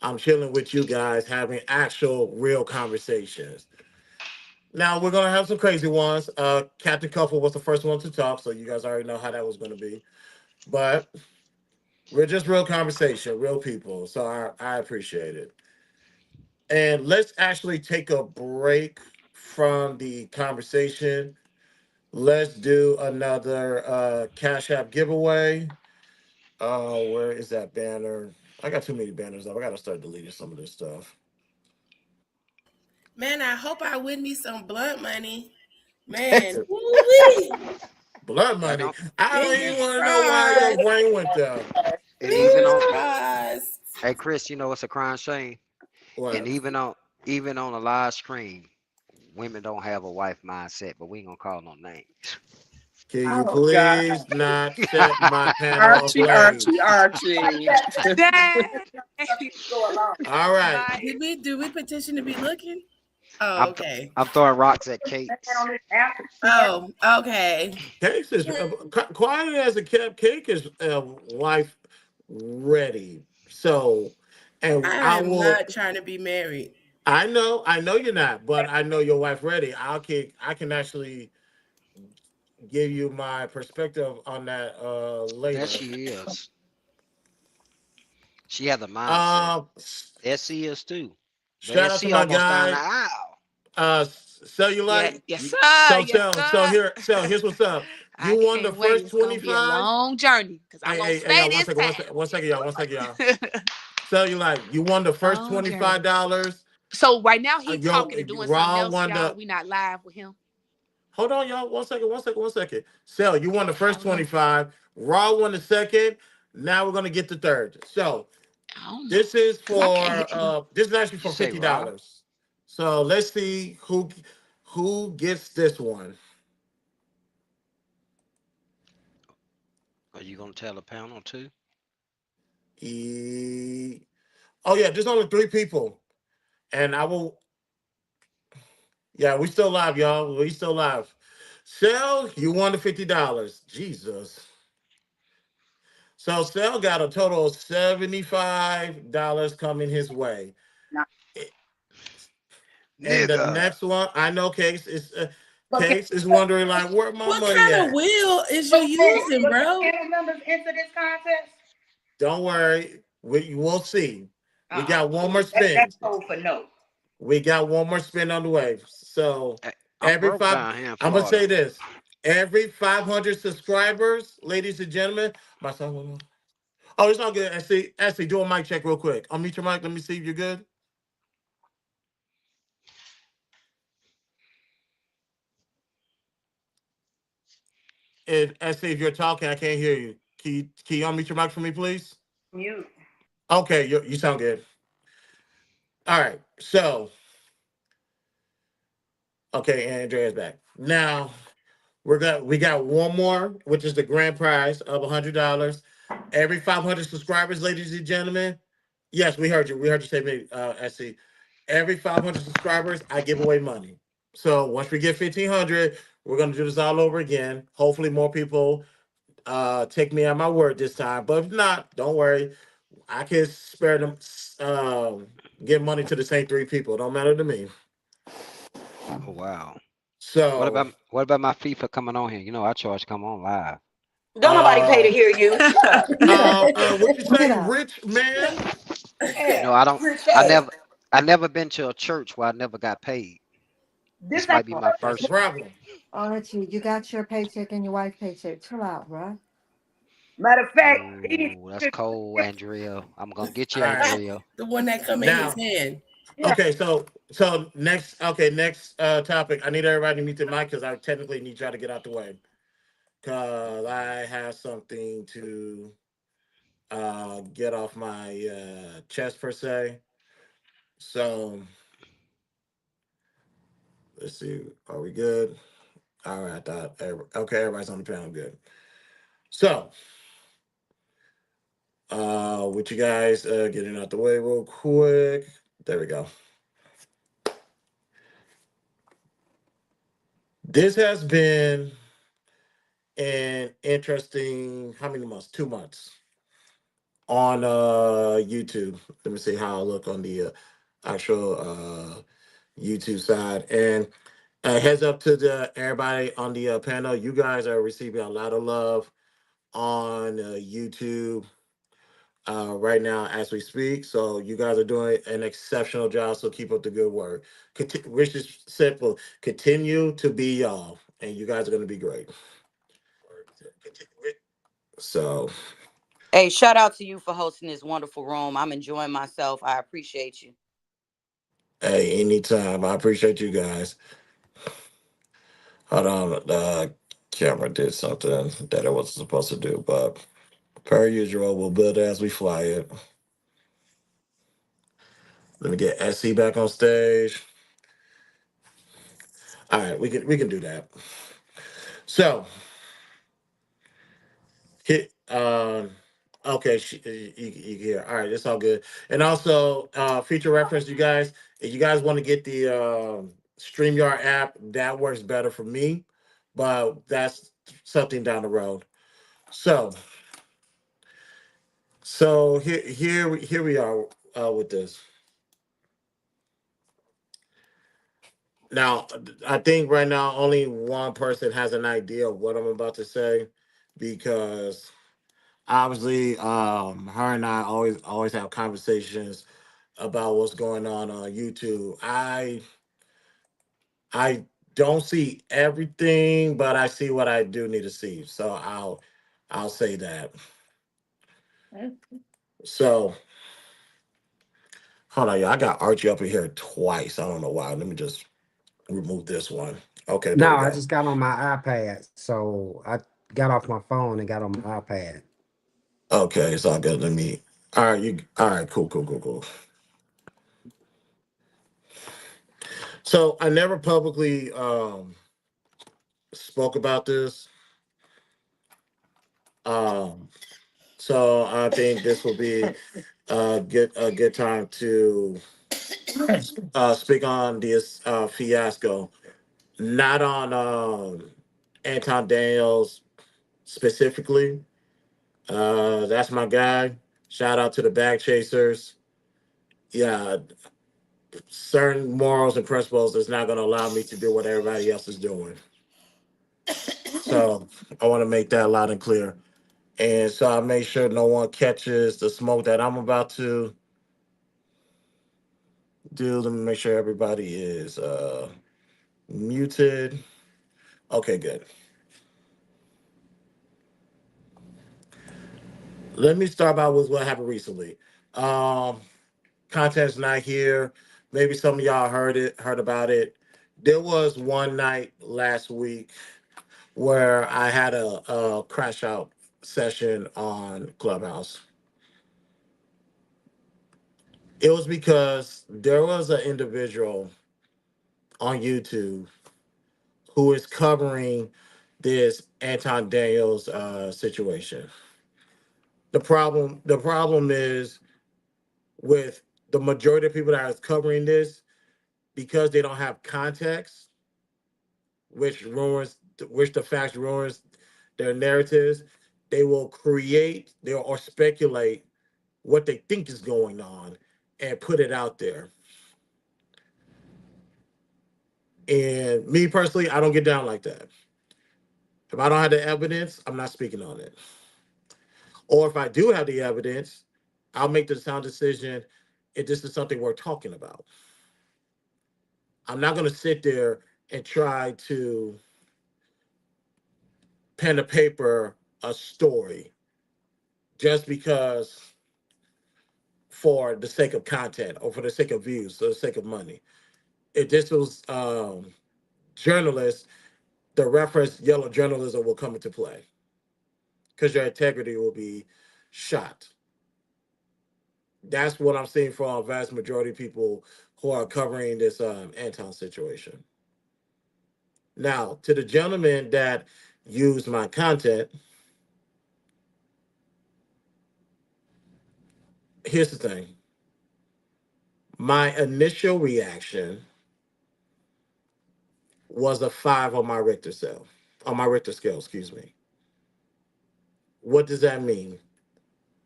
F: I'm chilling with you guys, having actual, real conversations. Now we're gonna have some crazy ones. Captain Cuffle was the first one to talk, so you guys already know how that was gonna be. But we're just real conversation, real people. So I appreciate it. And let's actually take a break from the conversation. Let's do another Cash App giveaway. Where is that banner? I got too many banners up. I gotta start deleting some of this stuff.
J: Man, I hope I win me some blood money. Man, woo-wee.
F: Blood
M: Yeah,
F: money.
M: don't.
F: I don't even
J: Fingers
F: want to know why your
J: crossed.
F: brain went there.
M: And even
J: Fingers
M: on.
J: crossed.
M: Hey, Chris, you know it's a crime shame. And
F: What?
M: even on a live stream, women don't have a wife mindset, but we ain't gonna call no names.
F: Can you
Q: Oh God.
F: please not set my panel
Q: Archie, Archie,
F: ablaze?
Q: Archie.
P: Dang.
F: All right.
P: Like,
J: Did we petition to be looking? Oh,
M: I'm
J: okay.
M: I'm throwing rocks at
P: on
M: cakes.
P: this app is too damn.
J: Oh, okay.
F: Cakes is quiet as a kept. Cake is wife ready. So And
J: I
F: I
J: am
F: will.
J: not trying to be married.
F: I know you're not, but I know your wife ready. I can actually give you my perspective on that
M: That
F: later.
M: she is. She has a mindset.
F: Uh,
M: SC is too. But
F: Shout out to
M: SC
F: my
M: almost down the
F: guy,
M: aisle.
Q: Yes,
F: Cellulite.
Q: yes,
F: You,
Q: sir. Yes, sir.
F: Here's what's up.
Q: I
F: You won the
Q: can't wait.
F: first
Q: It's gonna be a
F: 25.
Q: long journey because I'm gonna
F: Hey,
Q: stay
F: y'all,
Q: this time.
F: one second,
Q: Just
F: y'all, one second, y'all. Cellulite, you won the first
Q: long journey.
F: $25.
Q: So right now he
F: Yo,
Q: talking and doing something
F: Raw
Q: else,
F: won
Q: y'all.
F: the.
Q: We not live with him.
F: Hold on, y'all. One second. Cell, you won the
Q: I
F: first
Q: don't know.
F: 25. Raw won the second. Now we're gonna get the third. So
Q: I don't know
F: this is
Q: because I can't hear
F: for
Q: you.
F: this is actually
M: Did you
F: for
M: say
F: $50.
M: raw?
F: So let's see who gets this one.
M: Are you gonna tell the panel too?
F: E- oh yeah, there's only three people. And I will. Yeah, we still live, y'all. We still live. Sel, you won the $50. Jesus. So Sel got a total of $75 coming his way.
P: Nah,
F: And the
M: Nigga.
F: next one, I know Case is wondering like, where my
J: What
F: money
J: kind of
F: at?
J: wheel is you using,
P: but
J: bro?
P: panel members enter this contest.
F: Don't worry, we will see. We
P: Uh-uh.
F: got one more
P: That's
F: spin.
P: code for no.
F: We got one more spin on the way. So
M: Hey, I'm
F: every
M: broke
F: five,
M: down here in
F: I'm gonna say
M: Florida.
F: this: every 500 subscribers, ladies and gentlemen, my son. Oh, it's all good. Actually, do a mic check real quick. Unmute your mic. Let me see if you're good. And actually, if you're talking, I can't hear you. Can you unmute your mic for me, please?
P: Mute.
F: Okay, you sound good. All right. So, okay, Andrea's back. Now we got one more, which is the grand prize of $100. Every 500 subscribers, ladies and gentlemen. Yes, we heard you. We heard you say me, SC. Every 500 subscribers, I give away money. So once we get 1,500, we're gonna do this all over again. Hopefully, more people take me at my word this time. But if not, don't worry. I can spare them. Give money to the same three people. Don't matter to me.
M: Oh wow.
F: So,
M: What about my fee for coming on here? You know I charge to come on live.
P: Don't nobody pay
F: uh,
P: to hear you.
F: what you
R: Get
F: say,
R: out.
F: rich man?
P: Yeah,
M: No, I don't.
P: rich
M: I
P: ass.
M: never. I never been to a church where I never got paid.
P: This
M: This
P: ain't
M: might be my
F: That's the
M: first one.
F: problem.
R: All right, you got your paycheck and your wife's paycheck. Chill out, bro.
P: matter of fact.
M: Ooh, that's cold, Andrea. I'm gonna get
F: All
M: you,
F: right.
M: Andrea.
J: The one that come in his
F: Now,
J: hand.
P: Yeah.
F: okay. Next topic. I need everybody to mute the mic because I technically need y'all to get out the way because I have something to get off my chest per se. So let's see. Are we good? All right. Okay. Everybody's on the panel. Good. So, with you guys getting out the way real quick. There we go. This has been an interesting, how many months? 2 months on YouTube. Let me see how I look on the actual YouTube side. And heads up to the everybody on the panel. You guys are receiving a lot of love on YouTube right now as we speak. So you guys are doing an exceptional job. So keep up the good work. Which is simple. Continue to be y'all, and you guys are going to be great. So,
P: Hey, shout out to you for hosting this wonderful room. I'm enjoying myself. I appreciate you.
F: hey, anytime. I appreciate you guys. Hold on. The camera did something that it wasn't supposed to do, but per usual, we'll build it as we fly it. Let me get SC back on stage. All right, we can do that. So, hit okay, you here. All right, it's all good. And also, future reference, you guys, if you guys want to get the StreamYard app, that works better for me, but that's something down the road. So, here we are. with this. Now, I think right now only one person has an idea of what I'm about to say, because obviously, her and I always have conversations about what's going on YouTube. I don't see everything, but I see what I do need to see. So I'll say that. So hold on, y'all. I got Archie up in here twice. I don't know why. Let me just remove this one. Okay, there
S: No,
F: we
S: I
F: go.
S: just got on my iPad. So I got off my phone and got on my iPad.
F: Okay, it's all good. Let me. All right, you. All right, cool, cool, cool, cool. So I never publicly spoke about this. Um, so I think this will be a good time to speak on this fiasco, not on Anton Daniels specifically. That's my guy. Shout out to the bag chasers. Yeah, certain morals and principles is not going to allow me to do what everybody else is doing. So I want to make that loud and clear. And so I make sure no one catches the smoke that I'm about to do. Let me make sure everybody is muted. Okay, good. Let me start out with what happened recently. Um, Content's not here. Maybe some of y'all heard about it. There was one night last week where I had a crash out session on Clubhouse. It was because there was an individual on YouTube who is covering this Anton Daniels situation. The problem is with the majority of people that are covering this, because they don't have context, which the facts ruins their narratives. They will create or speculate what they think is going on and put it out there. And me personally, I don't get down like that. If I don't have the evidence, I'm not speaking on it. Or if I do have the evidence, I'll make the sound decision if this is something we're talking about. I'm not going to sit there and try to pen to paper a story just because, for the sake of content or for the sake of views, for the sake of money. If this was journalists, the reference yellow journalism will come into play because your integrity will be shot. That's what I'm seeing for a vast majority of people who are covering this Anton situation. Now, to the gentleman that used my content, here's the thing. My initial reaction was a 5 on my Richter scale, excuse me. What does that mean?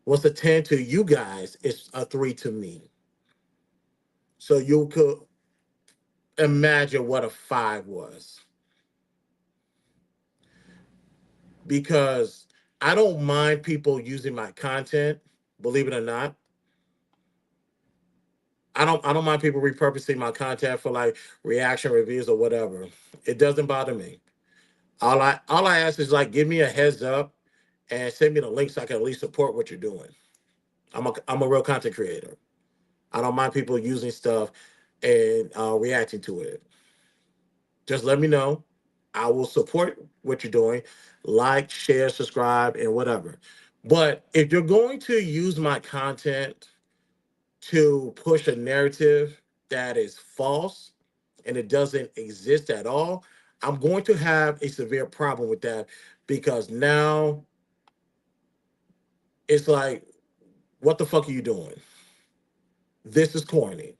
F: What's a 10 to you guys is a 3 to me. So you could imagine what a 5 was. Because I don't mind people using my content, believe it or not. I don't mind people repurposing my content for like reaction reviews or whatever. It doesn't bother me. All I ask is like give me a heads up and send me the link so I can at least support what you're doing. I'm a real content creator. I don't mind people using stuff and reacting to it. Just let me know. I will support what you're doing. Like, share, subscribe, and whatever. But if you're going to use my content to push a narrative that is false and it doesn't exist at all, I'm going to have a severe problem with that, because now it's like, what the fuck are you doing? This is corny.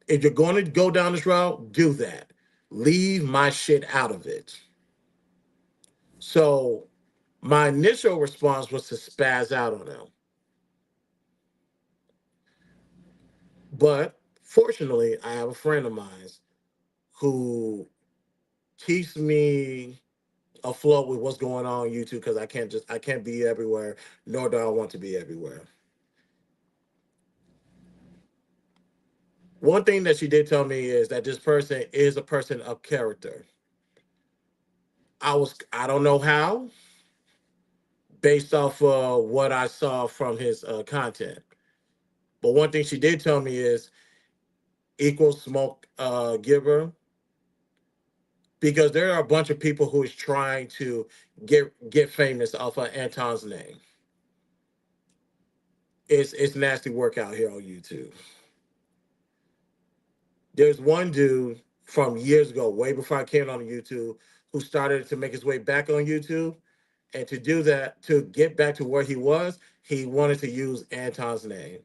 F: If you're going to go down this route, do that. Leave my shit out of it. So my initial response was to spaz out on them. But fortunately, I have a friend of mine who keeps me afloat with what's going on YouTube because I can't be everywhere, nor do I want to be everywhere. One thing that she did tell me is that this person is a person of character. I don't know how, based off what I saw from his content. But one thing she did tell me is equal smoke giver, because there are a bunch of people who is trying to get famous off of Anton's name. It's nasty work out here on YouTube. There's one dude from years ago, way before I came on YouTube, who started to make his way back on YouTube. And to do that, to get back to where he was, he wanted to use Anton's name.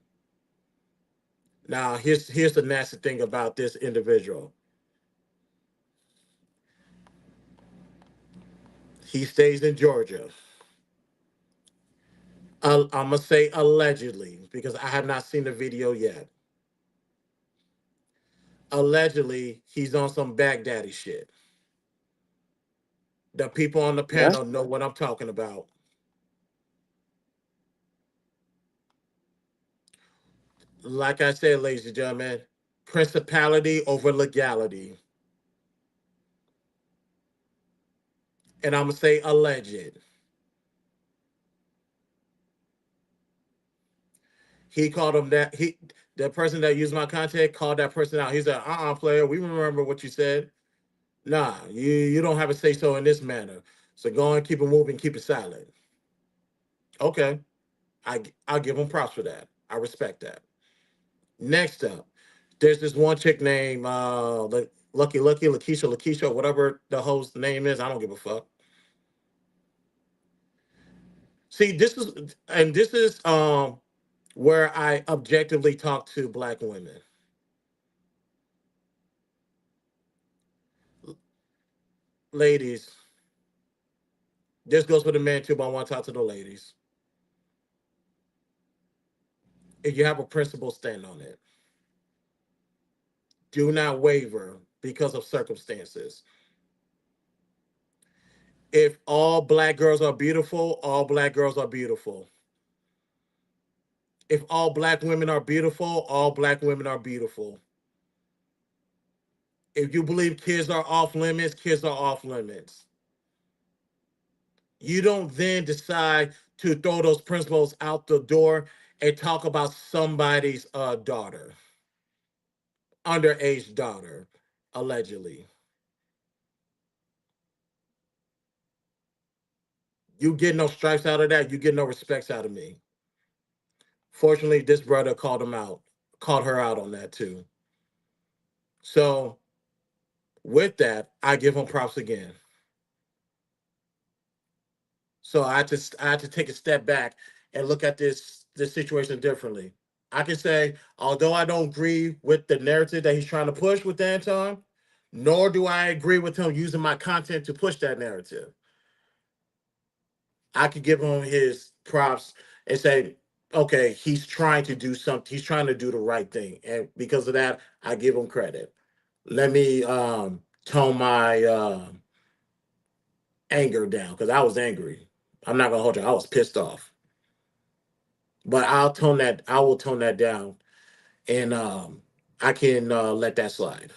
F: Now, here's the nasty thing about this individual. He stays in Georgia. I'm gonna say allegedly because I have not seen the video yet. Allegedly, he's on some Baghdadi shit. The people on the
K: Yeah.
F: panel know what I'm talking about. Like I said, ladies and gentlemen, principality over legality. And I'm gonna say alleged. He called him that. The person that used my content called that person out. He said, player, we remember what you said. Nah, you don't have a say so in this manner. So go and keep it moving, keep it silent. Okay. I'll give him props for that. I respect that. Next up, there's this one chick named Lucky, Lakeisha, whatever the host name is. I don't give a fuck. See, this is where I objectively talk to black women. Ladies, this goes for the men too, but I want to talk to the ladies. If you have a principle, stand on it. Do not waver because of circumstances. If all black girls are beautiful, all black girls are beautiful. If all black women are beautiful, all black women are beautiful. If you believe kids are off limits, kids are off limits. You don't then decide to throw those principles out the door and talk about somebody's daughter, underage daughter, allegedly. You get no stripes out of that. You get no respects out of me. Fortunately, this brother called her out on that too. So with that, I give him props again. So I had to take a step back and look at this situation differently. I can say, although I don't agree with the narrative that he's trying to push with Anton, nor do I agree with him using my content to push that narrative. I could give him his props and say, okay, he's trying to do something. He's trying to do the right thing, and because of that, I give him credit. Let me tone my anger down because I was angry. I'm not gonna hold you. I was pissed off, but I will tone that down, and I can let that slide.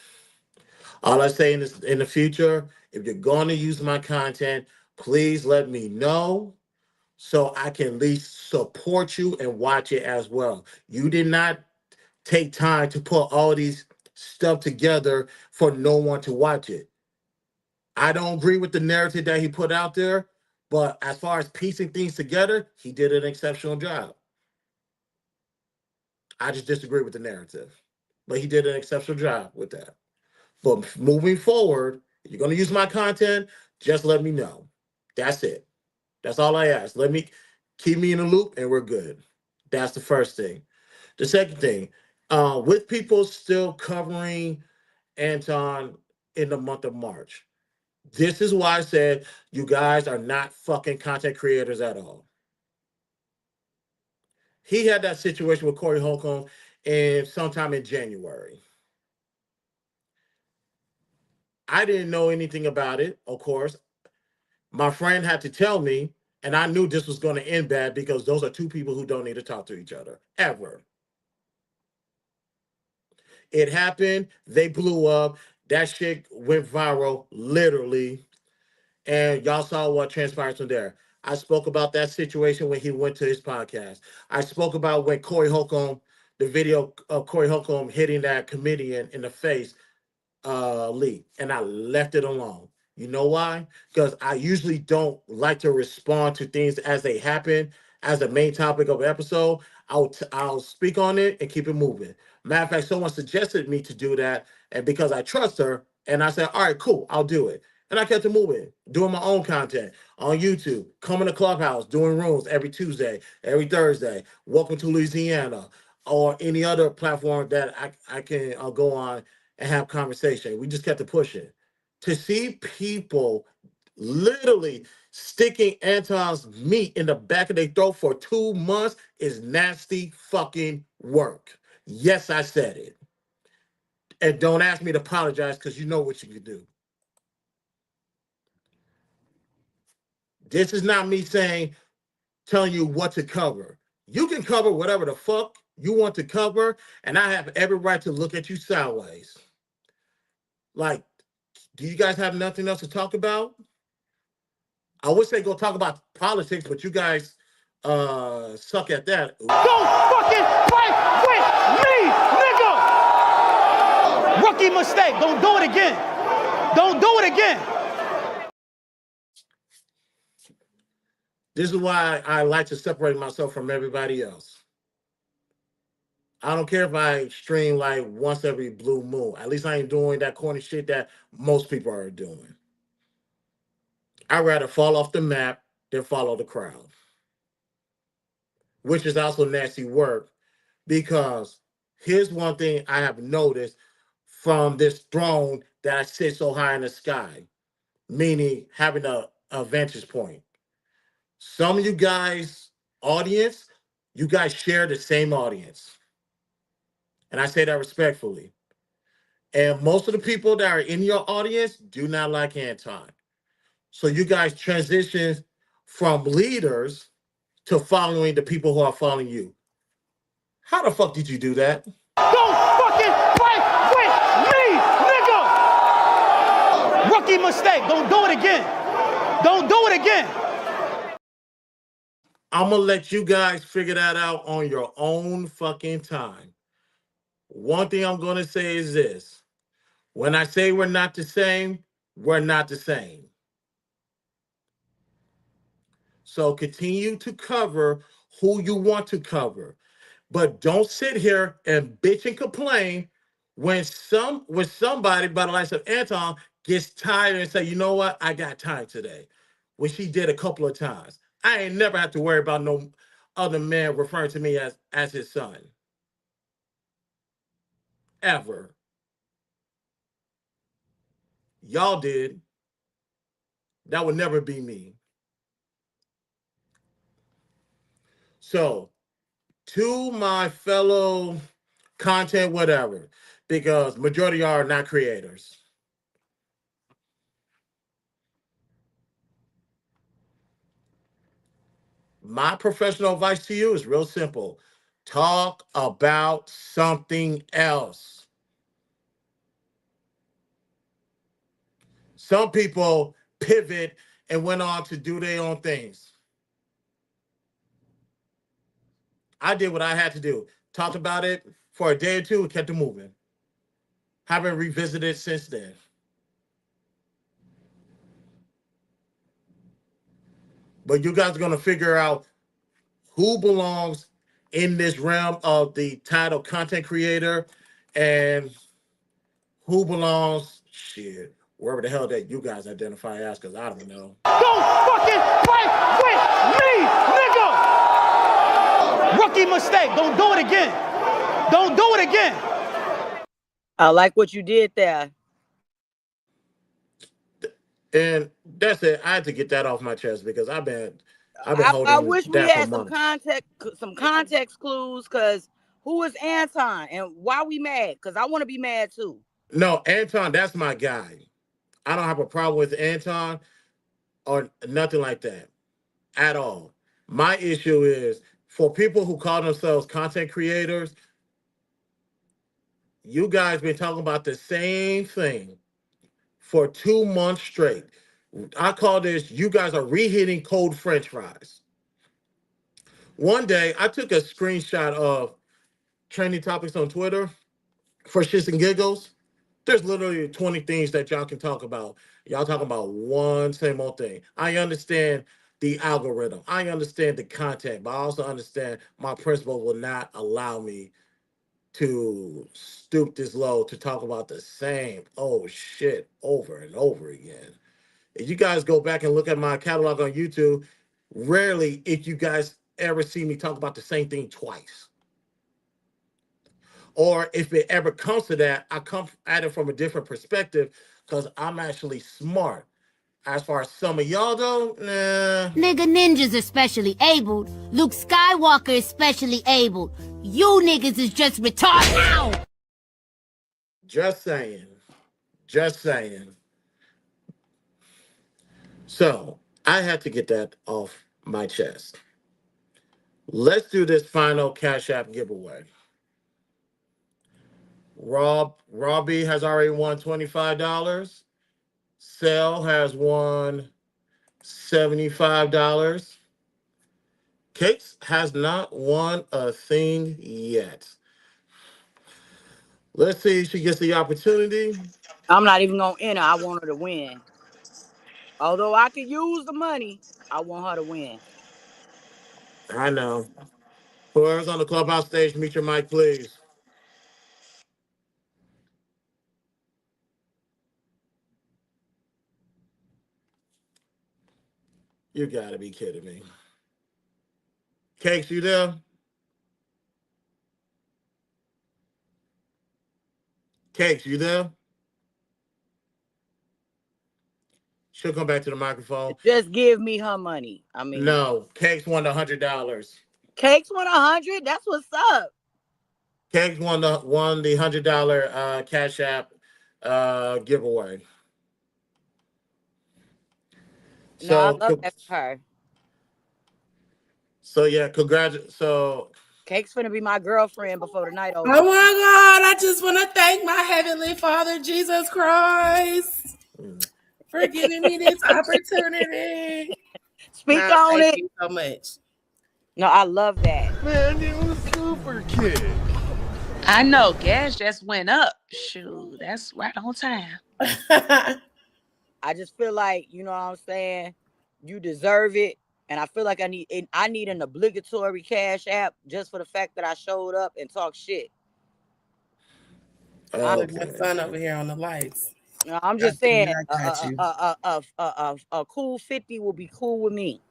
F: All I say in the future, if you're going to use my content, please let me know so I can at least support you and watch it as well. You did not take time to put all these stuff together for no one to watch it. I don't agree with the narrative that he put out there, but as far as piecing things together, he did an exceptional job. I just disagree with the narrative, but he did an exceptional job with that. But moving forward, if you're going to use my content, just let me know. That's it. That's all I ask. Let me keep me in the loop and we're good. That's the first thing. The second thing, with people still covering Anton in the month of March, this is why I said you guys are not fucking content creators at all. He had that situation with Corey Holcomb and sometime in January. I didn't know anything about it, of course. My friend had to tell me, and I knew this was going to end bad because those are two people who don't need to talk to each other ever. It happened. They blew up. That shit went viral, literally. And y'all saw what transpired from there. I spoke about that situation when he went to his podcast. I spoke about when Corey Holcomb, the video of Corey Holcomb hitting that comedian in the face, Lee, and I left it alone. You know why? Because I usually don't like to respond to things as they happen as the main topic of an episode. I'll speak on it and keep it moving. Matter of fact, someone suggested me to do that, and because I trust her, and I said, all right, cool, I'll do it. And I kept it moving, doing my own content on YouTube, coming to Clubhouse, doing rooms every Tuesday, every Thursday. Welcome to Louisiana, or any other platform that I can go on and have conversation. We just kept it pushing. To see people literally sticking Anton's meat in the back of their throat for 2 months is nasty fucking work. Yes, I said it. And don't ask me to apologize because you know what you can do. This is not me telling you what to cover. You can cover whatever the fuck you want to cover, and I have every right to look at you sideways. Like, do you guys have nothing else to talk about? I would say go talk about politics, but you guys suck at that.
T: Don't fucking fight with me, nigga! Rookie mistake. Don't do it again. Don't do it again.
F: This is why I like to separate myself from everybody else. I don't care if I stream like once every blue moon. At least I ain't doing that corny shit that most people are doing. I'd rather fall off the map than follow the crowd, which is also nasty work, because here's one thing I have noticed from this throne that I sit so high in the sky, meaning having a vantage point. Some of you guys, audience, you guys share the same audience. And I say that respectfully. And most of the people that are in your audience do not like Anton. So you guys transition from leaders to following the people who are following you. How the fuck did you do that?
T: Don't fucking fight with me, nigga! Rookie mistake. Don't do it again. Don't do it again.
F: I'm going to let you guys figure that out on your own fucking time. One thing I'm going to say is this. When I say we're not the same, we're not the same. So continue to cover who you want to cover. But don't sit here and bitch and complain when somebody by the likes of Anton gets tired and say, you know what, I got time today, which he did a couple of times. I ain't never have to worry about no other man referring to me as his son. Ever. Y'all did. That would never be me. So, to my fellow content whatever, because majority are not creators. My professional advice to you is real simple. Talk about something else. Some people pivot and went on to do their own things. I did what I had to do. Talked about it for a day or two and kept it moving. Haven't revisited since then. But you guys are going to figure out who belongs in this realm of the title content creator and who belongs, shit, wherever the hell that you guys identify as, because I don't know.
T: Don't fucking fight with me, nigga! Rookie mistake. Don't do it again. Don't do it again.
U: I like what you did there.
F: And that's it. I had to get that off my chest because I've been holding
U: I wish we
F: that for
U: had
F: months.
U: some context clues, because Who is Anton and why we mad? Because I want to be mad too.
F: No, Anton, that's my guy. I don't have a problem with Anton or nothing like that at all. My issue is for people who call themselves content creators, you guys been talking about the same thing for 2 months straight. I call this, you guys are reheating cold French fries. One day, I took a screenshot of trending topics on Twitter for shits and giggles. There's literally 20 things that y'all can talk about. Y'all talking about one same old thing. I understand the algorithm. I understand the content, but I also understand my principles will not allow me to stoop this low to talk about the same old shit over and over again. If you guys go back and look at my catalog on YouTube, rarely if you guys ever see me talk about the same thing twice. Or if it ever comes to that, I come at it from a different perspective because I'm actually smart. As far as some of y'all though, nah.
D: Nigga, ninjas are specially abled. Luke Skywalker is specially abled. You niggas is just retarded. Ow!
F: Just saying. Just saying. So I had to get that off my chest. Let's do this final Cash App giveaway. Robbie has already won $25. Sel has won $75. Cakes has not won a thing yet. Let's see if she gets the opportunity.
U: I'm not even gonna enter. I want her to win. Although I could use the money, I want her to win.
F: I know. Whoever's on the clubhouse stage, meet your mic, please. You gotta be kidding me. Cakes, you there? Cakes, you there? She'll come back to the microphone.
U: Just give me her money. I mean,
F: no. Cakes won $100.
U: Cakes won 100. That's what's up.
F: Cakes won the $100 Cash App giveaway.
U: No,
F: So,
U: I love that for her.
F: So yeah, So
U: Cake's finna be my girlfriend before the night over.
J: Oh my God! I just want to thank my Heavenly Father, Jesus Christ, for giving me this opportunity.
U: Speak on
J: thank
U: it.
J: you so much.
U: No, I love that.
B: Man, you was super kick.
Q: I know gas just went up. Shoot, that's right on time.
U: I just feel like, you know what I'm saying, you deserve it. And I feel like I need an obligatory Cash App just for the fact that I showed up and talked shit.
J: Look, my son over here on the lights.
U: No, I'm just saying, a cool 50 will be cool with me.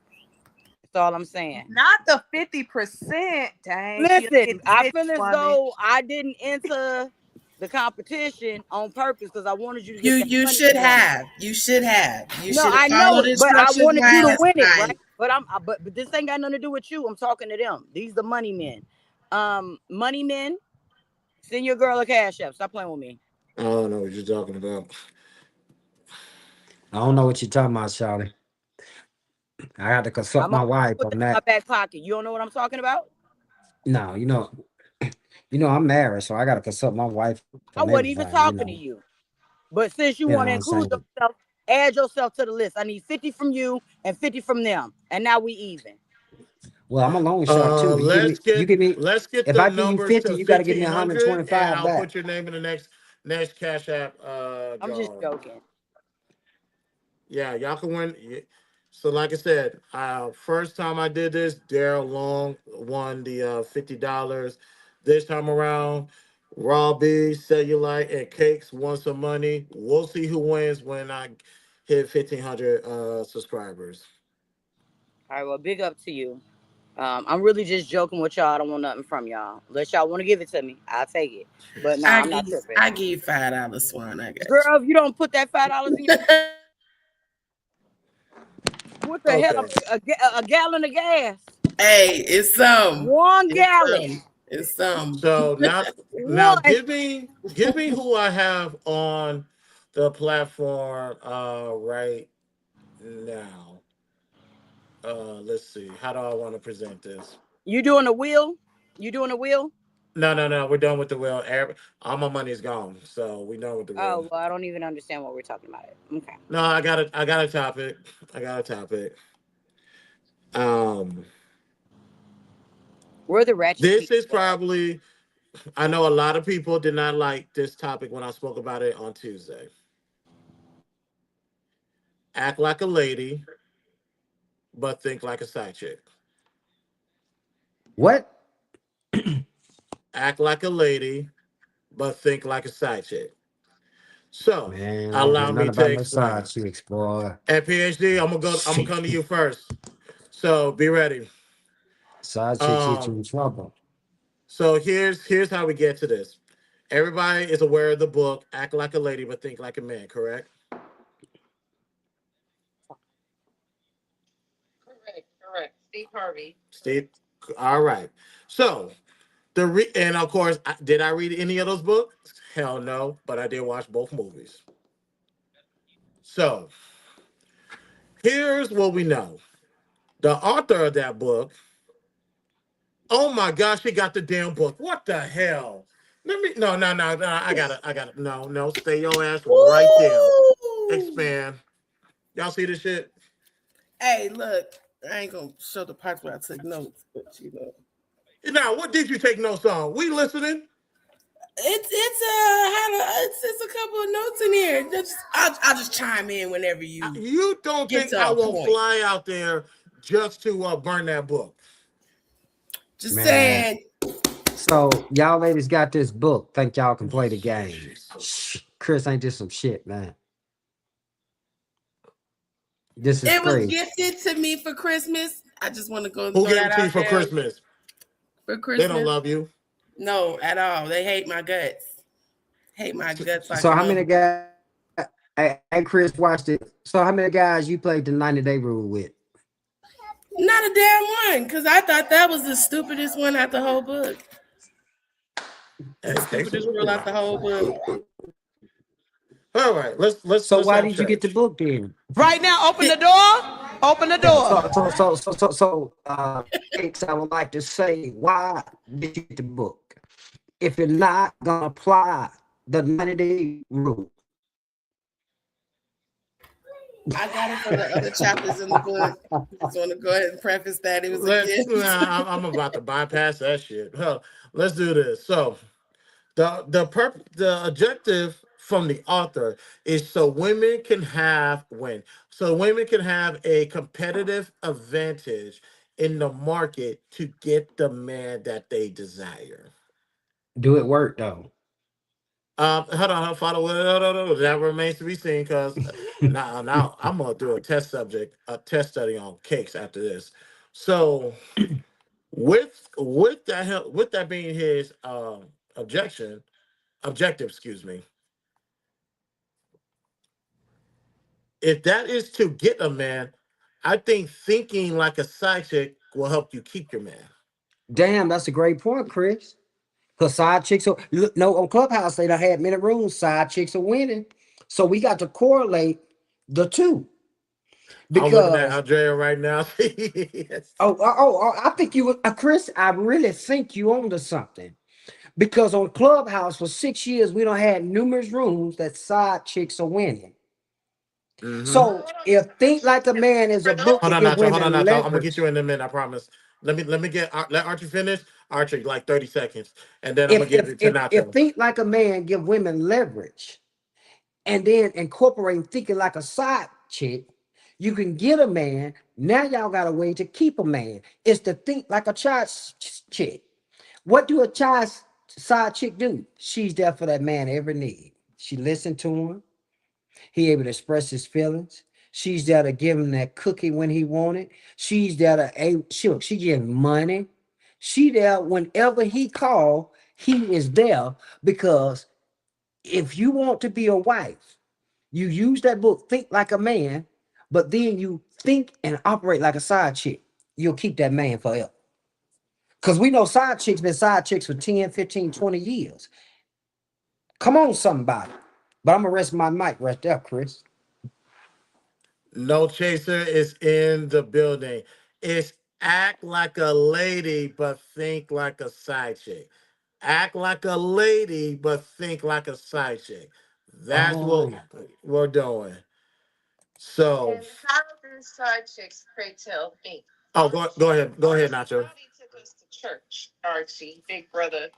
U: That's all I'm saying.
Q: Not the 50%. Dang.
U: Listen, I feel as though I didn't enter the competition on purpose because I wanted you to get
J: You should have. You should have.
U: No, I know it, but I wanted you to win it, right? But this ain't got nothing to do with you. I'm talking to them. These the money men. Money men, send your girl a Cash App. Stop playing with me.
F: I don't know what you're talking about.
S: I don't know what you're talking about, Charlie. I had to consult my wife on that.
U: My back pocket. You don't know what I'm talking about?
S: No, you know, I'm married, so I got to consult my wife.
U: I wasn't even talking to you. But since you want to include yourself, add yourself to the list. I need 50 from you and 50 from them, and now we even.
S: Well, I'm a loan shark too.
F: Let's get
S: if
F: the
S: I give you
F: numbers
S: 50,
F: to
S: you got to give me
F: 1,500,
S: 125
F: and I'll
S: back.
F: put your name in the next Cash App.
U: I'm just joking.
F: Yeah, y'all can win. So, like I said, first time I did this, Daryl Long won the $50. This time around, Robbie, Cellulite, and Cakes won some money. We'll see who wins when I hit 1,500 subscribers.
U: All right, well, big up to you. I'm really just joking with y'all. I don't want nothing from y'all. Unless y'all want to give it to me, I'll take it. But no, I'm not tripping.
J: I give you $5, Swan. I guess.
U: Girl, if you don't put that $5 in your what the hell? A gallon of gas.
J: Hey, it's some.
U: One gallon.
J: It's
F: So now
U: One.
F: give me who I have on the platform right now. Let's see. How do I want to present this?
U: You doing a wheel? You doing a wheel?
F: No. We're done with the wheel. All my money's gone, so we done with the wheel.
U: Oh well, I don't even understand what we're talking about. Okay.
F: No, I got a topic. I got a topic. Um,
U: We're the ratchet
F: this
U: people.
F: is probably. I know a lot of people did not like this topic when I spoke about it on Tuesday. Act like a lady, but think like a side chick.
S: What?
F: Act like a lady, but think like a side chick. So,
S: Man, I don't hear
F: allow me
S: nothing
F: to
S: about no side
F: explain.
S: chicks, boy.
F: And PhD, I'm gonna
S: Shit.
F: come to you first. So be ready.
S: Side chicks get you
F: Um,
S: in trouble.
F: so here's how we get to this. Everybody is aware of the book Act Like a Lady but Think Like a Man, correct? Steve, all right. So and of course, did I read any of those books? Hell no, but I did watch both movies. So here's what we know. The author of that book, oh my gosh, he got the damn book. What the hell? Let me no. I got it. No, stay your ass right there.
J: Woo!
F: Expand. Y'all see this shit?
J: Hey, look, I ain't gonna show the parts where I took notes, but you know.
F: Now, what did you take notes on? We listening?
J: It's a couple of notes in here. I'll just chime in whenever
F: You don't
J: get
F: think
J: to
F: I
J: a
F: won't
J: point.
F: fly out there just to burn that book?
J: Just
S: Man.
J: saying.
S: So y'all ladies got this book. Think y'all can play the game.
F: Jesus.
S: Chris ain't just some shit, man. This is
J: It was
S: crazy.
J: gifted to me for Christmas. I just want to go and
F: Who
J: throw
F: gave
J: that
F: it to you
J: out
F: for
J: there.
F: Christmas?
J: For
F: They
J: Christmas.
F: don't love you.
J: No, at all. They hate my guts. Hate my guts like
S: So how many guys? Hey, Chris, watch this. So how many guys you played the 90-day rule with?
J: Not a damn one, because I thought that was the stupidest one out the whole book. The stupidest rule out the whole book.
F: All right, let's.
S: So why
F: have
S: did you get the
F: church.
S: book then?
Q: Right now, open the door. Open the door.
S: X, I would like to say, why did you get the book? If you're not gonna apply the 90-day rule.
J: I got it from the other chapters in the book. Just want to go ahead and preface that it was a gift.
F: I'm about to bypass that shit. Huh, let's do this. So the objective from the author is so women can have a competitive advantage in the market to get the man that they desire.
S: Do it work though?
F: Hold on, follow. No. That remains to be seen because now I'm gonna do a test study on cakes after this. So with that being his objective, excuse me. If that is to get a man, I think thinking like a side chick will help you keep your man.
S: Damn, that's a great point, Chris. Because side chicks are no on Clubhouse, they done had many rooms, side chicks are winning. So we got to correlate the two.
F: I'm looking at
S: Because
F: Andrea right now. Yes.
S: I think you Chris, I really think you onto something. Because on Clubhouse for 6 years, we don't had numerous rooms that side chicks are winning.
F: Mm-hmm.
S: So if Think Like a Man is a book
F: Hold
S: to
F: on,
S: give
F: Nacho. Hold on,
S: women
F: Nacho. I'm gonna get
S: leverage.
F: you in a minute. I promise. Let Archie finish. Archie, like 30 seconds, and then I'm gonna give it to
S: If
F: Nacho.
S: Think Like a Man give women leverage, and then incorporating thinking like a side chick, you can get a man. Now y'all got a way to keep a man. It's to think like a child chick. What do a child side chick do? She's there for that man every need. She listened to him. He able to express his feelings. She's there to give him that cookie when he wanted. She's there to she give him money. She there whenever he call, he is there because if you want to be a wife, you use that book, Think Like a Man, but then you think and operate like a side chick. You'll keep that man forever. Because we know side chicks been side chicks for 10, 15, 20 years. Come on, somebody. But I'm going to rest my mic right there, Chris.
F: No chaser is in the building. It's act like a lady, but think like a side chick. Act like a lady, but think like a side chick. That's what
S: Oh.
F: we're doing. So,
E: And how do side chicks, pray tell, think?
F: oh, go ahead. Go ahead, Nacho.
E: Archie took us to church, Archie, big brother,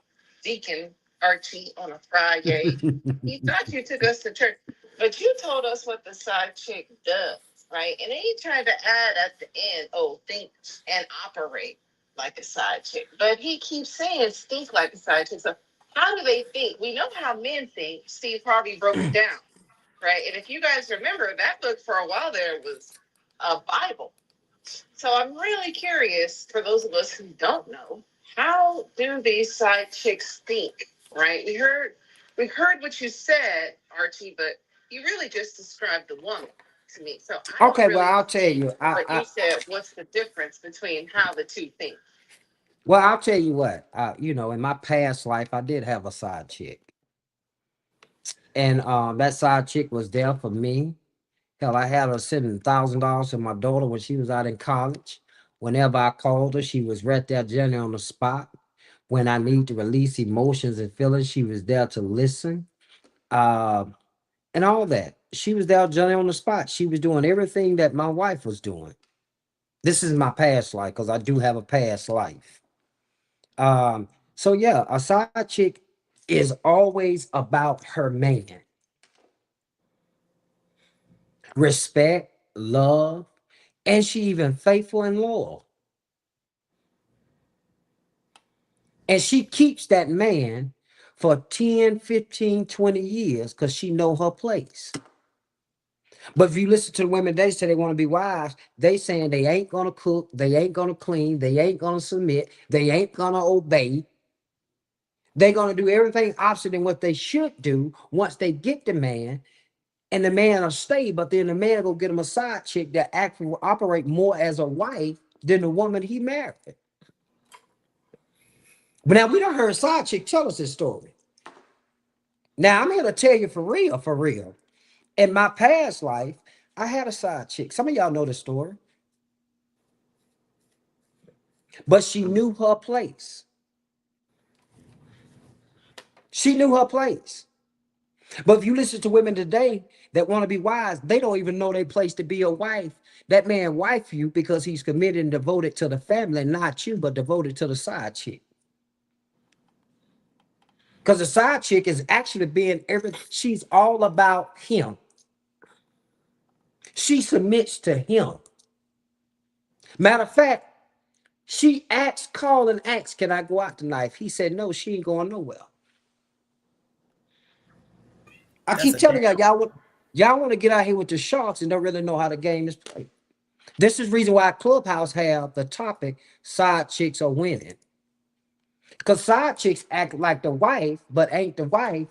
E: Deacon Archie, on a Friday. He thought you took us to church, but you told us what the side chick does, right? And then he tried to add at the end, oh, think and operate like a side chick. But he keeps saying think like a side chick. So how do they think? We know how men think. Steve Harvey broke it down, right? And if you guys remember, that book for a while there was a Bible. So I'm really curious, for those of us who don't know, how do these side chicks think? Right? We heard what you said, Archie, but you really just described the woman to me. So I don't
S: Okay,
E: really
S: well, I'll tell you.
E: what you said. What's the difference between how the two think?
S: Well, I'll tell you what. In my past life, I did have a side chick. And that side chick was there for me. Hell, I had her sending $1,000 to my daughter when she was out in college. Whenever I called her, she was right there generally on the spot. When I need to release emotions and feelings, she was there to listen. And all that. She was there generally on the spot. She was doing everything that my wife was doing. This is my past life because I do have a past life. So yeah, a side chick is always about her man. Respect, love, and she even faithful and loyal. And she keeps that man for 10, 15, 20 years because she know her place. But if you listen to the women, they say they want to be wives. They saying they ain't going to cook. They ain't going to clean. They ain't going to submit. They ain't going to obey. They're going to do everything opposite than what they should do once they get the man. And the man will stay, but then the man will get him a side chick that actually will operate more as a wife than the woman he married. But now we don't heard side chick tell us this story. Now I'm here to tell you for real, for real. In my past life, I had a side chick. Some of y'all know the story. But she knew her place. She knew her place. But if you listen to women today that want to be wives, they don't even know their place to be a wife. That man wife you because he's committed and devoted to the family, not you, but devoted to the side chick. Because the side chick is actually being she's all about him. She submits to him. Matter of fact, she called and asked, can I go out tonight? He said, no, she ain't going nowhere. I keep telling y'all want to get out here with the sharks and don't really know how the game is played. This is the reason why Clubhouse have the topic, side chicks are winning. Because side chicks act like the wife, but ain't the wife.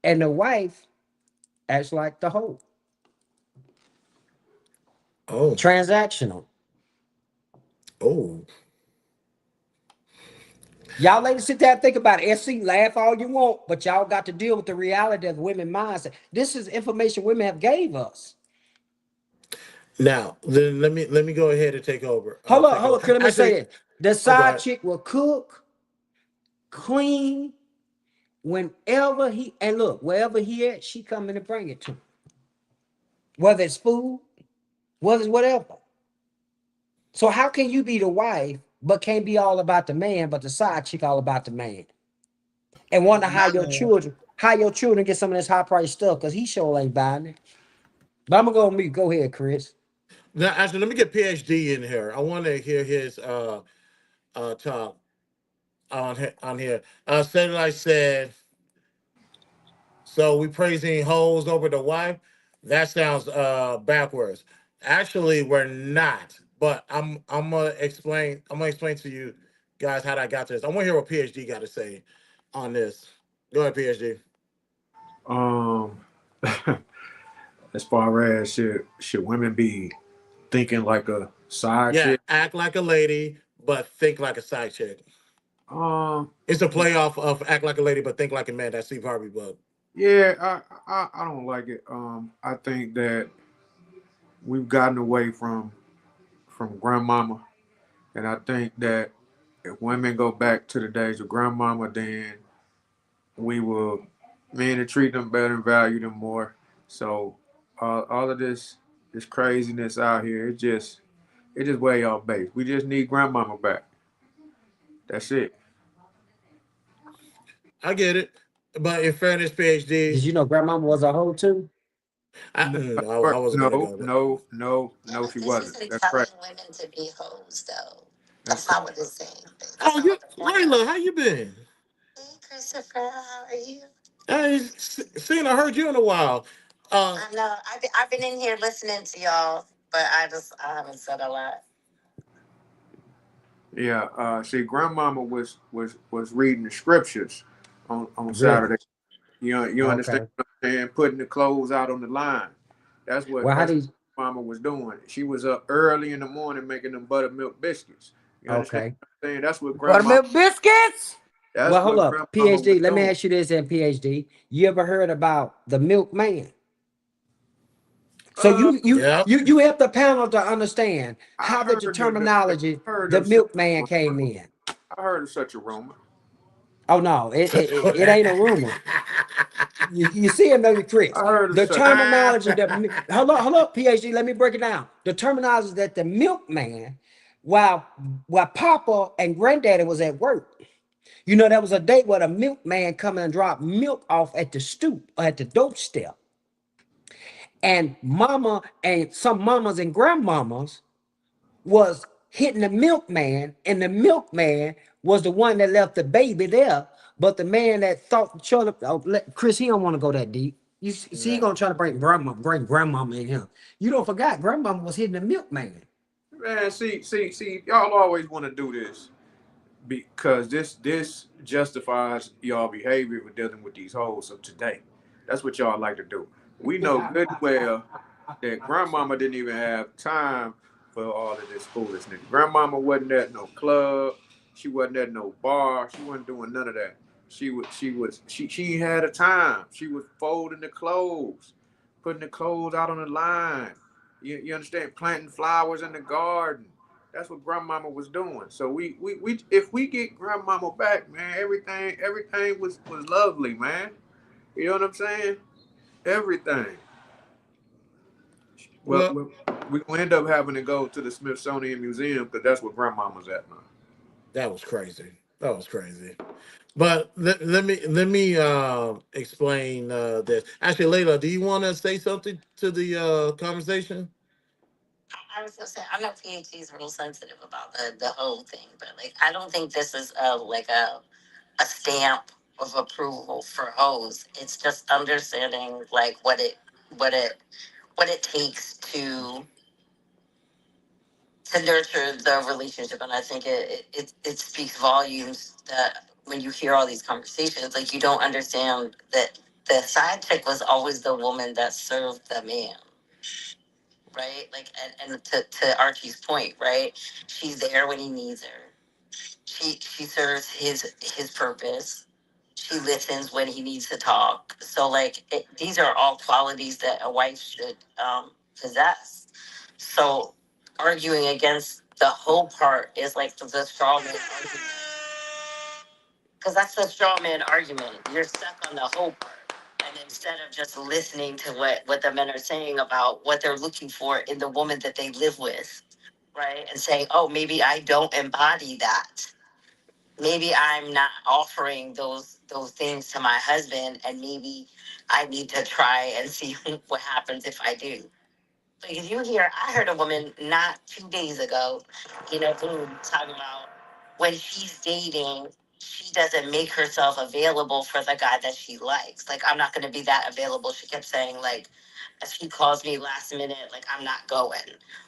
S: And the wife acts like the hoe.
F: Oh.
S: Transactional.
F: Oh.
S: Y'all ladies sit there and think about it. SC, laugh all you want, but y'all got to deal with the reality of women's mindset. This is information women have gave us.
F: Now, then let me go ahead and take over.
S: Hold on. Let me say it. The side chick will cook, clean, whenever wherever he at, she come in and bring it to him. Whether it's food, whether it's whatever. So how can you be the wife, but can't be all about the man, but the side chick all about the man? And wonder how your children get some of this high price stuff because he sure ain't buying it. But I'm gonna go on mute. Go ahead, Chris.
F: Now, actually, let me get PhD in here. I want to hear his talk on here. Satellite said, so we praising hoes over the wife. That sounds backwards. Actually, we're not. But I'm gonna explain. I'm gonna explain to you guys how I got to this. I want to hear what PhD got to say on this. Go ahead, PhD.
V: As far as should women be thinking like a side chick?
F: Act like a lady, but think like a side chick. It's a playoff of Act Like a Lady but Think Like a Man. That's Steve Harvey, but
V: Yeah, I don't like it. I think that we've gotten away from grandmama, and I think that if women go back to the days of grandmama, then we will men to treat them better and value them more. So all of this craziness out here, it just way off base. We just need grandmama back. That's it.
F: I get it. But in fairness,
S: Did
F: PhD,
S: you know grandmama was a hoe too?
V: No,
F: I wasn't gonna
V: no,
F: go there.
V: no, no, no, she
E: This
V: wasn't.
E: isn't
V: That's
E: telling
V: right.
E: women to be hoes, though.
V: That's
E: That's
V: correct.
E: not what it's saying. That's
F: Oh,
E: not
F: you,
E: what the point of.
F: Layla, how you been?
E: Hey, Christopher, how are you?
F: Hey, seen, I heard you in a while.
E: I know. I've been in here listening to y'all, but I haven't said a lot.
V: Yeah. See, grandmama was reading the scriptures on
S: Really?
V: Saturday. You understand
S: Okay.
V: what I'm saying? Putting the clothes out on the line.
S: Well, how
V: That's
S: do
V: what
S: you?
V: mama was doing. She was up early in the morning making them buttermilk biscuits. You understand
S: Okay.
V: what I'm saying?
U: Buttermilk biscuits.
V: That's
S: Well, hold
V: what
S: up,
V: grandmama was
S: PhD. Let me
V: doing.
S: ask you this, and PhD. You ever heard about the milkman? So
V: Uh,
S: you help the panel to understand
V: I
S: how the
V: heard
S: terminology
V: heard
S: the
V: of such
S: milkman
V: a
S: came
V: rumor.
S: in.
V: I heard of such a rumor.
S: Oh no, it ain't a rumor. You see it, maybe Chris.
V: I heard of
S: The
V: such.
S: terminology that hold up, PhD. Let me break it down. The terminology that the milkman, while Papa and Granddaddy was at work, you know, there was a day where the milkman come and drop milk off at the stoop or at the doorstep, and Mama and some mamas and grandmamas was hitting the milkman, and the milkman was the one that left the baby there. But the man that thought the children, Chris, he don't want to go that deep. You see, he
F: Nah.
S: gonna try to bring grandmama in here. You don't forgot, grandmama was hitting the milkman.
V: Man, see. Y'all always want to do this because this justifies y'all behavior for dealing with these hoes of today. That's what y'all like to do. We know good and well that grandmama didn't even have time for all of this foolishness. Grandmama wasn't at no club. She wasn't at no bar. She wasn't doing none of that. She had a time. She was folding the clothes, putting the clothes out on the line. You understand? Planting flowers in the garden. That's what grandmama was doing. So we if we get grandmama back, man, everything was lovely, man. You know what I'm saying? Everything. Well,
F: Well,
V: we're gonna end up having to go to the Smithsonian Museum because that's where grandmama's at now.
F: that was crazy. That was crazy. But let me explain this. Actually, Layla, do you want to say something to the conversation?
E: I was gonna say I know PhD is real sensitive about the whole thing, but like I don't think this is a stamp of approval for hoes. It's just understanding like what it what it takes to nurture the relationship, and I think it speaks volumes that when you hear all these conversations, like you don't understand that the side chick was always the woman that served the man, right? Like, and to Archie's point, right? She's there when he needs her. She serves his purpose. She listens when he needs to talk. So like these are all qualities that a wife should possess. So arguing against the whole part is like the straw man argument, because that's the straw man argument. You're stuck on the whole part. And instead of just listening to what the men are saying about what they're looking for in the woman that they live with, right? And saying, oh, maybe I don't embody that. Maybe I'm not offering those things to my husband, and maybe I need to try and see what happens if I do. Because you hear, I heard a woman not 2 days ago in a room talking about when she's dating, she doesn't make herself available for the guy that she likes. Like, I'm not going to be that available. She kept saying, like, if he calls me last minute, like, I'm not going.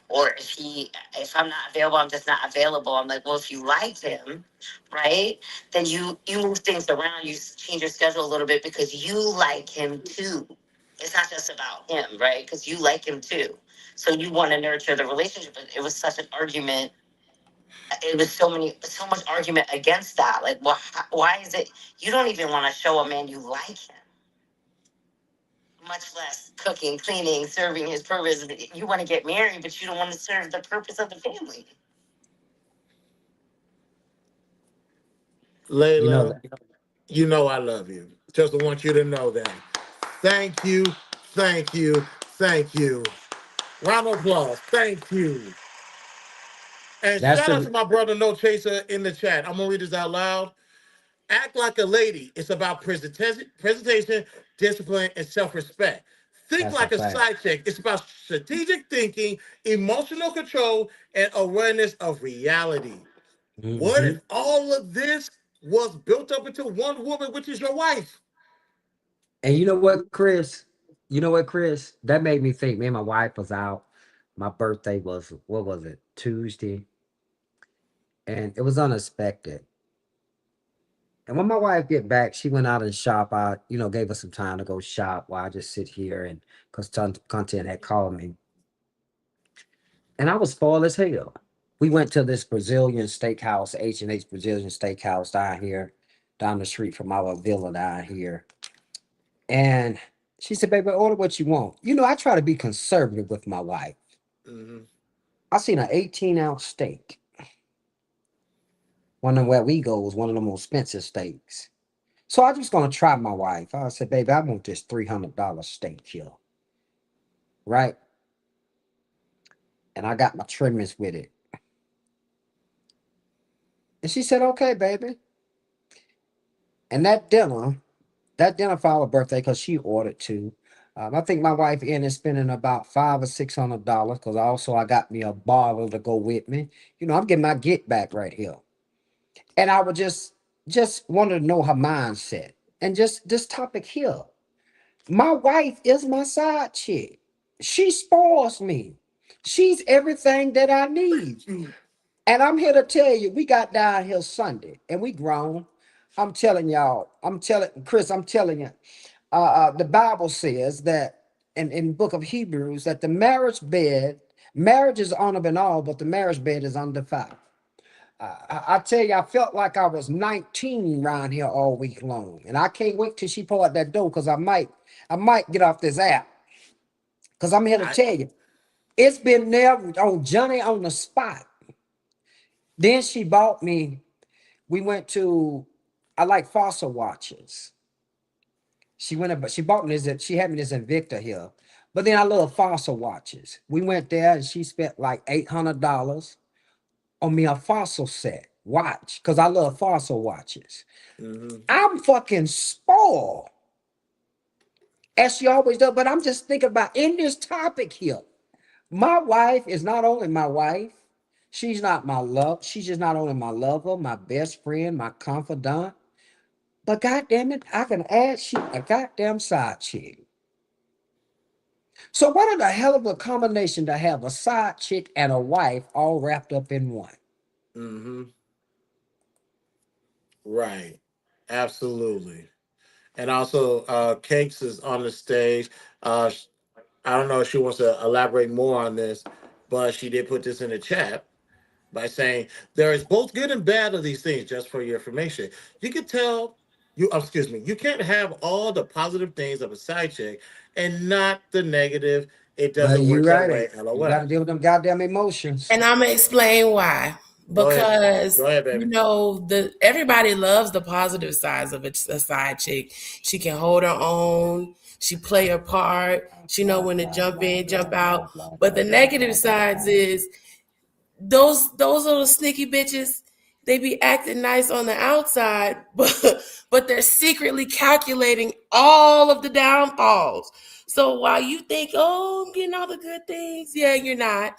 E: Or if I'm not available, I'm just not available. I'm like, well, if you like him, right, then you move things around, you change your schedule a little bit because you like him too. It's not just about him, right? Because you like him too. So you want to nurture the relationship. But it was such an argument
A: it was so much argument against that. Like, well, why is it you don't even want to show a man you like him, much less cooking, cleaning, serving his purpose. You want to get married, but you don't want to serve the purpose of the family.
F: Layla, you know I love you. Just want you to know that. Thank you, thank you, thank you. Round of applause. Thank you. And
S: That's
F: shout out
S: the
F: to my brother No Chaser in the chat. I'm gonna read this out loud. Act like a lady. It's about presentation, discipline, and self-respect. Think
S: that's a
F: like a
S: fact.
F: side chick. It's about strategic thinking, emotional control, and awareness of reality. What
S: Hmm.
F: if all of this was built up into one woman, which is your wife?
S: And you know what, Chris? You know what, Chris? That made me think. Me and my wife was out. My birthday was, what was it, Tuesday, and it was unexpected. And when my wife get back, she went out and shop. I, gave her some time to go shop while I just sit here, and because content had called me, and I was spoiled as hell. We went to this Brazilian steakhouse, H&H Brazilian steakhouse down here, down the street from our villa down here. And she said, "Baby, order what you want." I try to be conservative with my wife.
F: Mm-hmm.
S: I seen an 18-ounce steak. One of them where we go was one of the most expensive steaks. So I just gonna try my wife. I said, "Baby, I want this $300 steak here." Right? And I got my trimmings with it. And she said, "Okay, baby." And that dinner for our birthday, because she ordered two. I think my wife ended up spending about $500 or $600 because I got me a bottle to go with me. I'm getting my get back right here. And I would just wanted to know her mindset. And just this topic here. My wife is my side chick. She spoils me. She's everything that I need. And I'm here to tell you, we got down here Sunday and we grown. I'm telling y'all, Chris, I'm telling you, the Bible says that in book of Hebrews that the marriage is honorable and all, but the marriage bed is undefiled. I tell you, I felt like I was 19 around here all week long, and I can't wait till she pull out that door because I might get off this app because I'm here to
F: I
S: tell you, it's been there on Johnny on the spot. Then she bought me. We went to. I like fossil watches. She bought me this. She had me this Invicta here, but then I love fossil watches. We went there and she spent like $800 on me a fossil set watch because I love fossil watches.
F: mm-hmm.
S: I'm fucking spoiled, as she always does. But I'm just thinking about in this topic here. My wife is not only my wife, she's not my love. She's just not only my lover, my best friend, my confidant. But goddamn it, I can add she a goddamn side chick. So what a hell of a combination to have a side chick and a wife all wrapped up in one.
F: Mm-hmm. Right. Absolutely. And also, Cakes is on the stage. I don't know if she wants to elaborate more on this, but she did put this in the chat by saying there is both good and bad of these things. Just for your information, you can tell you. Excuse me. You can't have all the positive things of a side chick and not the negative. It
S: Well,
F: doesn't
S: you
F: work that
S: right.
F: way.
S: You got
F: LOL.
S: to deal with them goddamn emotions.
J: And I'm gonna explain why.
F: Go ahead.
J: Because
F: Go ahead, baby.
J: the everybody loves the positive sides of a side chick. She can hold her own. She play her part. She know when to jump in, jump out. But the negative sides is those little sneaky bitches, they be acting nice on the outside, but they're secretly calculating all of the downfalls. So while you think, oh, I'm getting all the good things, yeah, you're not.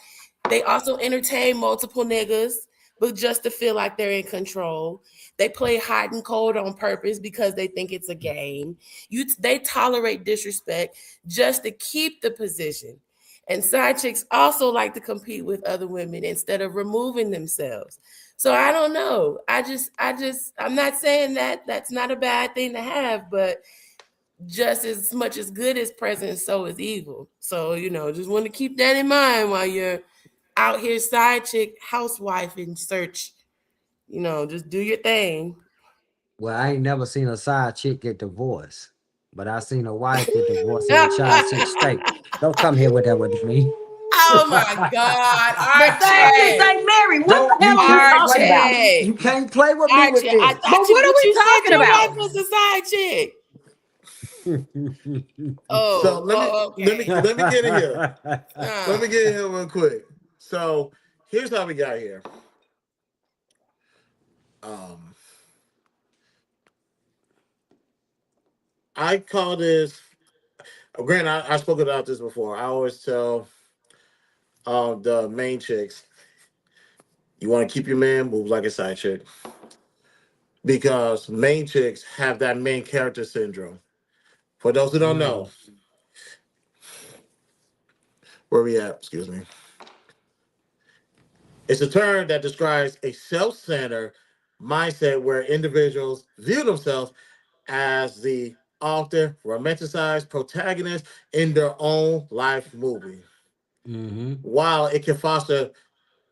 J: They also entertain multiple niggas, but just to feel like they're in control. They play hot and cold on purpose because they think it's a game. They tolerate disrespect just to keep the position. And side chicks also like to compete with other women instead of removing themselves. So I don't know. I'm not saying that that's not a bad thing to have, but just as much as good is present, so is evil. So, just want to keep that in mind while you're out here side chick housewife in search. Just do your thing.
S: Well, I ain't never seen a side chick get divorced, but I seen a wife get divorced in a child sex state. Don't come here with that with me.
J: Oh my God,
U: The side chicks
J: Archie.
U: ain't married. What
S: Don't
U: the hell
S: you
U: are we
S: can't
U: talking
S: play with
U: about?
S: me.
J: Archie.
S: You can't play with me with
J: Archie, I
S: this.
U: But
J: thought
U: what are
J: but
U: we
J: you said
U: talking
J: your
U: about?
J: wife was a side chick.
F: So
J: Oh,
F: let me
J: okay.
F: let me get in here. Let me
J: Oh.
F: get in here real quick. So here's how we got here. Um, I call this. Granted, I spoke about this before. I always tell the main chicks, you want to keep your man, move like a side chick, because main chicks have that main character syndrome. For those who don't know,
S: Mm,
F: where we at? Excuse me. It's a term that describes a self-centered mindset where individuals view themselves as the often romanticized protagonist in their own life movie.
S: mhm.
F: While it can foster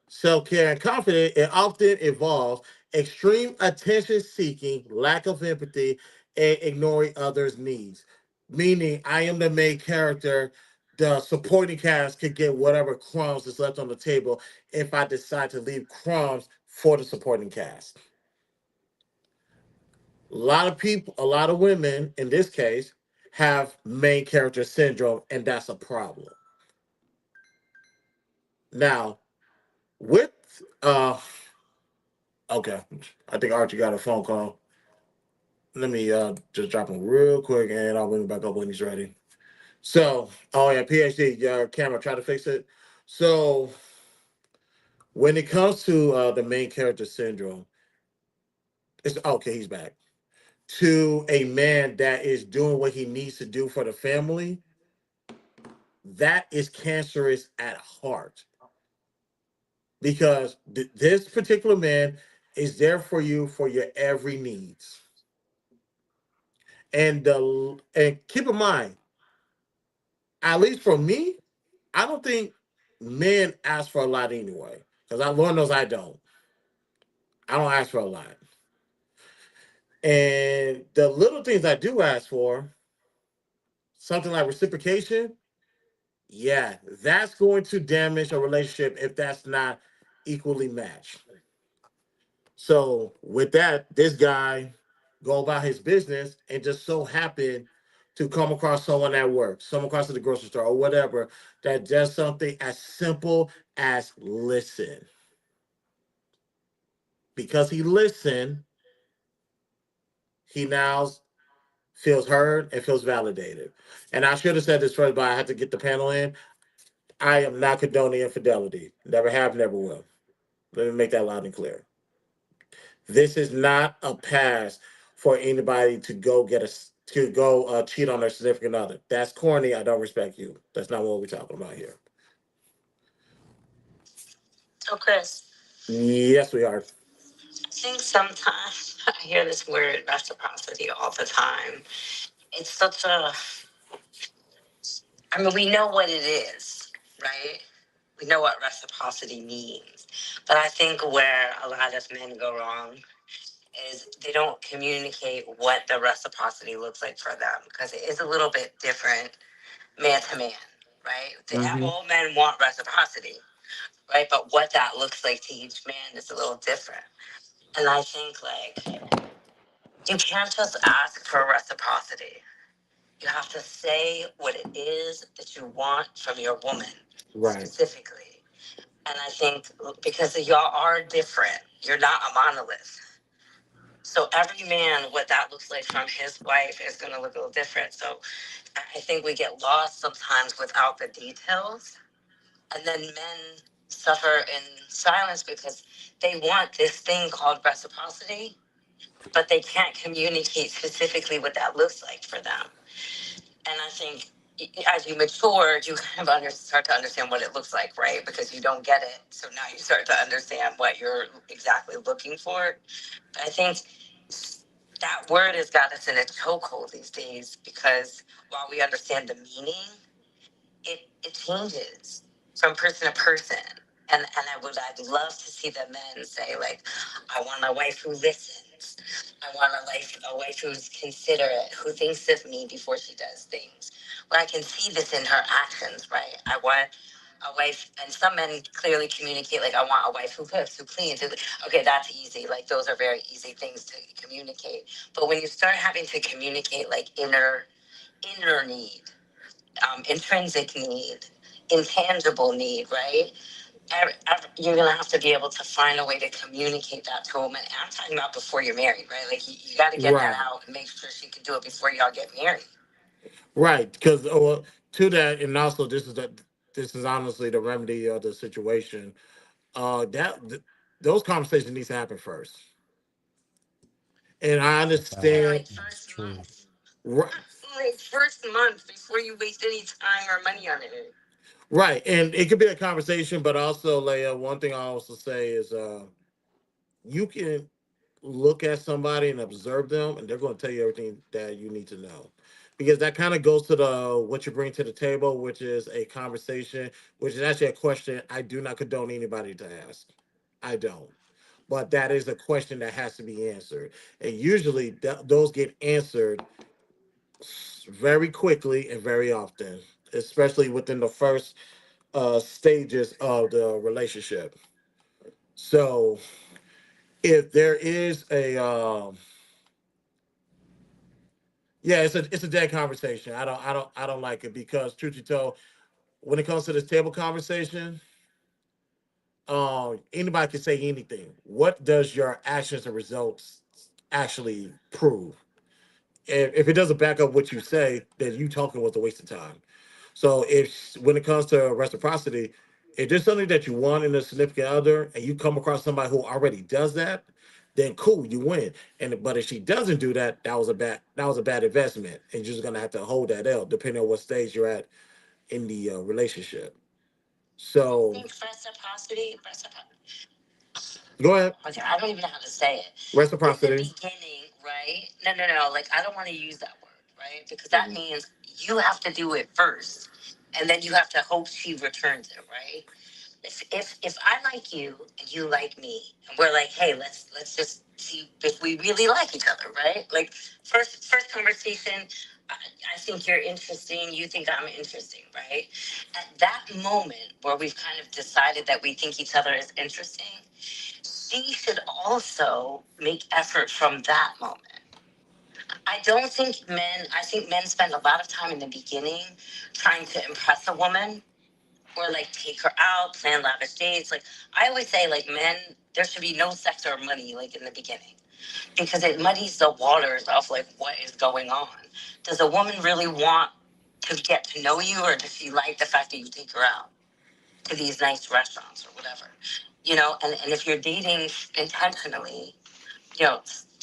F: self-care and confidence, it often involves extreme attention seeking, lack of empathy, and ignoring others' needs. Meaning, I am the main character. The supporting cast could get whatever crumbs is left on the table if I decide to leave crumbs for the supporting cast. A lot of people, a lot of women in this case, have main character syndrome, and that's a problem. Now, with okay, I think Archie got a phone call. Let me just drop him real quick, and I'll bring him back up when he's ready. So, oh yeah, PhD, your camera, try to fix it. So, when it comes to the main character syndrome, it's okay. He's back. To a man that is doing what he needs to do for the family, that is cancerous at heart because this particular man is there for you for your every needs. And keep in mind, at least for me, I don't think men ask for a lot anyway. Because Lord knows I don't. I don't ask for a lot. And the little things I do ask for, something like reciprocation, yeah, that's going to damage a relationship if that's not equally matched. So with that, this guy go about his business and just so happened to come across someone at work, someone across at the grocery store or whatever that does something as simple as listen. Because he listened, he now feels heard and feels validated. And I should have said this first, but I had to get the panel in. I am not condoning infidelity. Never have, never will. Let me make that loud and clear. This is not a pass for anybody to go cheat on their significant other. That's corny. I don't respect you. That's not what we're talking about here.
A: So, Chris,
F: Yes, we are.
A: I think sometimes I hear this word reciprocity all the time. It's such a, I mean, we know what it is, right? We know what reciprocity means. But I think where a lot of men go wrong is they don't communicate what the reciprocity looks like for them because it is a little bit different man to man, right?
F: Mm-hmm.
A: All men want reciprocity, right? But what that looks like to each man is a little different. And I think like you can't just ask for reciprocity. You have to say what it is that you want from your woman
F: Right.
A: specifically. And I think because y'all are different, you're not a monolith. So every man, what that looks like from his wife is going to look a little different. So I think we get lost sometimes without the details. And then men suffer in silence because they want this thing called reciprocity, but they can't communicate specifically what that looks like for them. And I think as you mature, you kind of start to understand what it looks like, right? Because you don't get it. So now you start to understand what you're exactly looking for. I think that word has got us in a chokehold these days because while we understand the meaning, it changes from person to person. And I'd love to see the men say, like, I want a wife who listens. I want a wife who's considerate, who thinks of me before she does things. Well, I can see this in her actions, right? I want a wife, and some men clearly communicate, like, I want a wife who cooks, who cleans. Okay, that's easy. Like, those are very easy things to communicate. But when you start having to communicate, like, inner need, intrinsic need, intangible need, right? You're gonna have to be able to find a way to communicate that to a woman. And I'm talking about before you're married, right? Like you got to get that
F: Right.
A: out and make sure she can do it before y'all get married.
F: Right. Because to that, and also this is honestly the remedy of the situation. Those conversations need to happen first. And I
A: Yeah,
F: understand.
A: like first
N: True.
A: month,
F: Right.
A: like first month before you waste any time or money on it.
F: Right. And it could be a conversation, but also, Leia, one thing I also say is you can look at somebody and observe them, and they're going to tell you everything that you need to know. Because that kind of goes to the what you bring to the table, which is a conversation, which is actually a question I do not condone anybody to ask. I don't. But that is a question that has to be answered. And usually those get answered very quickly and very often, especially within the first stages of the relationship. So if there is a yeah, it's a dead conversation. I don't like it because truth be told, when it comes to this table conversation, anybody can say anything. What does your actions and results actually prove? If it doesn't back up what you say, then you talking was a waste of time. So if when it comes to reciprocity, if there's something that you want in a significant other and you come across somebody who already does that, then cool, you win. And but if she doesn't do that, that was a bad investment. And you're just gonna have to hold that L depending on what stage you're at in the relationship.
A: I
F: So
A: think reciprocity.
F: go ahead.
A: Okay, I don't even know how to say it. In the
F: Reciprocity.
A: beginning, right? No. Like I don't want to use that word, right? Because that means you have to do it first, and then you have to hope she returns it, right? If I like you and you like me, and we're like, hey, let's just see if we really like each other, right? Like first conversation. I, I think you're interesting. You think I'm interesting, right? At that moment where we've kind of decided that we think each other is interesting, she should also make effort from that moment. I think men spend a lot of time in the beginning trying to impress a woman or like take her out, plan lavish dates. Like I always say, like men, there should be no sex or money like in the beginning because it muddies the waters of like what is going on. Does a woman really want to get to know you or does she like the fact that you take her out to these nice restaurants or whatever? And if you're dating intentionally,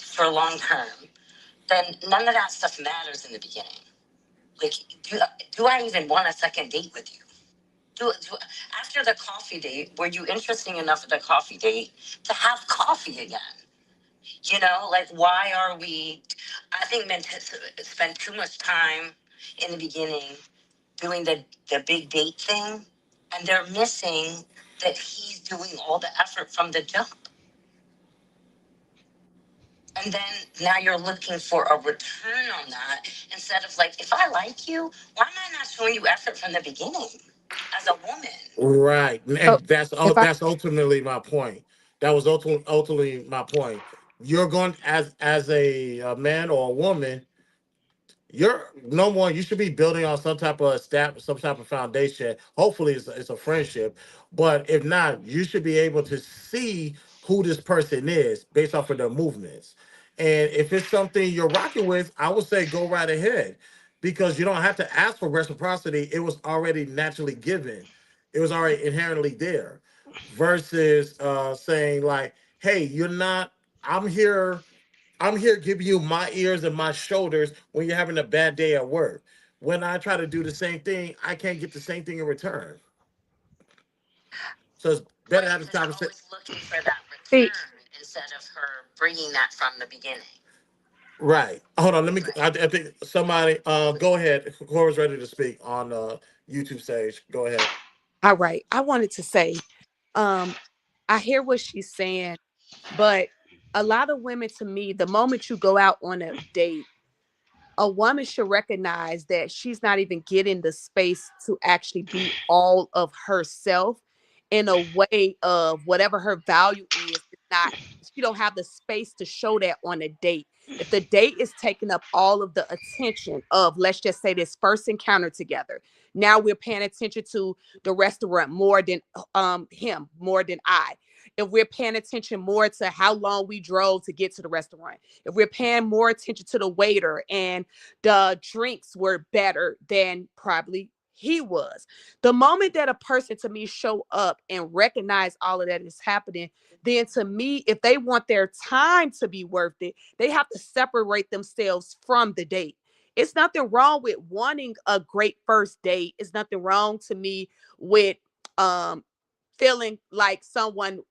A: for long term, then none of that stuff matters in the beginning. Like, do I even want a second date with you? Do after the coffee date, were you interesting enough at the coffee date to have coffee again? Like why are we? I think men spend too much time in the beginning doing the big date thing, and they're missing that he's doing all the effort from the jump. And then now you're looking for a return on that instead of like, if I like you, why am I not showing you effort from the beginning as a woman?
F: Right.
R: So
F: And that's
R: if I
F: that's ultimately my point. That was ultimately my point. You're going as a man or a woman, you're no more. You should be building on some type of foundation. Hopefully, it's a friendship. But if not, you should be able to see who this person is based off of their movements. And if it's something you're rocking with, I would say go right ahead because you don't have to ask for reciprocity. It was already naturally given. It was already inherently there. Versus saying like, "Hey, you're not. I'm here." I'm here giving you my ears and my shoulders when you're having a bad day at work. When I try to do the same thing, I can't get the same thing in return. So it's better to
A: Right,
F: have this
A: because you're
F: conversation.
A: always looking for that
R: see,
A: return instead of her bringing that from the beginning.
F: Right. Hold on. Let me.
A: Right.
F: I think somebody. Go ahead. Cora's ready to speak on YouTube stage. Go ahead.
Q: All right. I wanted to say Um, I hear what she's saying, but a lot of women, to me, the moment you go out on a date, a woman should recognize that she's not even getting the space to actually be all of herself in a way of whatever her value is. It's not, she don't have the space to show that on a date. If the date is taking up all of the attention of, let's just say, this first encounter together, now we're paying attention to the restaurant more than him, more than I. If we're paying attention more to how long we drove to get to the restaurant, if we're paying more attention to the waiter and the drinks were better than probably he was. The moment that a person to me show up and recognize all of that is happening, then to me, if they want their time to be worth it, they have to separate themselves from the date. It's nothing wrong with wanting a great first date. It's nothing wrong to me with um feeling like someone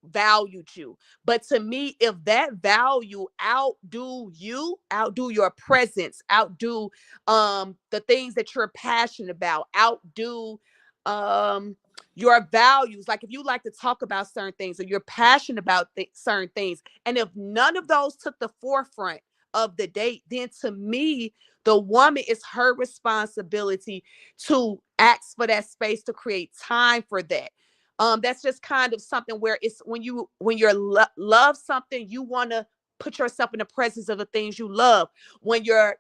Q: valued you. But to me, if that value outdo your presence, outdo the things that you're passionate about, outdo um your values. Like if you like to talk about certain things or you're passionate about certain things, and if none of those took the forefront of the date, then to me, the woman, is her responsibility to ask for that space, to create time for that. That's just kind of something where it's when you're love something, you want to put yourself in the presence of the things you love. When you're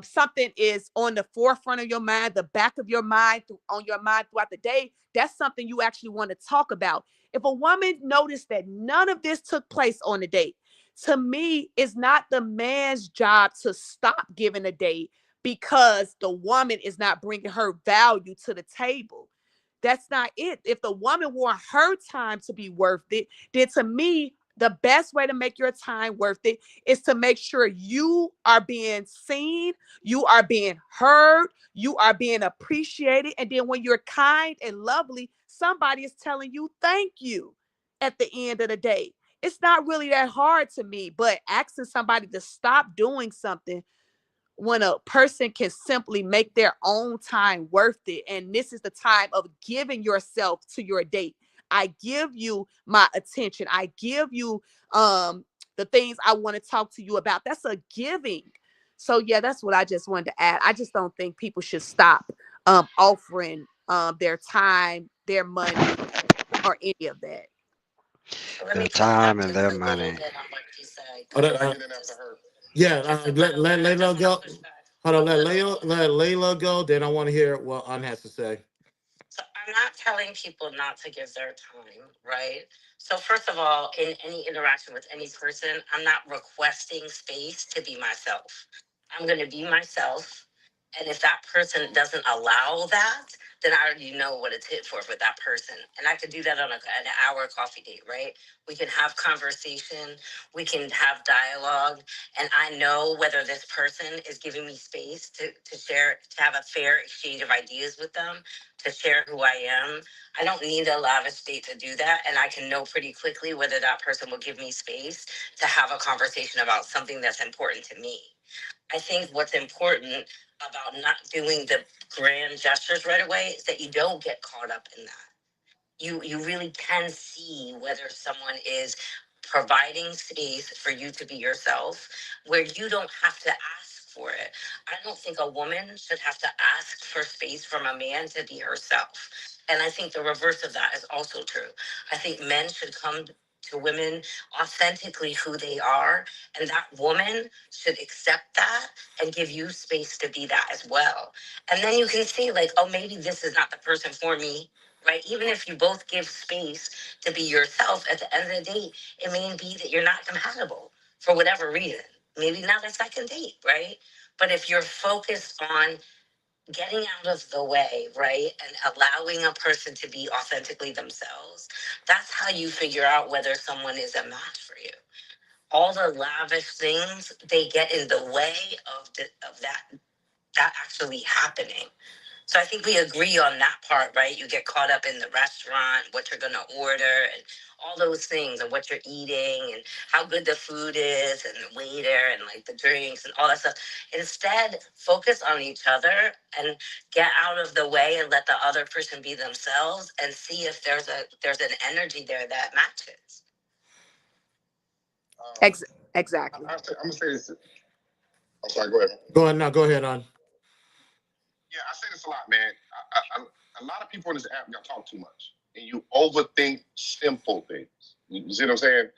Q: something is on the forefront of your mind, the back of your mind, on your mind throughout the day, that's something you actually want to talk about. If a woman noticed that none of this took place on the date, to me, it's not the man's job to stop giving a date because the woman is not bringing her value to the table. That's not it. If the woman want her time to be worth it, then to me, the best way to make your time worth it is to make sure you are being seen, you are being heard, you are being appreciated. And then when you're kind and lovely, somebody is telling you thank you at the end of the day. It's not really that hard to me, but asking somebody to stop doing something when a person can simply make their own time worth it. And this is the time of giving yourself to your date. I give you my attention. I give you the things I want to talk to you about. That's a giving. So yeah, that's what I just wanted to add. I just don't think people should stop offering their time, their money, or any of that.
A: So let
M: Their
A: me piggyback
M: time and
A: just
M: their
A: a little
M: money.
A: bit on what you said.
F: Oh, yeah, let Layla go. Hold on, let Layla go. Then I want to hear what An has to say.
A: So I'm not telling people not to give their time, right? So first of all, in any interaction with any person, I'm not requesting space to be myself. I'm going to be myself. And if that person doesn't allow that, then I already know what it's hit for that person. And I could do that on an hour coffee date, right? We can have conversation, we can have dialogue, and I know whether this person is giving me space to share, to have a fair exchange of ideas with them, to share who I am. I don't need a lavish date to do that. And I can know pretty quickly whether that person will give me space to have a conversation about something that's important to me. I think what's important about not doing the grand gestures right away is that you don't get caught up in that. You really can see whether someone is providing space for you to be yourself where you don't have to ask for it. I don't think a woman should have to ask for space from a man to be herself. And I think the reverse of that is also true. I think men should come to women authentically who they are, and that woman should accept that and give you space to be that as well. And then you can see, like, oh, maybe this is not the person for me, right? Even if you both give space to be yourself, at the end of the day, it may be that you're not compatible for whatever reason. Maybe not a second date, right? But if you're focused on getting out of the way, right, and allowing a person to be authentically themselves, that's how you figure out whether someone is a match for you. All the lavish things, they get in the way of that actually happening. So I think we agree on that part, right? You get caught up in the restaurant, what you're gonna order, and all those things, and what you're eating, and how good the food is, and the waiter, and like the drinks, and all that stuff. Instead, focus on each other and get out of the way and let the other person be themselves, and see if there's an energy there that matches.
Q: Exactly.
C: I'm gonna say this. I'm sorry. Go ahead.
F: Go ahead now. Go ahead on.
C: Yeah, I say this a lot, man. A lot of people on this app y'all talk too much, and you overthink simple things. You see what I'm saying?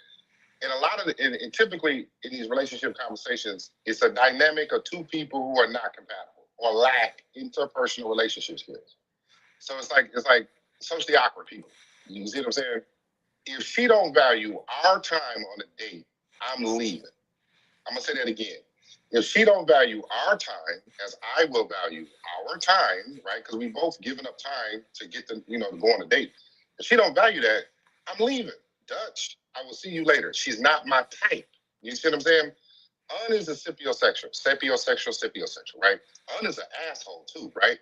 C: And a lot of and typically in these relationship conversations, it's a dynamic of two people who are not compatible or lack interpersonal relationship skills. So it's like socially awkward people. You see what I'm saying? If she don't value our time on a date, I'm leaving. I'm gonna say that again. If she don't value our time as I will value our time, right? Because we both given up time to get to, to go on a date. If she don't value that, I'm leaving. Dutch, I will see you later. She's not my type. You see what I'm saying? Un is a sapiosexual, right? Un is an asshole too, right?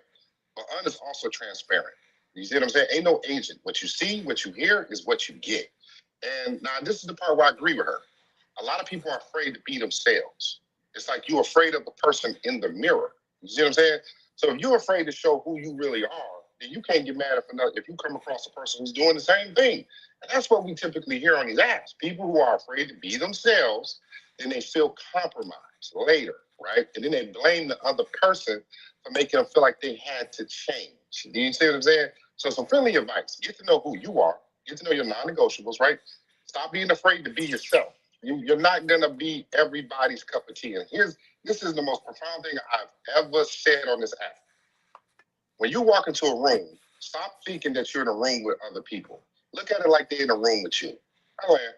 C: But Un is also transparent. You see what I'm saying? Ain't no agent. What you see, what you hear is what you get. And now this is the part where I agree with her. A lot of people are afraid to be themselves. It's like you're afraid of the person in the mirror. You see what I'm saying? So if you're afraid to show who you really are, then you can't get mad if you come across a person who's doing the same thing. And that's what we typically hear on these apps. People who are afraid to be themselves, then they feel compromised later, right? And then they blame the other person for making them feel like they had to change. Do you see what I'm saying? So some friendly advice. Get to know who you are. Get to know your non-negotiables, right? Stop being afraid to be yourself. You're not gonna be everybody's cup of tea. And this is the most profound thing I've ever said on this app. When you walk into a room, stop thinking that you're in a room with other people. Look at it like they're in a room with you. Go ahead.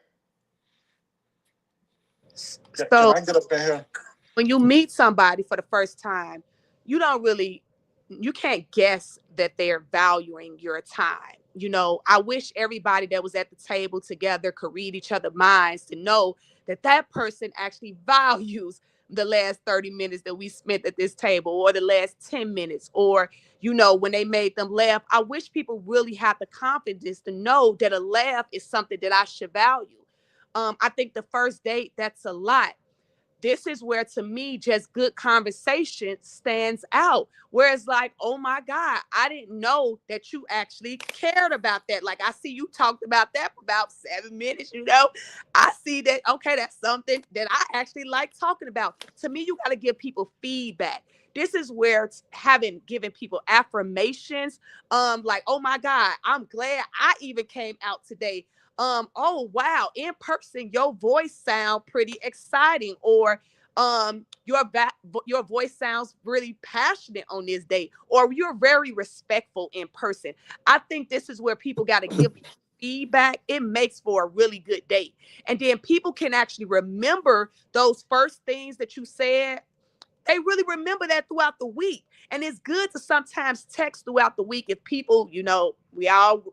F: Can
Q: So
F: I get up there?
Q: when you meet somebody for the first time, you can't guess that they're valuing your time. I wish everybody that was at the table together could read each other's minds to know that that person actually values the last 30 minutes that we spent at this table, or the last 10 minutes, or when they made them laugh. I wish people really had the confidence to know that a laugh is something that I should value. I think the first date, that's a lot. This is where, to me, just good conversation stands out. Whereas, like, oh my God, I didn't know that you actually cared about that. Like, I see you talked about that for about 7 minutes. I see that, okay, that's something that I actually like talking about. To me, you got to give people feedback. This is where given people affirmations, like, oh my God, I'm glad I even came out today. Oh wow, in person your voice sound pretty exciting, or your voice sounds really passionate on this date, or you're very respectful in person. I think this is where people got to give feedback. It makes for a really good date, and then people can actually remember those first things that you said. They really remember that throughout the week. And it's good to sometimes text throughout the week if people, we all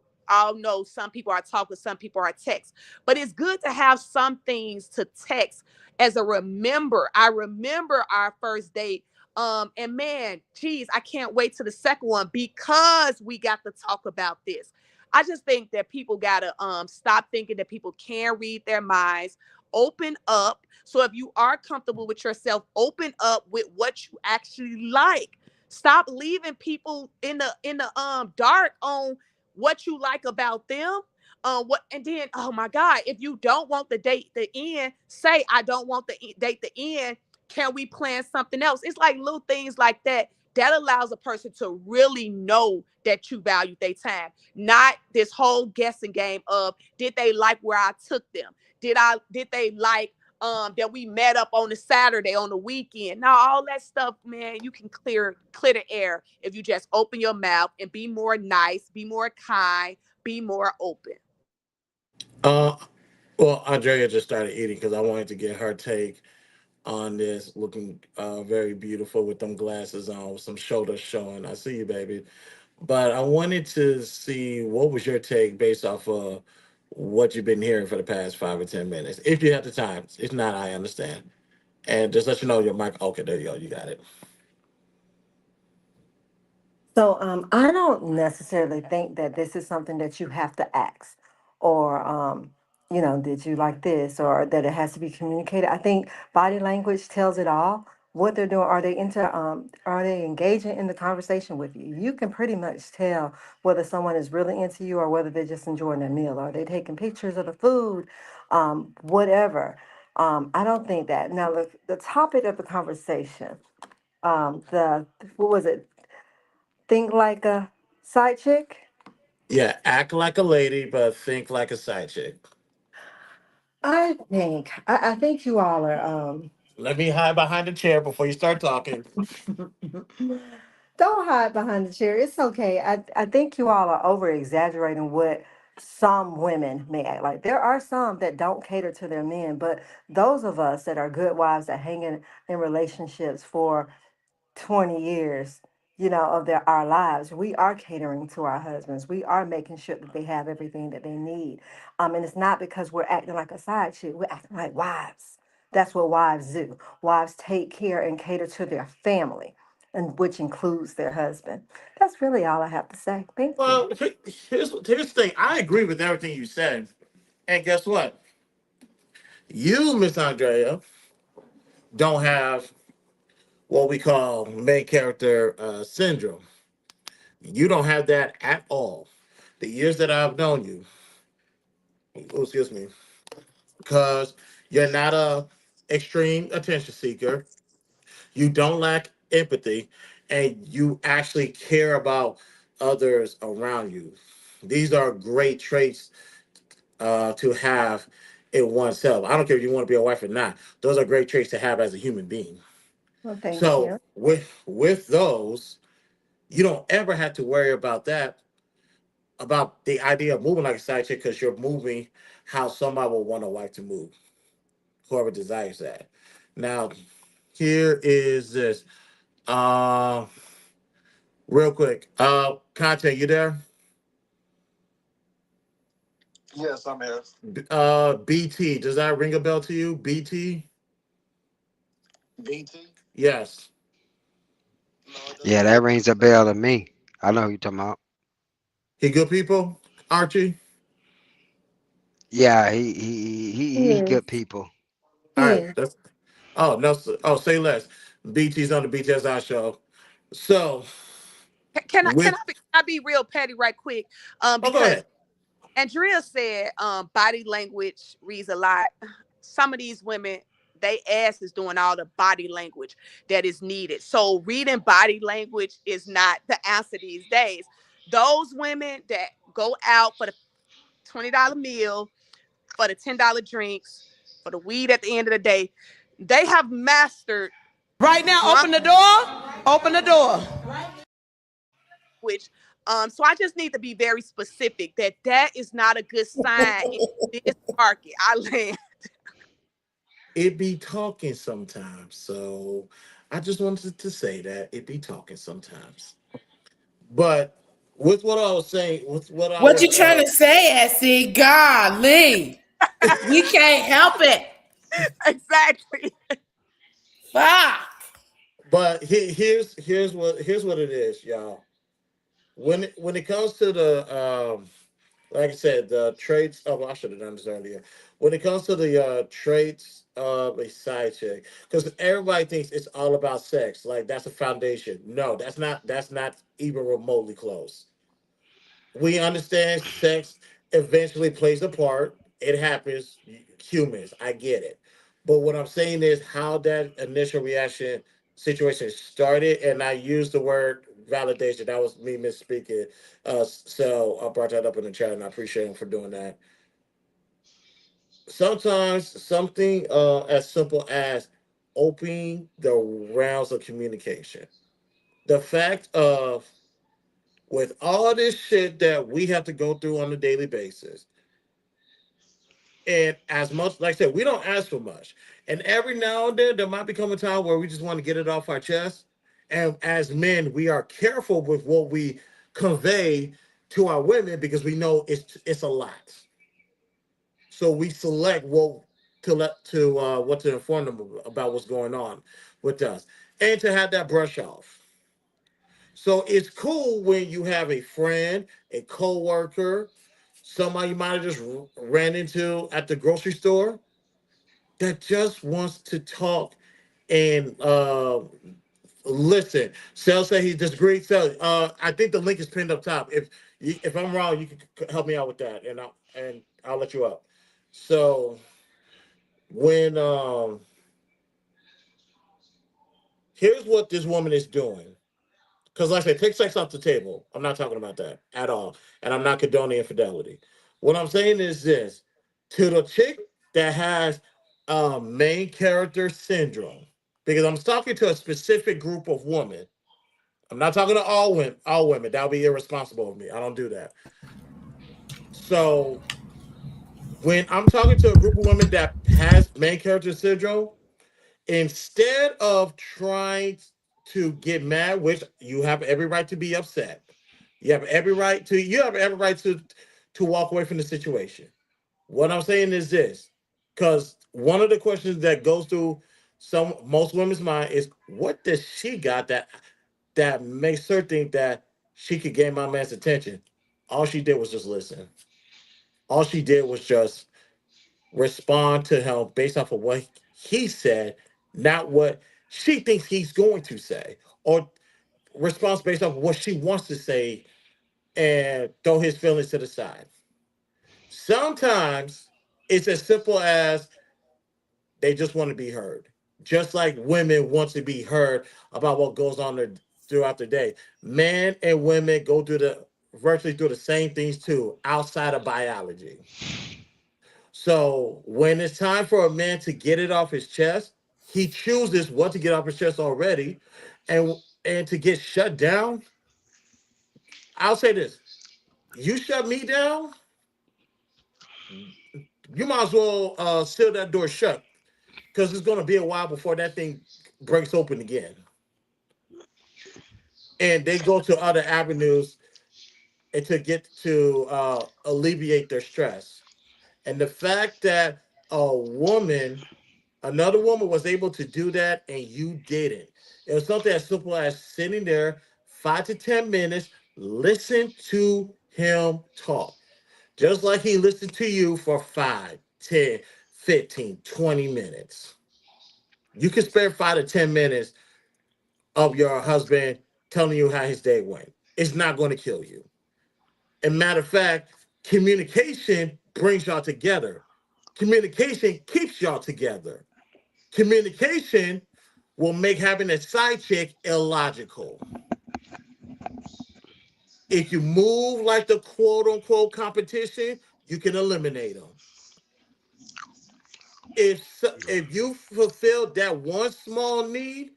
Q: know some people are talking, some people are text. But it's good to have some things to text as a remember. I remember our first date. And man, geez, I can't wait to the second one because we got to talk about this. I just think that people gotta stop thinking that people can read their minds, open up. So if you are comfortable with yourself, open up with what you actually like. Stop leaving people in the dark on what you like about them. And then, oh my God, if you don't want the date to end, say I don't want the date to end. Can we plan something else? It's like little things like that that allows a person to really know that you value their time. Not this whole guessing game of, did they like where I took them? Did they like that we met up on a Saturday on the weekend? Now all that stuff, man, you can clear the air if you just open your mouth and be more nice, be more kind, be more open.
F: Uh, well, Andrea just started eating because I wanted to get her take on this. Looking very beautiful with them glasses on, with some shoulders showing. I see you, baby. But I wanted to see what was your take based off of what you've been hearing for the past 5 or 10 minutes. If you have the time, if not, I understand. And just let you know your mic. Okay, there you go. You got it.
R: So I don't necessarily think that this is something that you have to ask, or did you like this, or that it has to be communicated. I think body language tells it all. What they're doing, are they engaging in the conversation with you? You can pretty much tell whether someone is really into you or whether they're just enjoying their meal. Are they taking pictures of the food, whatever. I don't think that. Now, the topic of the conversation, the what was it? Think like a side chick?
F: Yeah, act like a lady, but think like a side chick.
R: I think you all are
F: Let me hide behind the chair before you start talking.
R: don't hide behind the chair. It's okay. I think you all are over exaggerating what some women may act like. There are some that don't cater to their men, but those of us that are good wives that hang in relationships for 20 years, of our lives, we are catering to our husbands. We are making sure that they have everything that they need. And it's not because we're acting like a side chick, we're acting like wives. That's what wives do. Wives take care and cater to their family, and which includes their husband. That's really all I have to say. Thank you.
F: Well, here's the thing. I agree with everything you said. And guess what? You, Miss Andrea, don't have what we call main character syndrome. You don't have that at all. The years that I've known you, oh, excuse me, because you're not a extreme attention seeker. You don't lack empathy, and you actually care about others around you. These are great traits to have in oneself. I don't care if you want to be a wife or not. Those are great traits to have as a human being.
R: Well, thank
F: So
R: you.
F: with those, you don't ever have to worry about that, about the idea of moving like a side chick, because you're moving how somebody will want a wife to move, whoever desires that. Now, here is this. Uh, real quick. Content, you there?
H: Yes, I'm here.
F: BT, does that ring a bell to you? BT?
H: BT?
F: Yes.
H: No, it
M: Yeah,
H: doesn't
M: that
H: ring a
M: rings a bell to me. I know who you're talking about.
F: He good people? Archie?
M: Yeah, he
R: Yes.
M: good people.
F: All right.
R: Yes.
F: That's oh no. Say less. BT's on the BTSI show. So
Q: Can
F: with
Q: I be real petty right quick?
F: go
Q: Because
F: ahead.
Q: Andrea said body language reads a lot. Some of these women, they ass is doing all the body language that is needed. So reading body language is not the answer these days. Those women that go out for the $20 meal, for the $10 drinks, for the weed at the end of the day, they have mastered
J: Right now,
Q: drunk
J: open the door. Open the door.
Q: language. So I just need to be very specific that that is not a good sign in this market. I land.
F: It be talking sometimes. So I just wanted to say that it be talking sometimes. But with what I was saying, with what I
J: What
F: was
J: you trying to say, Essie? Golly, we can't help it.
Q: Exactly.
J: Fuck.
F: but here's what it is, y'all. When it comes to the like I said, the traits of I should have done this earlier. When it comes to the traits of a side chick, because everybody thinks it's all about sex, like that's a foundation. No, that's not even remotely close. We understand sex eventually plays a part. It happens. Humans, I get it. But what I'm saying is how that initial reaction situation started, and I used the word validation. That was me misspeaking. So I brought that up in the chat, and I appreciate him for doing that. Sometimes something as simple as opening the rounds of communication. The fact of with all this shit that we have to go through on a daily basis, and as much, like I said, we don't ask for much. And every now and then, there might become a time where we just want to get it off our chest. And as men, we are careful with what we convey to our women because we know it's a lot. So we select what to inform them about what's going on with us, and to have that brush off. So it's cool when you have a friend, a coworker, somebody you might have just ran into at the grocery store that just wants to talk and listen. Sel said he disagreed. So I think the link is pinned up top. If I'm wrong, you can help me out with that, and I'll let you up. So when here's what this woman is doing. Because, like I said, take sex off the table. I'm not talking about that at all. And I'm not condoning infidelity. What I'm saying is this to the chick that has main character syndrome, because I'm talking to a specific group of women. I'm not talking to all women. All women. That would be irresponsible of me. I don't do that. So when I'm talking to a group of women that has main character syndrome, instead of trying to get mad, which you have every right to be upset, you have every right to walk away from the situation. What I'm saying is this, because one of the questions that goes through most women's mind is, what does she got that makes her think that she could gain my man's attention? All she did was just listen. All she did was just respond to him based off of what he said, not what she thinks he's going to say, or response based off of what she wants to say and throw his feelings to the side. Sometimes it's as simple as they just want to be heard. Just like women want to be heard about what goes on throughout the day. Men and women go through virtually through the same things too, outside of biology. So when it's time for a man to get it off his chest, he chooses what to get off his chest already, and to get shut down. I'll say this: you shut me down, you might as well seal that door shut, because it's going to be a while before that thing breaks open again. And they go to other avenues and to get to alleviate their stress. And the fact that another woman was able to do that and you didn't. It was something as simple as sitting there 5 to 10 minutes, listen to him talk. Just like he listened to you for 5, 10, 15, 20 minutes. You can spare 5 to 10 minutes of your husband telling you how his day went. It's not going to kill you. And matter of fact, communication brings y'all together. Communication keeps y'all together. Communication will make having a side chick illogical. If you move like the quote unquote competition, you can eliminate them. If you fulfill that one small need,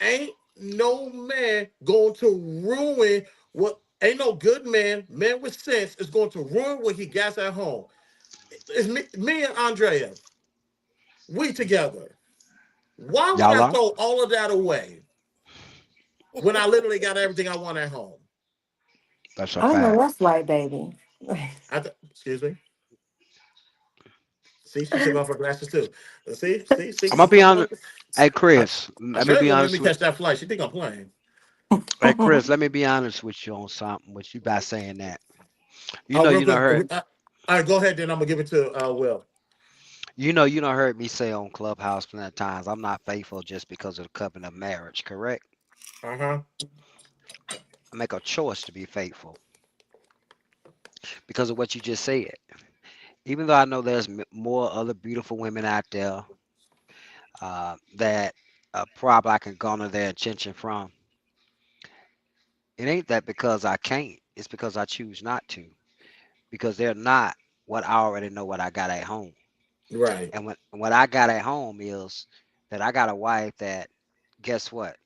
F: ain't no man going to ruin what ain't no good man with sense is going to ruin what he got at home. It's me and Andrea. We together. Why would
M: Y'all
F: I
M: are?
F: throw all of that away when I literally got everything I want at home?
M: That's a
R: I know
M: fact.
R: that's right, baby.
F: Excuse me. See, she took off her glasses too. See.
M: I'm gonna be honest. Hey
F: I,
M: Chris,
F: I
M: let me
F: sure ain't
M: be
F: gonna make me
M: honest with
F: catch that flight. She think I'm playing.
M: Hey Chris, let me be honest with you on something with you by saying that.
F: Real
M: You know
F: quick.
M: heard
F: All right, go ahead. Then I'm gonna give it to Will.
M: you know heard me say on Clubhouse plenty of times I'm not faithful just because of the covenant of marriage, correct?
F: Uh huh.
M: I make a choice to be faithful because of what you just said. Even though I know there's more other beautiful women out there that probably I can garner their attention from, it ain't that because I can't. It's because I choose not to. Because they're not what I already know what I got at home.
F: Right.
M: And what I got at home is that I got a wife that, guess what?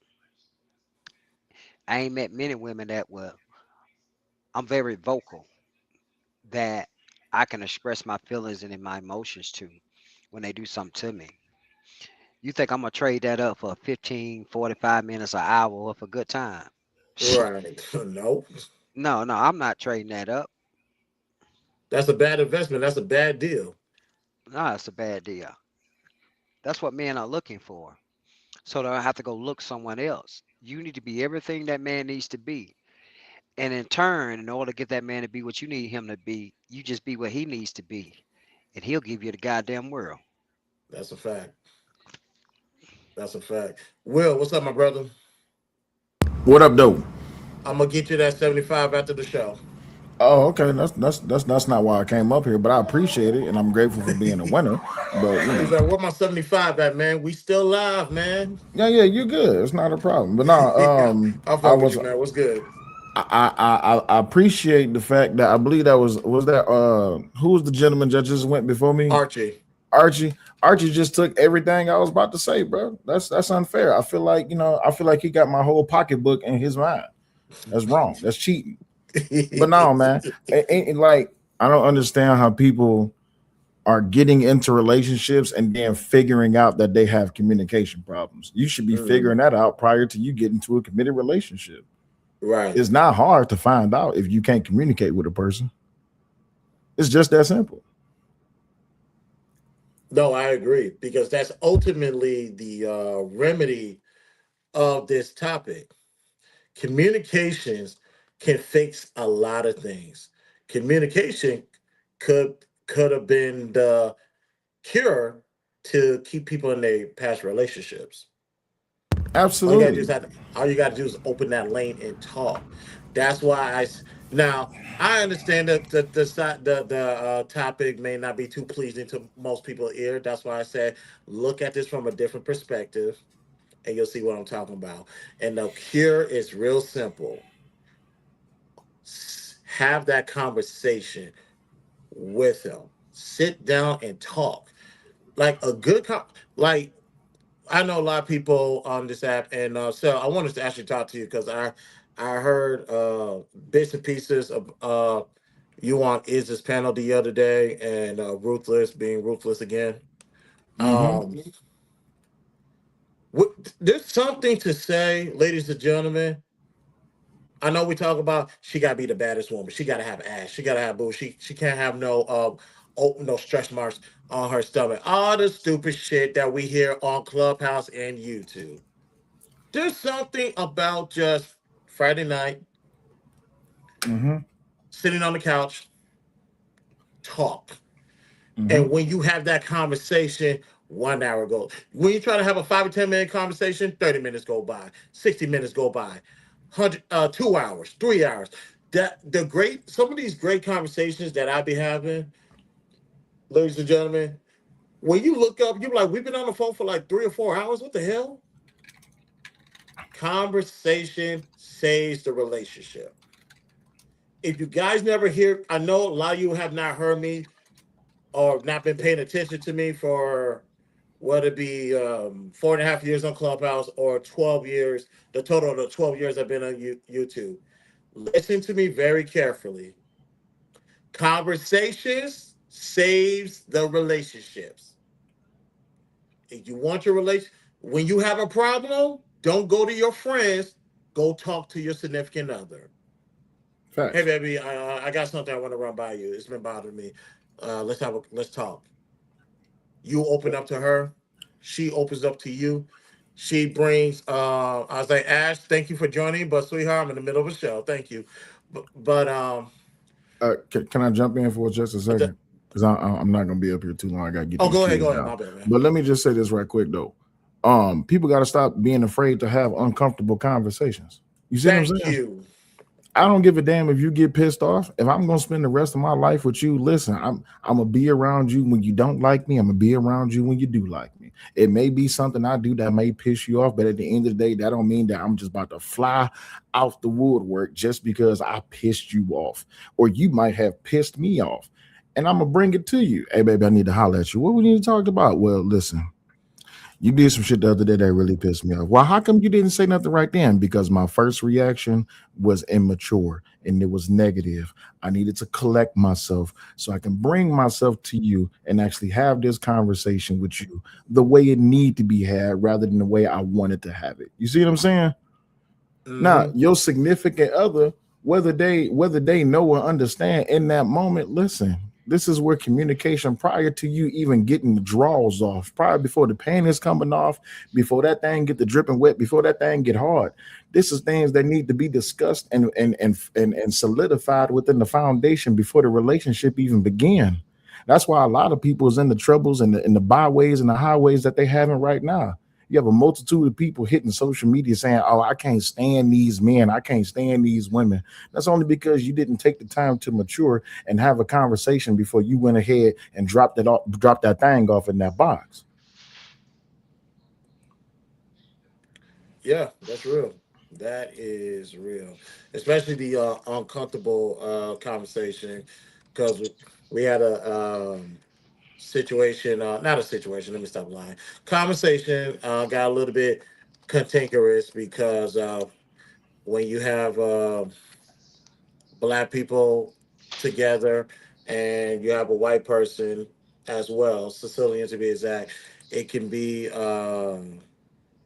M: I ain't met many women that will. I'm very vocal that I can express my feelings and my emotions to when they do something to me. You think I'm gonna trade that up for 15, 45 minutes, an hour, or for a good time?
F: Right. No,
M: No, no, I'm not trading that up.
F: that's a bad investment. That's a bad deal.
M: No, it's a bad deal. That's what men are looking for. So they don't have to go look someone else. You need to be everything that man needs to be. And in turn, in order to get that man to be what you need him to be, you just be what he needs to be. And he'll give you the goddamn world.
F: That's a fact. That's a fact. Will, what's up, my brother?
G: What up, though?
F: I'm gonna get you that 75 after the show.
G: Oh, okay. That's not why I came up here, but I appreciate it, and I'm grateful for being a winner. But
F: He's like, where my 75 at, man? We still live, man.
G: yeah, you're good. It's not a problem. But no,
F: I'll
G: I
F: fuck with
G: was
F: you, man. What's good?
G: I appreciate the fact that I believe that was that who was the gentleman that just went before me?
F: Archie.
G: Archie just took everything I was about to say, bro. That's unfair. I feel like he got my whole pocketbook in his mind. That's wrong. That's cheating. But no, man, like I don't understand how people are getting into relationships and then figuring out that they have communication problems. You should be figuring that out prior to you getting to a committed relationship.
F: Right.
G: It's not hard to find out if you can't communicate with a person. It's just that simple.
F: No, I agree because that's ultimately the remedy of this topic. Communications can fix a lot of things. Communication could have been the cure to keep people in their past relationships.
G: Absolutely.
F: All you got to do is open that lane and talk. That's why now I understand that the topic may not be too pleasing to most people's ear. That's why I said look at this from a different perspective, and you'll see what I'm talking about. And the cure is real simple. Have that conversation with him. Sit down and talk. Like a good like I know a lot of people on this app, and so I wanted to actually talk to you because I heard bits and pieces of you on Iz's panel the other day, and ruthless being ruthless again. Um, there's something to say, ladies and gentlemen. I know we talk about she gotta be the baddest woman. She gotta have ass. She gotta have boobs. She can't have no stretch marks on her stomach. All the stupid shit that we hear on Clubhouse and YouTube. There's something about just Friday night, sitting on the couch, talk. And when you have that conversation, 1 hour goes. When you try to have a 5 or 10 minute conversation, 30 minutes go by, 60 minutes go by, 2 hours, 3 hours. Some of these great conversations that I be having, ladies and gentlemen, when you look up, you're like, we've been on the phone for like 3 or 4 hours. What the hell? Conversation saves the relationship. If you guys never hear, I know a lot of you have not heard me or not been paying attention to me for whether it be 4.5 years on Clubhouse or 12 years, the total of the 12 years I've been on YouTube. Listen to me very carefully. Conversations saves the relationships. If you want your relation, when you have a problem, don't go to your friends. Go talk to your significant other.
G: Facts.
F: Hey, baby, I got something I want to run by you. It's been bothering me. Let's talk. You open up to her. She opens up to you. She brings. I was like, Ash, thank you for joining, but sweetheart, I'm in the middle of a show. Thank you, but
G: can I jump in for just a second? Because I'm not gonna be up here too long. I gotta get.
F: Go ahead.
G: Out.
F: My bad, man.
G: But let me just say this right quick though. People got to stop being afraid to have uncomfortable conversations. You see what I'm saying?
F: Thank you.
G: I don't give a damn if you get pissed off. If I'm gonna spend the rest of my life with you, listen, I'm gonna be around you when you don't like me. I'm gonna be around you when you do like me. It may be something I do that may piss you off, but at the end of the day, that don't mean that I'm just about to fly out the woodwork just because I pissed you off, or you might have pissed me off, and I'm gonna bring it to you. Hey, baby, I need to holler at you. What we need to talk about? Well, listen. You did some shit the other day that really pissed me off. Well, how come you didn't say nothing right then? Because my first reaction was immature and it was negative. I needed to collect myself so I can bring myself to you and actually have this conversation with you the way it need to be had rather than the way I wanted to have it. You see what I'm saying? Now, your significant other, whether they know or understand in that moment, listen, This is where communication prior to you even getting the draws off, prior before the pain is coming off, before that thing get the dripping wet, before that thing get hard. This is things that need to be discussed and solidified within the foundation before the relationship even begin. That's why a lot of people is in the troubles and the byways and the highways that they having right now. You have a multitude of people hitting social media saying, "Oh, I can't stand these men. I can't stand these women." That's only because you didn't take the time to mature and have a conversation before you went ahead and dropped that thing off in that box.
F: Yeah, that's real. That is real, especially the uncomfortable conversation, because we had a situation, not a situation. Let me stop lying. Conversation got a little bit cantankerous because when you have black people together and you have a white person as well, Sicilian to be exact, it can be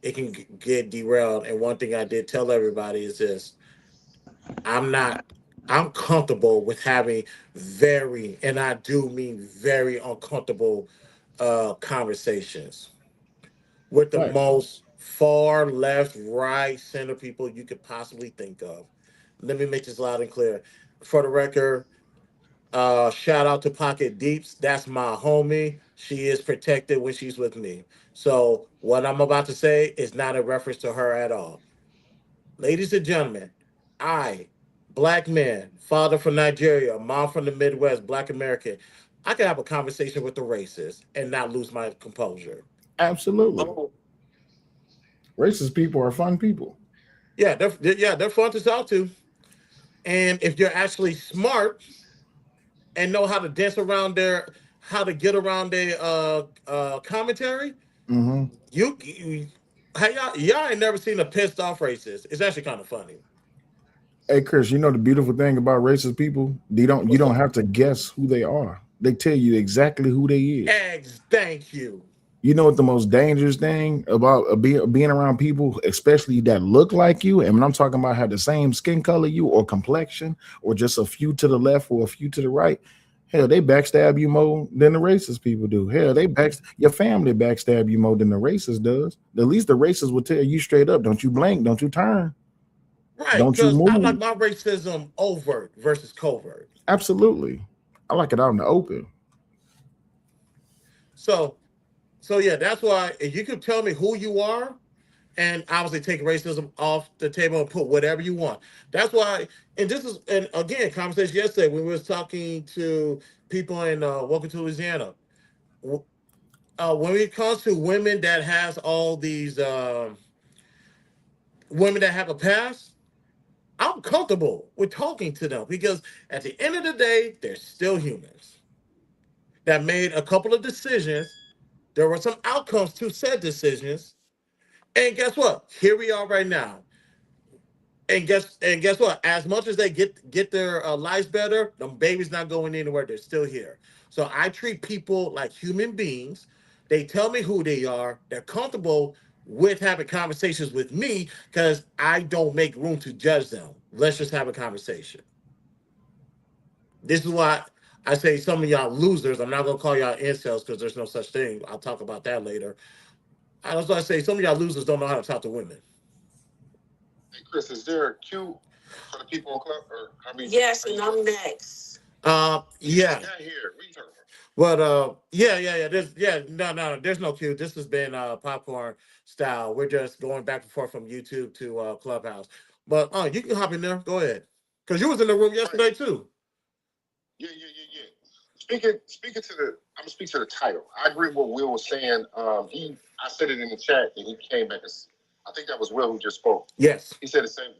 F: it can get derailed. And one thing I did tell everybody is this: I'm not. I'm comfortable with having very, and I do mean very uncomfortable conversations with the
G: Right.
F: most far left, right, center people you could possibly think of. Let me make this loud and clear. For the record, shout out to Pocket Deeps. That's my homie. She is protected when she's with me. So what I'm about to say is not a reference to her at all. Ladies and gentlemen, I, black man, father from Nigeria, mom from the Midwest, black American, I can have a conversation with the racist and not lose my composure.
G: Absolutely.
F: Oh,
G: Racist people are fun people.
F: yeah, they're fun to talk to. And if you're actually smart and know how to dance around how to get around their commentary,
G: Hmm.
F: you hey, y'all ain't never seen a pissed off racist. It's actually kind of funny.
G: Hey Chris, you know the beautiful thing about racist people? You
F: What's
G: don't
F: up?
G: have to guess who they are. They tell you exactly who they is.
F: Eggs, thank you.
G: You know what the most dangerous thing about being around people, especially that look like you, and when I'm talking about have the same skin color you or complexion, or just a few to the left or a few to the right. Hell, they backstab you more than the racist people do. Hell, your family backstab you more than the racist does. At least the racist will tell you straight up, don't you blink, don't you turn,
F: Right,
G: don't you
F: because I like
G: move.
F: my racism overt versus covert.
G: Absolutely. I like it out in the open.
F: So, yeah, that's why if you could tell me who you are, and obviously take racism off the table and put whatever you want. That's why, and this is, and again, conversation yesterday when we was talking to people in Welcome to Louisiana. When it comes to women that has all these women that have a past, I'm comfortable with talking to them because at the end of the day, they're still humans that made a couple of decisions. There were some outcomes to said decisions, and guess what? Here we are right now. And guess what? As much as they get their lives better, them babies not going anywhere. They're still here. So I treat people like human beings. They tell me who they are. They're comfortable with having conversations with me because I don't make room to judge them. Let's just have a conversation. This is why I say some of y'all losers. I'm not gonna call y'all incels because there's no such thing. I'll talk about that later. I was gonna say some of y'all losers don't know how to talk to women.
C: Hey, Chris, is there a queue for the people on club or how many?
A: Yes, and I'm next.
F: Yeah.
C: I got here. What are you talking about?
F: But yeah. No. There's no queue. This has been popcorn style. We're just going back and forth from YouTube to Clubhouse. But you can hop in there. Go ahead, because you was in the room yesterday too.
C: Yeah. Speaking to the, I'm gonna speak to the title. I agree with what Will was saying. I said it in the chat, and he came back. I think that was Will who just spoke.
F: Yes.
C: He said the same,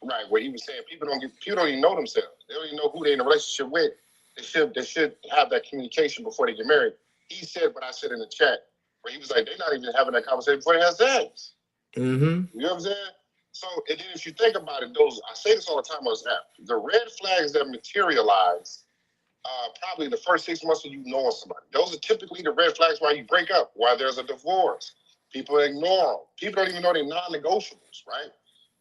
C: right? Where he was saying people don't even know themselves. They don't even know who they're in a relationship with. They should have that communication before they get married. He said what I said in the chat, where he was like, they're not even having that conversation before they have sex.
F: Mm-hmm.
C: You know what I'm saying? So, and then if you think about it, I say this all the time on this app, the red flags that materialize probably the first 6 months of you knowing somebody. Those are typically the red flags why you break up, why there's a divorce. People ignore them. People don't even know they're non-negotiables, right?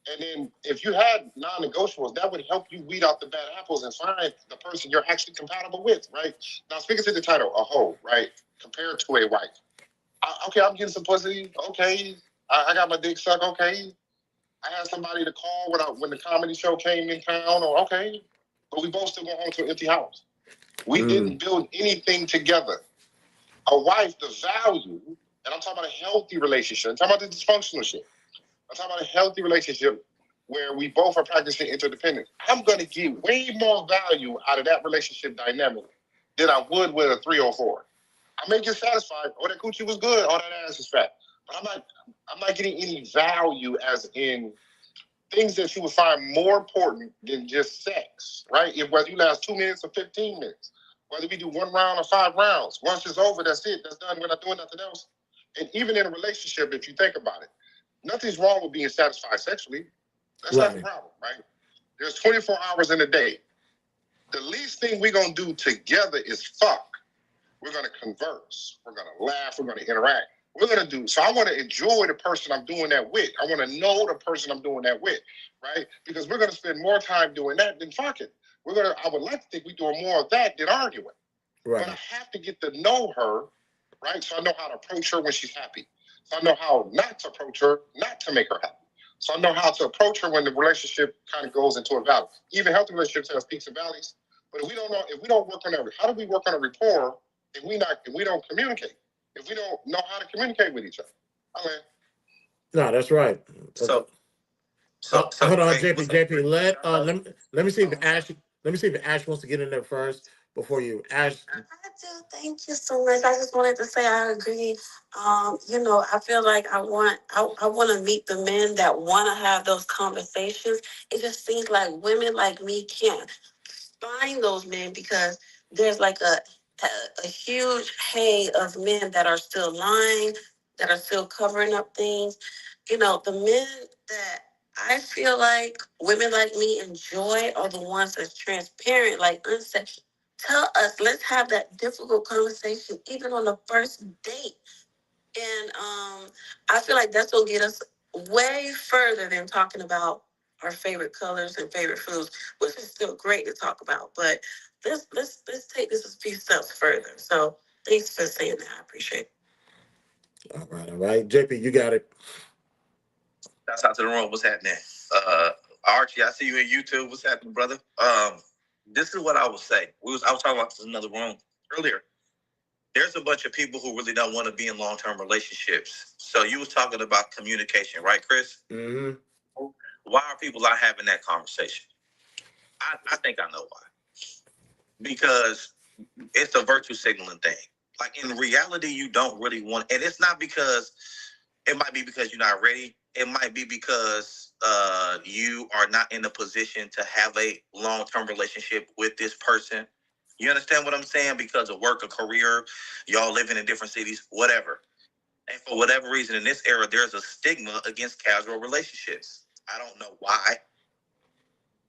C: And then if you had non-negotiables, that would help you weed out the bad apples and find the person you're actually compatible with, right? Now, speaking to the title, a hoe, right? Compared to a wife. Okay, I'm getting some pussy. Okay, I got my dick sucked. Okay, I had somebody to call when the comedy show came in town. Or okay, but we both still go home to an empty house. We didn't build anything together. A wife, the value, and I'm talking about a healthy relationship. I'm talking about the dysfunctional shit. I'm talking about a healthy relationship where we both are practicing interdependence. I'm going to get way more value out of that relationship dynamic than I would with a 304. I may get satisfied. Oh, that coochie was good. Oh, that ass is fat. But I'm not getting any value as in things that you would find more important than just sex, right? If whether you last 2 minutes or 15 minutes, whether we do 1 round or 5 rounds, once it's over, that's it. That's done. We're not doing nothing else. And even in a relationship, if you think about it, nothing's wrong with being satisfied sexually. That's not the problem, right? There's 24 hours in a day. The least thing we're going to do together is fuck. We're going to converse. We're going to laugh. We're going to interact. We're going to do. So I want to enjoy the person I'm doing that with. I want to know the person I'm doing that with, right? Because we're going to spend more time doing that than fucking. I would like to think we're doing more of that than arguing. Right. But I have to get to know her, right? So I know how to approach her when she's happy. So I know how not to approach her, not to make her happy. So I know how to approach her when the relationship kind of goes into a valley. Even healthy relationships have peaks and valleys. But if we don't work on that, how do we work on a rapport if we don't communicate? If we don't know how to communicate with each other?
F: No, that's right. So hold on, JP. Let me see if Ash wants to get in there first before you. Ash.
A: I do. Thank you so much. I just wanted to say I agree. I feel like I want to meet the men that want to have those conversations. It just seems like women like me can't find those men because there's like a huge hay of men that are still lying, that are still covering up things. The men that I feel like women like me enjoy are the ones that's transparent, like unsaid. Tell us, let's have that difficult conversation, even on the first date. And I feel like that's gonna get us way further than talking about our favorite colors and favorite foods, which is still great to talk about. But let's take this a few steps further. So thanks for saying that. I appreciate it.
F: All right. JP, you got it.
I: That's out to the room. What's happening? Archie, I see you in YouTube. What's happening, brother? This is what I would say. I was talking about this in another room earlier. There's a bunch of people who really don't want to be in long-term relationships. So you was talking about communication, right, Chris?
F: Mm-hmm.
I: Why are people not having that conversation? I think I know why. Because it's a virtue signaling thing. Like in reality, you don't really want, and it's not because, it might be because you're not ready. It might be because you are not in a position to have a long-term relationship with this person. You understand what I'm saying? Because of work or career, y'all living in different cities, whatever. And for whatever reason, in this era, there's a stigma against casual relationships. I don't know why.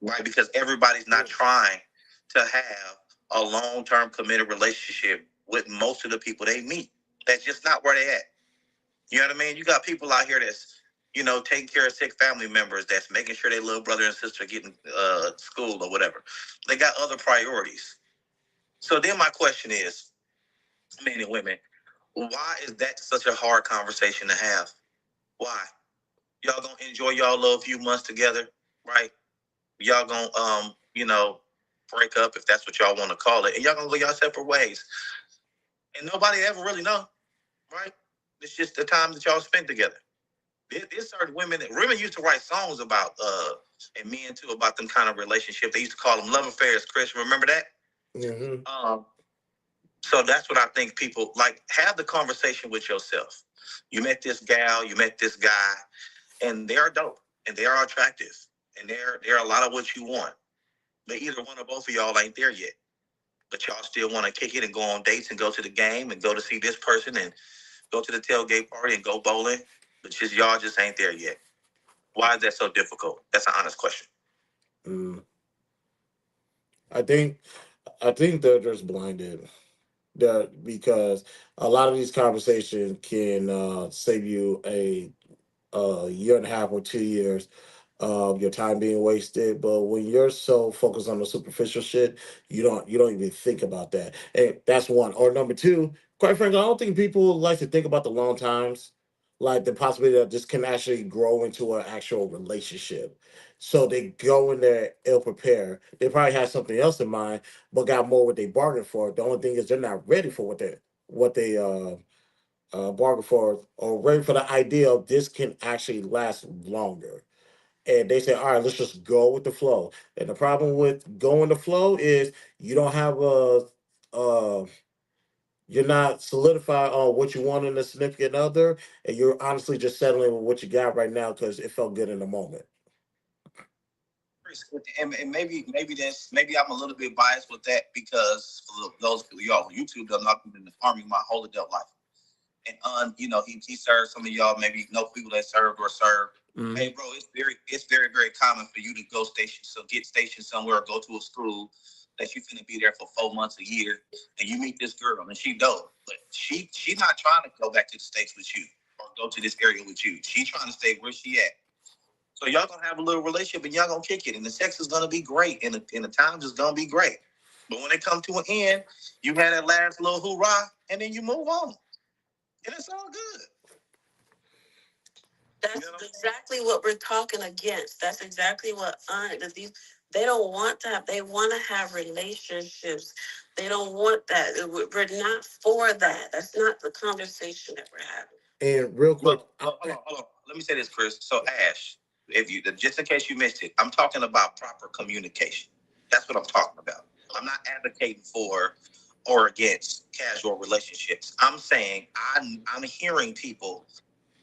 I: Right? Because everybody's not trying to have a long-term committed relationship with most of the people they meet. That's just not where they at. You know what I mean? You got people out here that's, taking care of sick family members, that's making sure their little brother and sister getting school or whatever. They got other priorities. So then my question is, men and women, why is that such a hard conversation to have? Why? Y'all gonna enjoy y'all little few months together, right? Y'all gonna break up if that's what y'all want to call it, and y'all gonna go y'all separate ways. And nobody ever really know, right? It's just the time that y'all spent together. There's certain women used to write songs about and men too, about them kind of relationship. They used to call them love affairs. Chris, remember that?
F: Mm-hmm.
I: So that's what I think people like. Have the conversation with yourself. You met this gal, you met this guy, and they are dope and they are attractive and they're a lot of what you want. But either one or both of y'all ain't there yet. But y'all still want to kick it and go on dates and go to the game and go to see this person and go to the tailgate party and go bowling. But y'all just ain't there yet. Why is that so difficult? That's an honest question.
F: I think they're just blinded. Because a lot of these conversations can save you a year and a half or 2 years your time being wasted. But when you're so focused on the superficial shit, you don't even think about that. And that's one. Or number two, quite frankly, I don't think people like to think about the long times, like the possibility that this can actually grow into an actual relationship. So they go in there ill prepared. They probably had something else in mind, but got more what they bargained for. The only thing is they're not ready for what they bargained for, or ready for the idea of this can actually last longer. And they say, all right, let's just go with the flow. And the problem with going the flow is you don't have uh you're not solidified on what you want in a significant other, and you're honestly just settling with what you got right now because it felt good in the moment.
I: And maybe maybe I'm a little bit biased with that because for those of y'all on YouTube that I've been in the army my whole adult life. And he served some of y'all, maybe know people that served or served. Mm-hmm. Hey, bro, it's very common for you to go get stationed somewhere or go to a school that you finna be there for 4 months, a year, and you meet this girl and she dope, but she's not trying to go back to the States with you or go to this area with you. She's trying to stay where she at. So y'all gonna have a little relationship and y'all gonna kick it, and the sex is gonna be great, and the times is gonna be great. But when it comes to an end, you had that last little hoorah, and then you move on. And it's all good.
A: That's exactly what we're talking against. That's exactly what they don't want to have. They want to have relationships. They don't want that. We're not for that. That's not the conversation that we're having.
F: And real quick,
I: hold on. Let me say this, Chris. So Ash, just in case you missed it, I'm talking about proper communication. That's what I'm talking about. I'm not advocating for or against casual relationships. I'm saying I'm hearing people,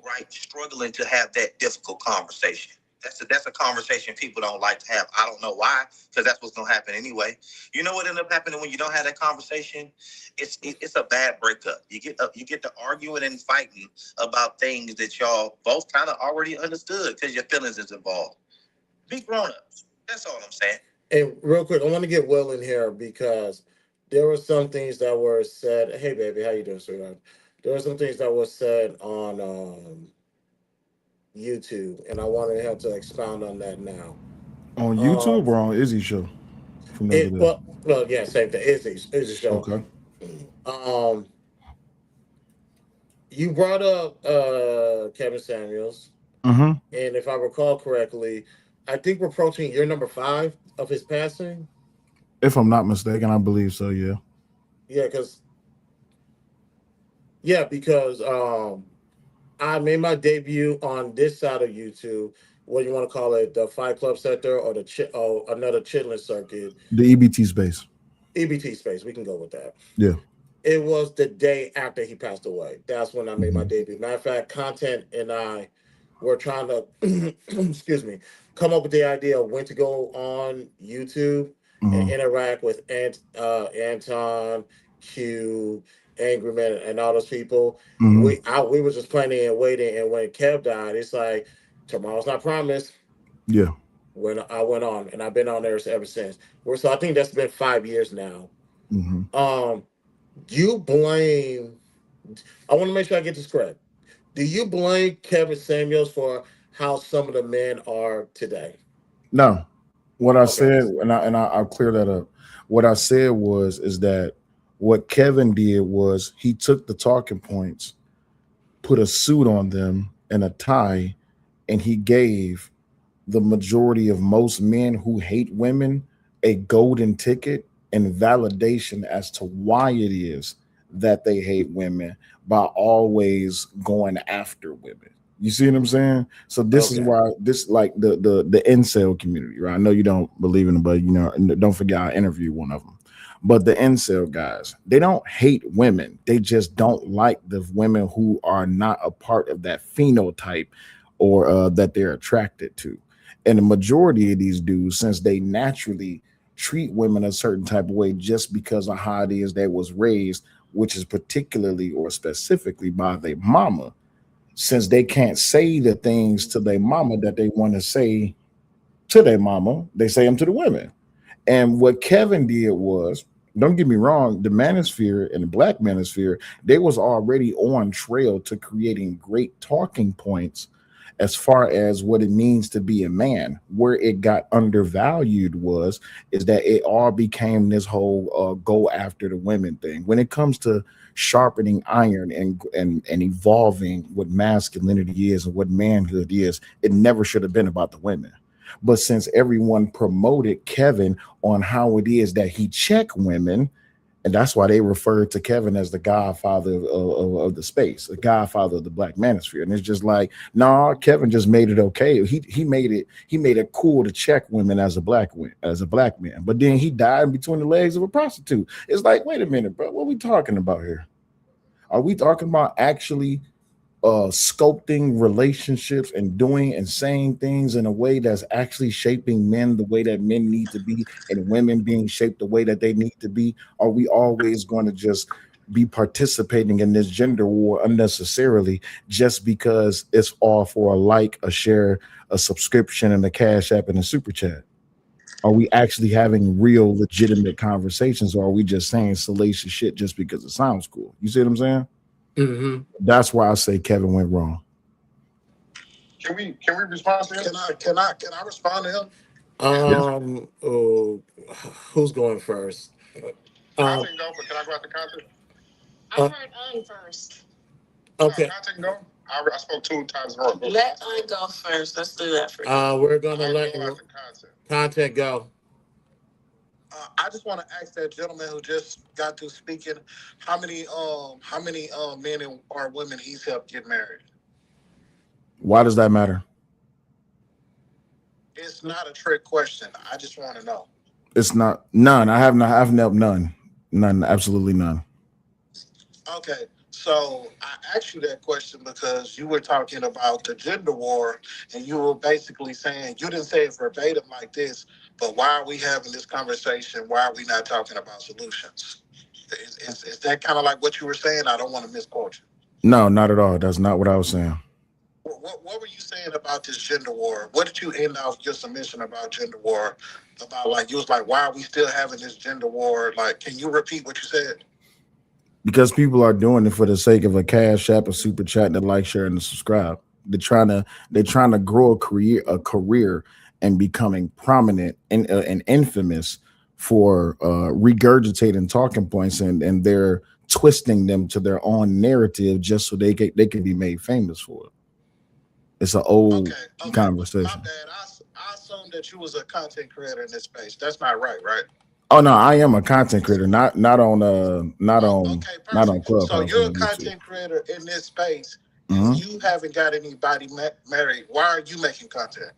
I: right, struggling to have that difficult conversation. That's a conversation people don't like to have. I don't know why, because that's what's gonna happen anyway. You know what ends up happening when you don't have that conversation? It's a bad breakup. You get to arguing and fighting about things that y'all both kind of already understood because your feelings is involved. Be grown ups. That's all I'm saying.
F: And real quick, I want to get Will in here because there were some things that were said. Hey, baby, how you doing, sweetheart? There were some things that were said on YouTube, and I wanted him to expound on that now.
G: On YouTube or on Izzy show? From the other day.
F: Well, yeah, same thing. Izzy show.
G: Okay.
F: You brought up Kevin Samuels,
G: Mm-hmm.
F: and if I recall correctly, I think we're approaching year number 5 of his passing.
G: If I'm not mistaken, I believe so. Yeah.
F: Because I made my debut on this side of YouTube. What do you want to call it? The Fight Club Center or another chitlin circuit?
G: The EBT space.
F: EBT space. We can go with that.
G: Yeah.
F: It was the day after he passed away. That's when I made my debut. Matter of fact, Content and I were trying to, excuse me, come up with the idea of when to go on YouTube and interact with Anton, Q, Angry Man, and all those people. We were just planning and waiting, and when Kev died, it's like tomorrow's not promised.
G: Yeah.
F: When I went on, and I've been on there ever since. So I think that's been 5 years now. You blame. I want to make sure I get this correct. Do you blame Kevin Samuels for how some of the men are today?
G: No. What I said, and I'll clear that up. What I said is that what Kevin did was he took the talking points, put a suit on them and a tie, and he gave the majority of most men who hate women a golden ticket and validation as to why it is that they hate women by always going after women. You see what I'm saying? So this is why this like the incel community, right? I know you don't believe in it, but don't forget I interviewed one of them. But the incel guys, they don't hate women. They just don't like the women who are not a part of that phenotype or that they're attracted to. And the majority of these dudes, since they naturally treat women a certain type of way just because of how it is they was raised, which is particularly or specifically by their mama, since they can't say the things to their mama that they want to say to their mama, they say them to the women. And what Kevin did was, don't get me wrong, the manosphere and the black manosphere, they was already on trail to creating great talking points as far as what it means to be a man. Where it got undervalued was is that it all became this whole go after the women thing. When it comes to sharpening iron and evolving what masculinity is and what manhood is, it never should have been about the women. But since everyone promoted Kevin on how it is that he checked women, and that's why they referred to Kevin as the godfather of the space, the godfather of the black manosphere. And it's just like, nah, Kevin just made it okay. He made it cool to check women as a black man. But then he died between the legs of a prostitute. It's like, wait a minute, bro, what are we talking about here? Are we talking about actually sculpting relationships and doing and saying things in a way that's actually shaping men the way that men need to be and women being shaped the way that they need to be? Are we always going to just be participating in this gender war unnecessarily just because it's all for a like, a share, a subscription, and a cash app and a super chat? Are we actually having real legitimate conversations, or are we just saying salacious shit just because it sounds cool? You see what I'm saying?
F: Mm-hmm.
G: That's why I say Kevin went wrong.
C: Can we respond to him?
H: Can I respond to him?
F: Who's going first?
C: I
F: Um,
C: can go, but can I go after content?
E: I
F: uh,
E: heard Un first.
F: okay.
C: Content go. I spoke 2 times in a row.
E: Let Un go first. Let's do that for you.
F: We're gonna
C: I
F: let
C: go after content.
F: content go.
H: I just want to ask that gentleman who just got to speaking, how many men or women he's helped get married.
G: Why does that matter?
H: It's not a trick question. I just want to know.
G: It's not none. I have not. I've helped none. None. Absolutely none.
H: Okay, so I asked you that question because you were talking about the gender war, and you were basically saying you didn't say it verbatim like this, but why are we having this conversation? Why are we not talking about solutions? Is that kind of like what you were saying? I don't want to misquote you.
G: No, not at all. That's not what I was saying.
H: What were you saying about this gender war? What did you end off your submission about gender war? About like you was like, why are we still having this gender war? Like, can you repeat what you said?
G: Because people are doing it for the sake of a cash app, a super chat, and a like, share, and a subscribe. They're trying to grow a career, and becoming prominent and infamous for regurgitating talking points, and they're twisting them to their own narrative just so they can be made famous for it. It's an old
H: Okay. My
G: conversation.
H: bad. I assumed that you was a content creator in this space. That's not right, right?
G: Oh no, I am a content creator, not on
H: Okay,
G: not on
H: perfect. So
G: Clubhouse,
H: you're a
G: on YouTube.
H: content creator in this space, and
G: Mhm.
H: you haven't got anybody married. Why are you making content?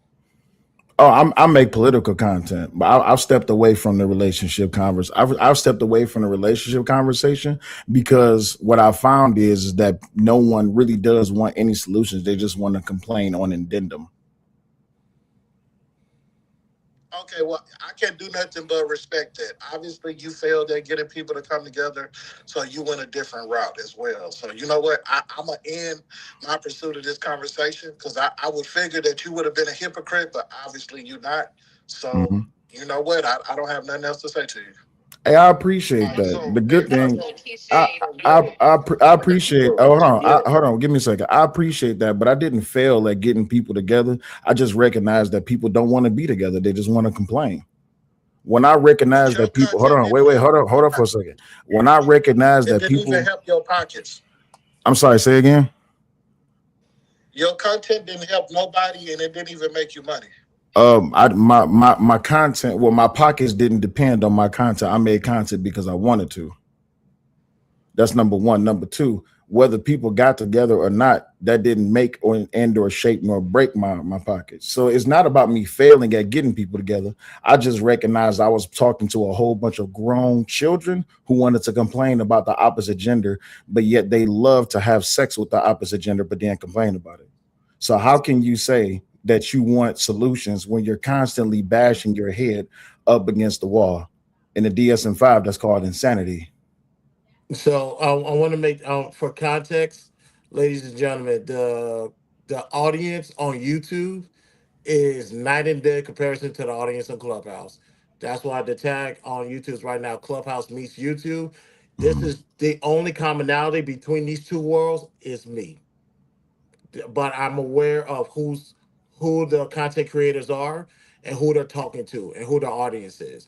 G: Oh, I make political content, but I've stepped away from the relationship converse. I've stepped away from the relationship conversation because what I found is that no one really does want any solutions. They just want to complain on addendum.
H: Okay, well, I can't do nothing but respect that. Obviously, you failed at getting people to come together, so you went a different route as well. So you know what? I'm gonna end my pursuit of this conversation because I would figure that you would have been a hypocrite, but obviously you're not. So
G: Mhm.
H: you know what? I don't have nothing else to say to you.
G: Hey, I appreciate that.
C: So
G: The good
E: I
G: thing,
E: think he
G: I
E: shade
G: I
E: you.
G: I appreciate. Oh, hold on,
E: You.
G: hold on. Give me a second. I appreciate that, but I didn't fail at getting people together. I just recognize that people don't want to be together. They just want to complain. When I recognize
H: Your
G: that people, hold
H: content
G: on,
H: didn't
G: wait,
H: help.
G: hold on for a second. When I recognize
H: It
G: that
H: didn't even
G: people,
H: help your pockets.
G: I'm sorry, say again.
H: Your content didn't help nobody, and it didn't even make you money.
G: My content, well, my pockets didn't depend on my content. I made content because I wanted to. That's number one. Number two, whether people got together or not, that didn't make or shape nor break my pockets. So it's not about me failing at getting people together. I just recognized I was talking to a whole bunch of grown children who wanted to complain about the opposite gender, but yet they love to have sex with the opposite gender, but then complain about it. So how can you say that you want solutions when you're constantly bashing your head up against the wall? In the DSM-5, that's called insanity.
F: So I want to make for context, ladies and gentlemen, the audience on YouTube is night and day comparison to the audience on Clubhouse. That's why the tag on YouTube is right now Clubhouse meets YouTube. This
G: Mhm.
F: is the only commonality between these two worlds is me. but I'm aware of who the content creators are and who they're talking to and who their audience is.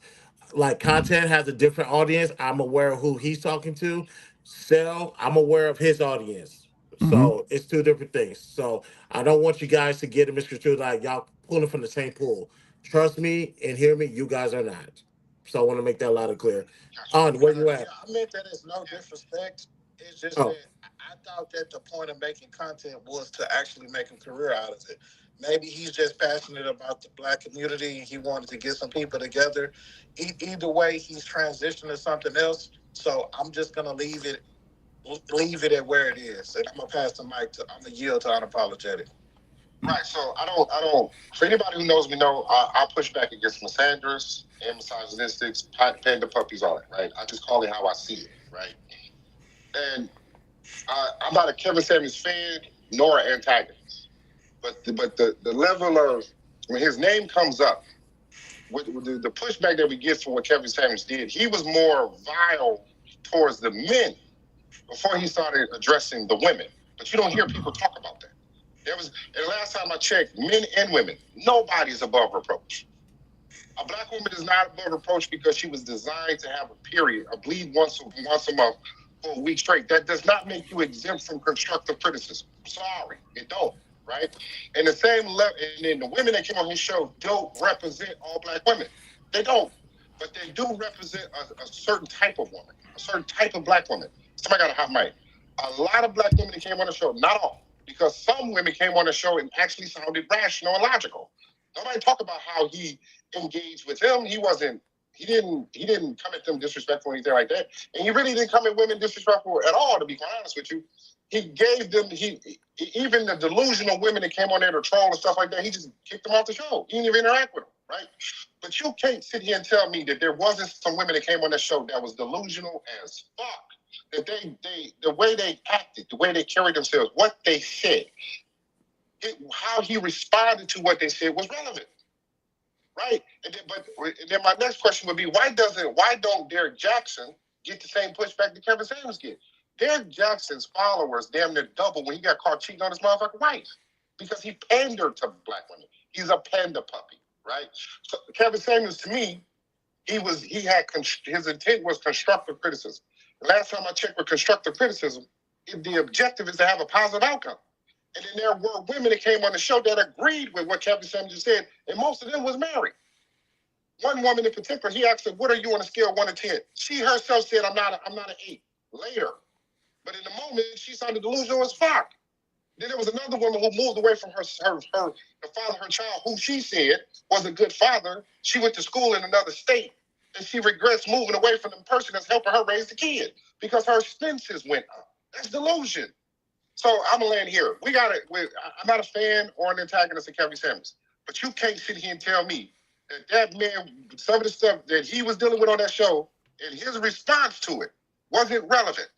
F: Like content has a different audience. I'm aware of who he's talking to. Sell, I'm aware of his audience.
G: Mm-hmm.
F: So it's two different things. So I don't want you guys to get it misconstrued like y'all pulling from the same pool. Trust me and hear me, you guys are not. So I want to make that loud and clear. On where you
H: Yeah,
F: at?
H: I meant that it's no disrespect. It's just
F: Oh,
H: that I thought that the point of making content was to actually make a career out of it. Maybe he's just passionate about the black community and he wanted to get some people together. Either way, he's transitioning to something else. So I'm just gonna leave it at where it is, and I'm gonna pass the mic to. I'm gonna yield to unapologetic. Right. So I don't. For anybody who knows me, know I push back against misandrous and misogynistics, panda puppies, all that. Right. I just call it how I see it. Right. And I'm not a Kevin Samuels fan nor an antagonist, but the level of when his name comes up, with the pushback that we get from what Kevin Samuels did, he was more vile towards the men before he started addressing the women. But you don't hear people talk about that. There was, and the last time I checked, men and women, nobody's above reproach. A black woman is not above reproach because she was designed to have a period, a bleed once a month for a week straight. That does not make you exempt from constructive criticism. Sorry, it don't. Right? And the same level, and then the women that came on his show don't represent all black women. They don't. But they do represent a certain type of woman, a certain type of black woman. Somebody got a hot mic. A lot of black women that came on the show, not all, because some women came on the show and actually sounded rational and logical. Nobody talk about how he engaged with him. He didn't come at them disrespectful or anything like that. And he really didn't come at women disrespectful at all, to be quite honest with you. He gave them even the delusional women that came on there to troll and stuff like that, he just kicked them off the show. He didn't even interact with them, right? But you can't sit here and tell me that there wasn't some women that came on the show that was delusional as fuck. That the way they acted, the way they carried themselves, what they said, how he responded to what they said was relevant. Right? And then my next question would be, why don't Derek Jackson get the same pushback that Kevin Samuels get? Derek Jackson's followers damn near double when he got caught cheating on his motherfucking wife. Because he pandered to black women. He's a panda puppy, right? So Kevin Samuels, to me, his intent was constructive criticism. The last time I checked with constructive criticism, the objective is to have a positive outcome. And then there were women that came on the show that agreed with what Kevin Samuels said, and most of them was married. One woman in particular, he asked her, "What are you on a scale of 1 to 10?" She herself said, "I'm not an 8." Later, but in the moment, she sounded delusional as fuck. Then there was another woman who moved away from the father of her child, who she said was a good father. She went to school in another state, and she regrets moving away from the person that's helping her raise the kid because her expenses went up. That's delusion. So I'm gonna land here. I'm not a fan or an antagonist of Kevin Samuels, but you can't sit here and tell me that man, some of the stuff that he was dealing with on that show, and his response to it wasn't relevant.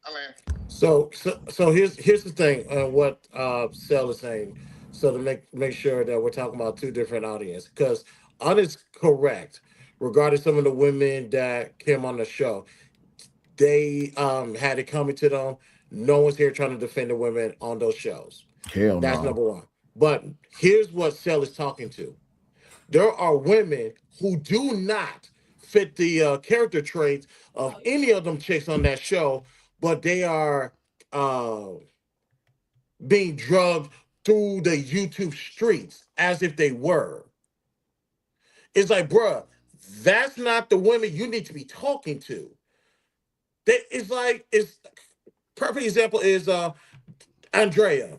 H: I land.
F: So here's the thing. What Cell is saying. So to make sure that we're talking about two different audiences, because is correct regarding some of the women that came on the show. They had it coming to them. No one's here trying to defend the women on those shows.
G: Hell
F: That's
G: no.
F: number one. But here's what Cell is talking to. There are women who do not fit the character traits of any of them chicks on that show, but they are uh, being drugged through the YouTube streets as if they were. It's like, bruh, that's not the women you need to be talking to. It's perfect example is Andrea.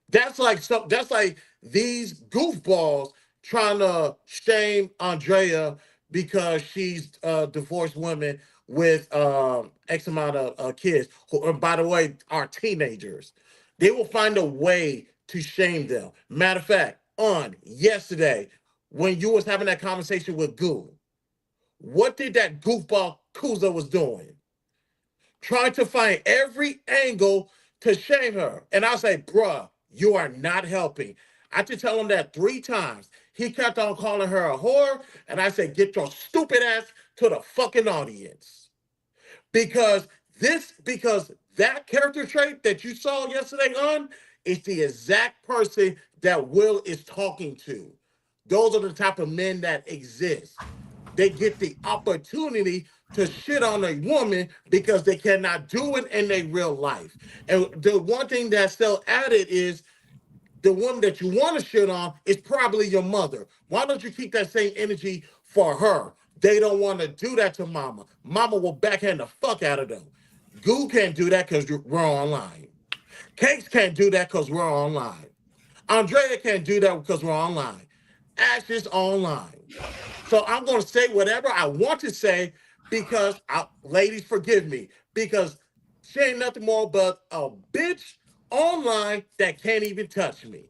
F: That's like these goofballs trying to shame Andrea because she's a divorced woman with X amount of kids who, and by the way, are teenagers. They will find a way to shame them. Matter of fact, on yesterday, when you was having that conversation with Goo, what did that goofball Kuza was doing? Trying to find every angle to shame her. And I say, bruh, you are not helping. I had to tell him that 3 times. He kept on calling her a whore. And I said, get your stupid ass to the fucking audience. Because That character trait that you saw yesterday on is the exact person that Will is talking to. Those are the type of men that exist. They get the opportunity to shit on a woman because they cannot do it in their real life. And the one thing that's still added is the woman that you want to shit on is probably your mother. Why don't you keep that same energy for her? They don't want to do that to mama. Mama will backhand the fuck out of them. Goo can't do that because we're online. Cakes can't do that because we're online. Andrea can't do that because we're online. Ash is online. So I'm going to say whatever I want to say because, ladies, forgive me, because she ain't nothing more but a bitch online that can't even touch me.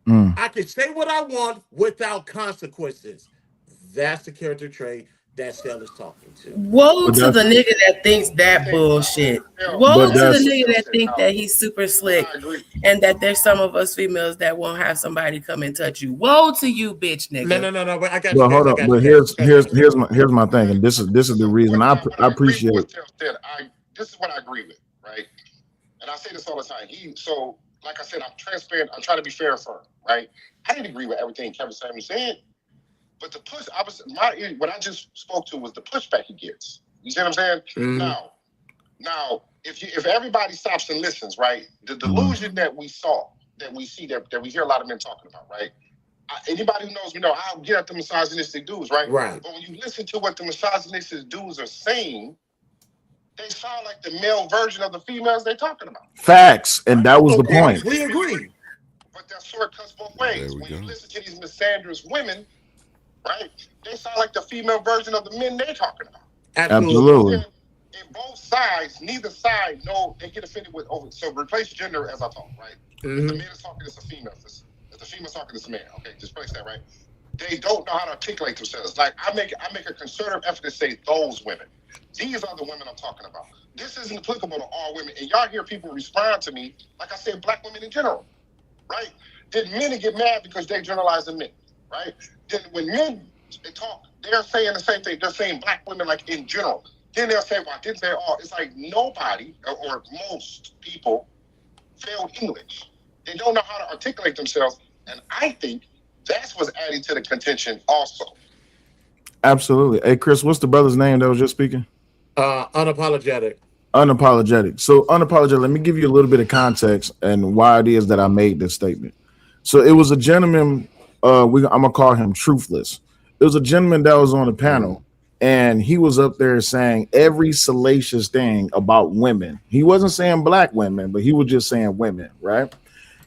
F: I can say what I want without consequences. That's the character trait that Sel is talking to.
J: Woe
G: But
J: to the
G: that's
J: nigga that thinks that
C: See,
J: bullshit.
G: but
J: Woe to the
G: that's
J: nigga that think
C: now,
J: that he's super slick
C: I agree.
J: and that there's some of us females that won't have somebody come and touch you. Woe to you, bitch
F: No,
J: nigga.
F: no, no, no. But I got you
G: but
F: guys.
G: hold
F: I
G: on.
F: got
G: But
F: you guys. I got you guys.
G: here's my thing, and this is the
C: So
G: reason I
C: what I agree with
G: appreciate.
C: what Tim said. This is what I agree with, right? And I say this all the time. So like I said, I'm transparent. I'm trying to be fair and firm, right? I didn't agree with everything Kevin Samuels said, but the push I was what I just spoke to was the pushback he gets. You see what I'm saying?
F: Mhm.
C: Now, if everybody stops and listens, right? The delusion that we see that we hear a lot of men talking about, right? Anybody who knows me know I'll get at the misogynistic dudes, right?
F: Right.
C: But when you listen to what the misogynistic dudes are saying, they sound like the male version of the females they're talking about.
G: Facts, and that was the
F: Okay,
G: point.
F: we agree.
C: But that sort cuts both ways.
B: There we
C: When
B: go.
C: you listen to these misandrous women, right, they sound like the female version of the men they're talking about.
F: Absolutely.
C: And in both sides, neither side know they get offended with over. So replace gender as I talk, right? If the man is talking, it's a female. If the female's talking, it's a man. Okay, just place that right. They don't know how to articulate themselves. Like I make a concerted effort to say those women. These are the women I'm talking about. This isn't applicable to all women. And y'all hear people respond to me, like I said, black women in general, right? Then men get mad because they generalize the men, right? Then when men talk, they're saying the same thing. They're saying black women like in general. Then they'll say, well, I didn't say all. It's like nobody or most people failed English. They don't know how to articulate themselves. And I think that's what's adding to the contention also.
G: Absolutely. Hey, Chris, what's the brother's name that was just speaking?
F: Unapologetic.
G: Unapologetic. So unapologetic. Let me give you a little bit of context and why it is that I made this statement. So it was a gentleman. I'm gonna call him Truthless. It was a gentleman that was on the panel, and he was up there saying every salacious thing about women. He wasn't saying black women, but he was just saying women, right?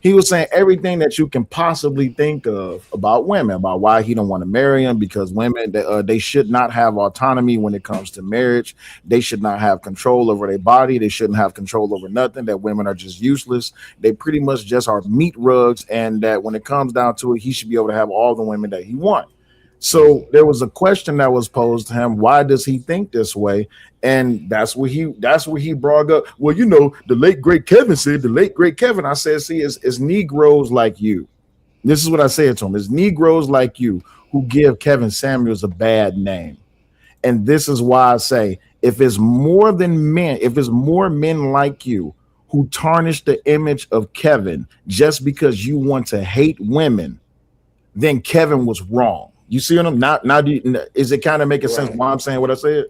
G: He was saying everything that you can possibly think of about women, about why he don't want to marry them, because women they should not have autonomy when it comes to marriage. They should not have control over their body. They shouldn't have control over nothing. That women are just useless. They pretty much just are meat rugs, and that when it comes down to it, he should be able to have all the women that he wants. So there was a question that was posed to him. Why does he think this way? And that's where he brought up. Well, you know, the late great Kevin said. The late great Kevin. I said, see, it's Negroes like you. This is what I said to him. It's Negroes like you who give Kevin Samuels a bad name. And this is why I say, if it's more than men, if it's more men like you who tarnish the image of Kevin just because you want to hate women, then Kevin was wrong. You see what I'm now? Is it kind of making sense why I'm saying what I said?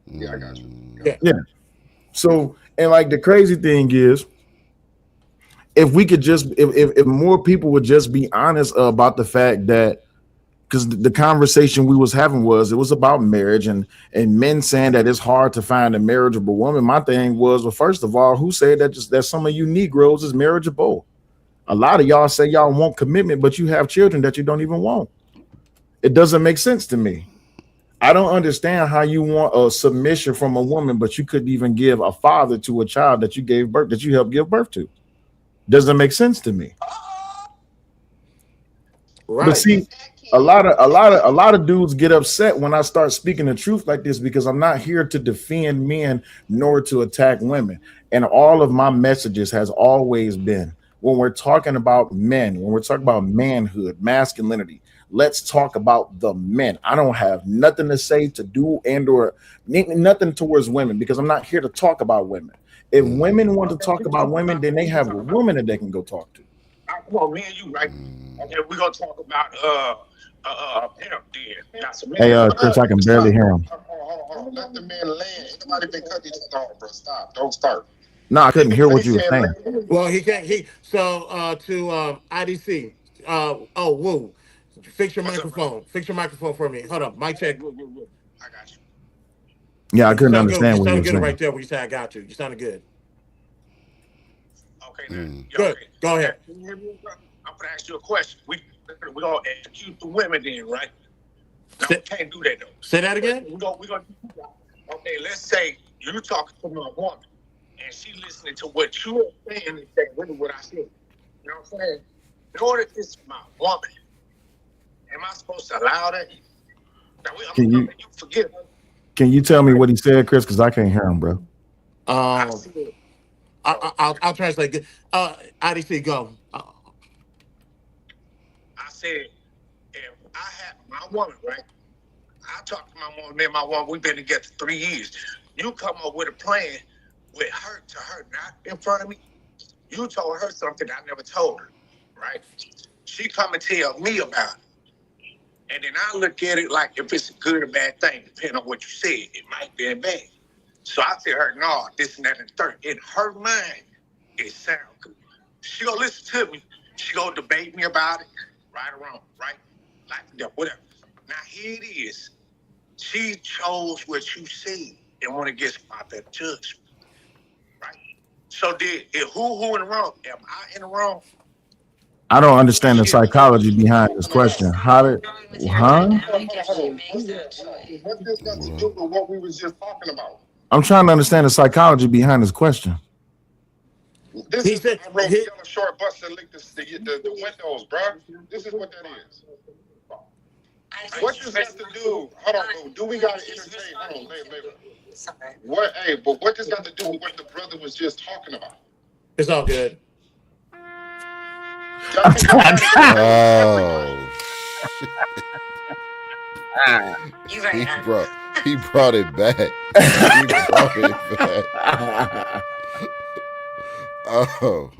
C: Yeah, I got you.
G: Yeah. So, and like the crazy thing is, if we could just, if more people would just be honest about the fact that, because the conversation we was having it was about marriage and men saying that it's hard to find a marriageable woman. My thing was, well, first of all, who said that some of you Negroes is marriageable? A lot of y'all say y'all want commitment, but you have children that you don't even want. It doesn't make sense to me. I don't understand how you want a submission from a woman, but you couldn't even give a father to a child that you helped give birth to. Doesn't make sense to me.
F: Right.
G: But see, a lot of dudes get upset when I start speaking the truth like this, because I'm not here to defend men nor to attack women. And all of my messages has always been, when we're talking about men, when we're talking about manhood, masculinity, Let's talk about the men. I don't have nothing to say to do and or nothing towards women because I'm not here to talk about women. If women want to talk about women, then they have a woman that they can go talk to.
C: Come on, me and you, right? Okay, we're gonna talk about pimp then.
G: Hey, Chris, I can barely hear him.
C: Hold on. Let the man land. Ain't nobody been cutting each other off, bro. Stop. Don't start.
G: No, I couldn't hear what you were saying.
F: Well, he can't. To IDC. Woo. Fix your microphone. Fix your microphone for me. Hold up. Mic check.
C: I got you.
G: Yeah, I couldn't understand
F: you
G: what you were
F: good
G: saying.
F: right there when you said I got you. You sounded good.
C: Okay, then.
F: Good. Go ahead.
C: I'm gonna ask you a question. We're gonna execute the women then, right? No, we can't do that though.
F: Say that again.
C: We're gonna okay, let's say you talking to my woman and she listening to what you're saying and saying really what I said. You know what I'm saying? In order to this is my woman, am I supposed to allow that? Now, you forget.
G: Can you tell me what he said, Chris? Because I can't hear him, bro.
F: I'll translate. IDC, go.
C: I said, if I had my woman, right? I talked to my woman, me and my woman, we've been together 3 years. You come up with a plan with her to her, not in front of me. You told her something I never told her, right? She come and tell me about it. And then I look at it like if it's a good or bad thing, depending on what you said. It might be bad. So I tell her, no, this and that and the third. In her mind, it sounds good. She gonna listen to me. She gonna debate me about it, right or wrong, right? Like, whatever. Now here it is. She chose what you said and went against my better judgment, right? So who in the wrong? Am I in the wrong?
G: I don't understand the psychology behind this question. How did, huh?
C: What this got to do with what we was just talking about?
G: I'm trying to understand the psychology behind this question.
C: This is I wrote yellow short bus and licked the windows, bro. This is what that is. What does that to do? Hold on, do we got to entertain? Hold on, later. What? Hey, but what does that to do with what the brother was just talking about?
F: It's all good.
L: He brought it back.
F: Oh.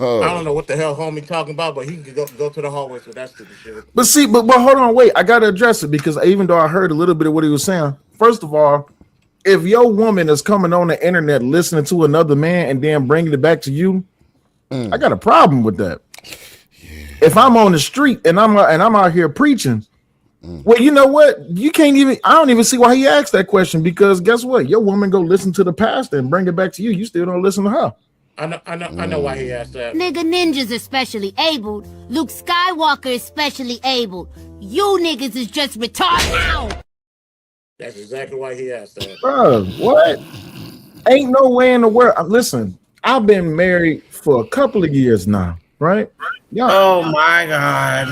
F: I don't know what the hell homie talking about, but he can go to the hallways with that stupid shit.
G: But see, but hold on, wait. I gotta address it because even though I heard a little bit of what he was saying, first of all, if your woman is coming on the internet listening to another man and then bringing it back to you, I got a problem with that. Yeah. If I'm on the street and I'm out here preaching, well, you know what? You can't even. I don't even see why he asked that question because guess what? Your woman go listen to the pastor and bring it back to you. You still don't listen to her.
F: I know why he asked that.
D: Nigga ninjas especially abled. Luke Skywalker especially abled. You niggas is just retarded.
F: That's exactly why he asked that.
G: Bro, what? Ain't no way in the world. Listen, I've been married for a couple of years now, right?
J: Yeah. Oh my God.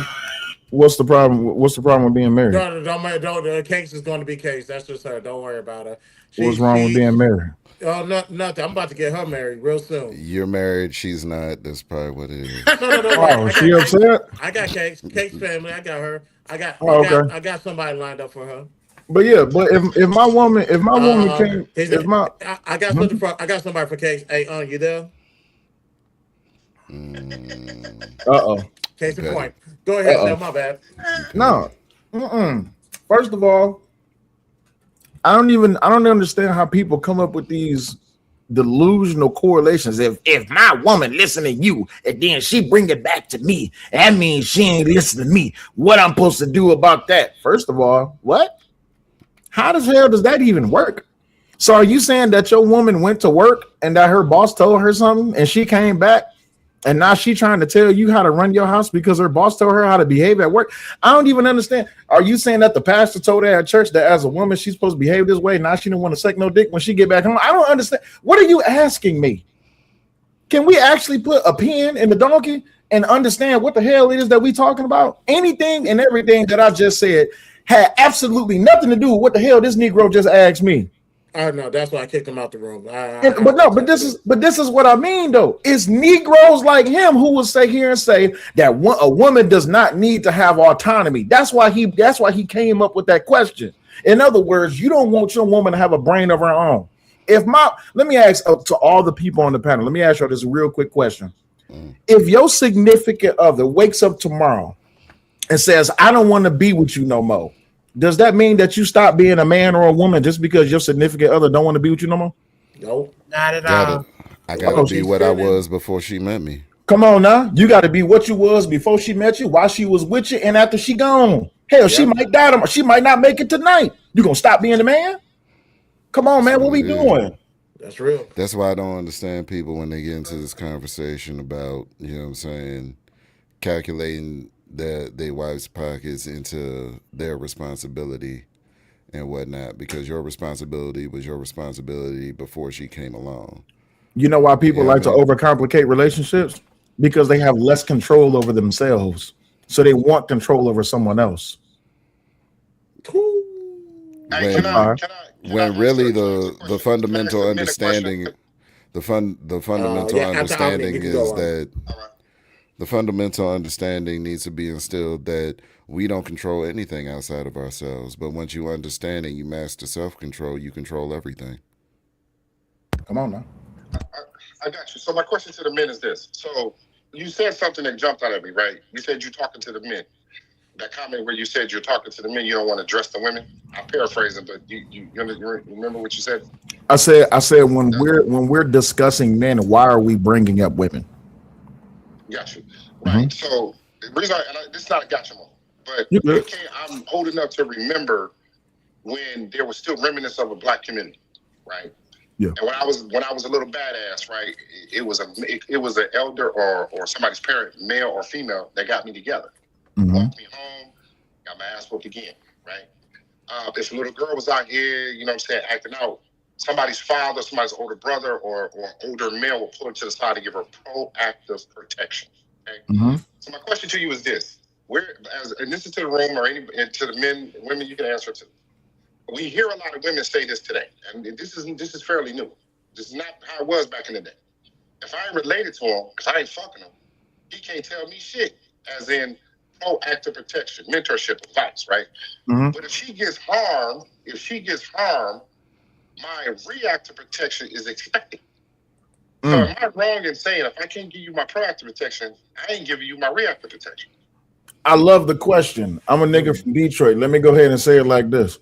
G: What's the problem? What's the problem with being married?
F: Don't. The case is going to be case. That's just her. Don't worry about her.
G: What's wrong with being married?
F: Oh, nothing. I'm about to get her married real soon.
L: You're married. She's not. That's probably what it is.
G: Oh, she upset?
F: I got Case family. I got her. I got somebody lined up for her.
G: But yeah, but if my woman came,
F: I got somebody for Case. Hey, you there? Case in point. Go ahead, Sam. My bad.
G: No. First of all, I don't understand how people come up with these delusional correlations. If my woman listen to you and then she bring it back to me, that means she ain't listen to me. What I'm supposed to do about that? First of all, what? How the hell does that even work? So are you saying that your woman went to work and that her boss told her something and she came back and now she trying to tell you how to run your house because her boss told her how to behave at work? I don't even understand. Are you saying that the pastor told her at church that as a woman she's supposed to behave this way? Now she don't want to suck no dick when she get back home. I don't understand. What are you asking me? Can we actually put a pin in the donkey and understand what the hell it is that we talking about? Anything and everything that I just said had absolutely nothing to do with what the hell this Negro just asked me.
F: I know that's why I kicked him out the room.
G: But no, but this is what I mean though. It's Negroes like him who will sit here and say that a woman does not need to have autonomy. That's why he came up with that question. In other words, you don't want your woman to have a brain of her own. Let me ask to all the people on the panel. Let me ask you this real quick question. If your significant other wakes up tomorrow and says, "I don't want to be with you no more," does that mean that you stop being a man or a woman just because your significant other don't want to be with you no more?
F: No,
J: not at
L: Gotta,
J: all.
L: I gotta be what I was before she met me.
G: Come on now. You got to be what you was before she met you, while she was with you, and after she gone. Hell, she might die. She might not make it tonight. You gonna stop being a man? Come on, man. What we doing?
F: That's real.
L: That's why I don't understand people when they get into this conversation about, you know what I'm saying, calculating their wife's pockets into their responsibility and whatnot, because your responsibility was your responsibility before she came along.
G: You know why people like to overcomplicate relationships? Because they have less control over themselves. So they want control over someone else.
L: When really the fundamental understanding the fundamental understanding is that the fundamental understanding needs to be instilled that we don't control anything outside of ourselves. But once you understand and you master self-control, you control everything.
G: Come on now.
C: I got you. So my question to the men is this. So you said something that jumped out at me, right? You said you're talking to the men. That comment where you said you're talking to the men, you don't want to address the women. I'm paraphrasing, but you remember what you said?
G: I said when we're discussing men, why are we bringing up women?
C: Got you. Right. So the reason this is not a gotcha moment, but I'm old enough to remember when there was still remnants of a black community, right?
G: Yeah.
C: And when I was a little badass, right, it was an elder or somebody's parent, male or female, that got me together. Walked me home, got my ass whooped again, right? If a little girl was out here, you know what I'm saying, acting out, somebody's father, somebody's older brother or older male will pull her to the side and give her proactive protection. Okay. So my question to you is this: and this is to the room or to the men, women, you can answer to. We hear a lot of women say this today, and this is fairly new. This is not how it was back in the day. If I ain't related to him, because I ain't fucking him, he can't tell me shit. As in proactive protection, mentorship, advice, right? But if she gets harmed, my reactive protection is expected. So am I wrong in saying if I can't give you my proactive protection, I ain't giving you my reactive protection?
G: I love the question. I'm a nigga from Detroit. Let me go ahead and say it like this.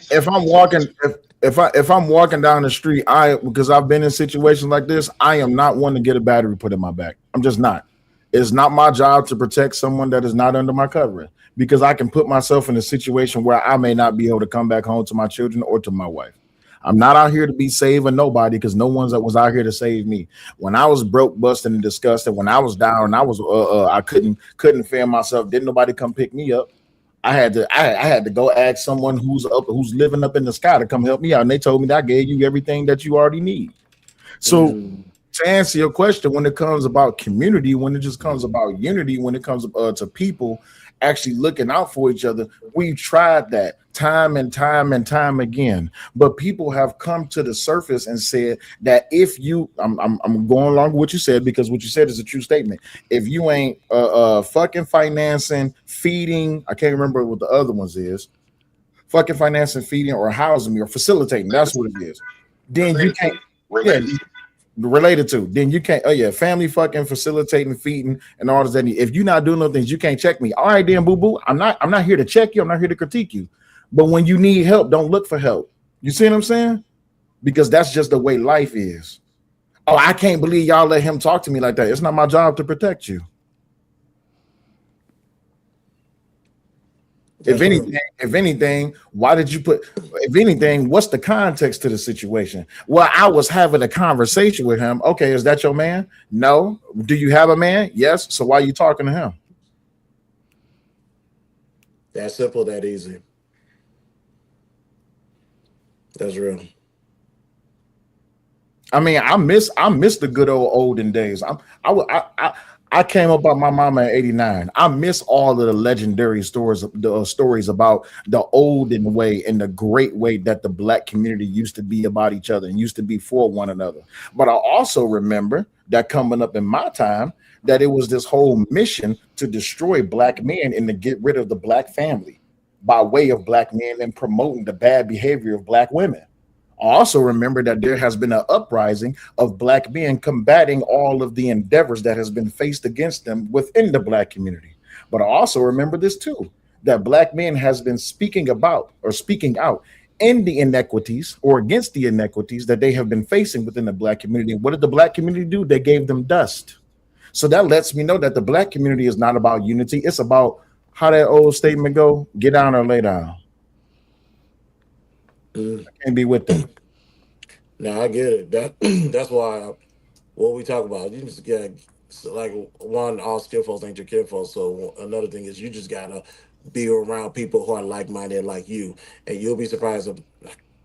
G: If I'm walking down the street, because I've been in situations like this, I am not one to get a battery put in my back. I'm just not. It's not my job to protect someone that is not under my covering, because I can put myself in a situation where I may not be able to come back home to my children or to my wife. I'm not out here to be saving nobody, because no one was out here to save me. When I was broke, busted, and disgusted, when I was down, I couldn't fend myself. Didn't nobody come pick me up. I had to go ask someone who's living up in the sky to come help me out, and they told me that I gave you everything that you already need. So to answer your question, when it comes about community, when it just comes about unity, when it comes to people actually looking out for each other, we've tried that time and time and time again. But people have come to the surface and said that if you, I'm going along with what you said, because what you said is a true statement. If you ain't fucking financing, feeding, I can't remember what the other ones is, fucking financing, feeding, or housing me, or facilitating, that's what it is. Then you can't. Related to, then you can't. Oh yeah, family, fucking, facilitating, feeding, and all this. If you're not doing those things, you can't check me. All right, then, boo boo. I'm not here to check you. I'm not here to critique you. But when you need help, don't look for help. You see what I'm saying? Because that's just the way life is. Oh, I can't believe y'all let him talk to me like that. It's not my job to protect you. If anything, why did you put? If anything, what's the context to the situation? Well, I was having a conversation with him. Okay, is that your man? No. Do you have a man? Yes. So why are you talking to him?
F: That simple, that easy. That's real.
G: I mean, I miss the good olden days. I came up on my mama in '89. I miss all of the legendary stories, the stories about the olden way and the great way that the black community used to be about each other and used to be for one another. But I also remember that coming up in my time, that it was this whole mission to destroy black men and to get rid of the black family by way of black men and promoting the bad behavior of black women. I also remember that there has been an uprising of black men combating all of the endeavors that has been faced against them within the black community. But I also remember this too, that black men has been speaking about or speaking out in the inequities or against the inequities that they have been facing within the black community. And what did the black community do? They gave them dust. So that lets me know that the black community is not about unity. It's about how that old statement go, get down or lay down. I can't be with them.
F: Now I get it. That's why what we talk about. You just got like one, all skill folks ain't your kinfolk. So another thing is you just gotta be around people who are like minded like you, and you'll be surprised of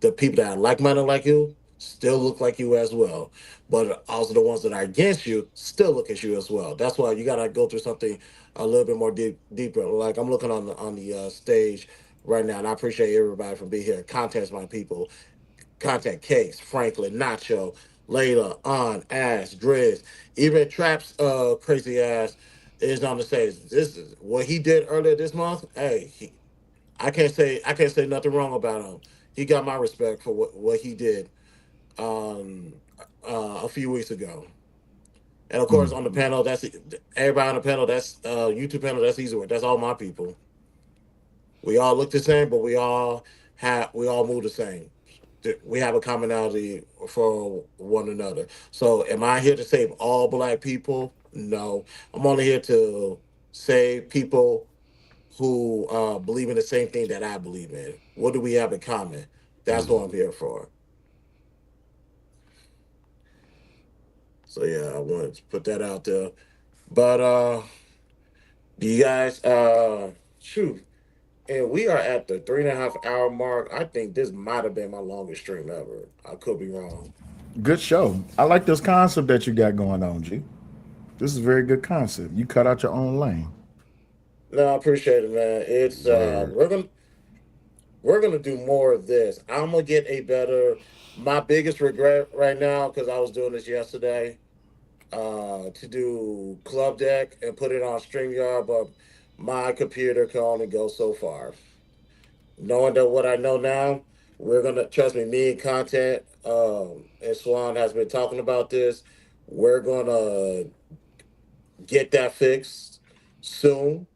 F: the people that are like minded like you still look like you as well. But also the ones that are against you still look at you as well. That's why you gotta go through something a little bit more deeper. Like I'm looking on the stage right now, and I appreciate everybody for being here. Contest my people. Contact Cakes, Franklin, Nacho, Layla, On, Ash, Grizz, even Trap's crazy ass is on the stage. This is what he did earlier this month. Hey, I can't say nothing wrong about him. He got my respect for what he did um a few weeks ago. And of course
G: Mm.
F: on the panel, that's everybody on the panel, that's YouTube panel, that's easy work. That's all my people. We all look the same, but we all move the same. We have a commonality for one another. So, am I here to save all black people? No, I'm only here to save people who believe in the same thing that I believe in. What do we have in common? That's what I'm here for. So yeah, I wanted to put that out there. But do you guys shoot? And we are at the 3.5 hour mark. I think this might have been my longest stream ever. I could be wrong.
G: Good show. I like this concept that you got going on, G. This is a very good concept. You cut out your own lane.
F: No, I appreciate it, man. It's
L: Word.
F: we're gonna do more of this. I'm gonna get a better. My biggest regret right now, because I was doing this yesterday, to do Club Deck and put it on StreamYard, but my computer can only go so far. Knowing that what I know now, we're gonna trust me. Me and content, and Swan has been talking about this. We're gonna get that fixed soon.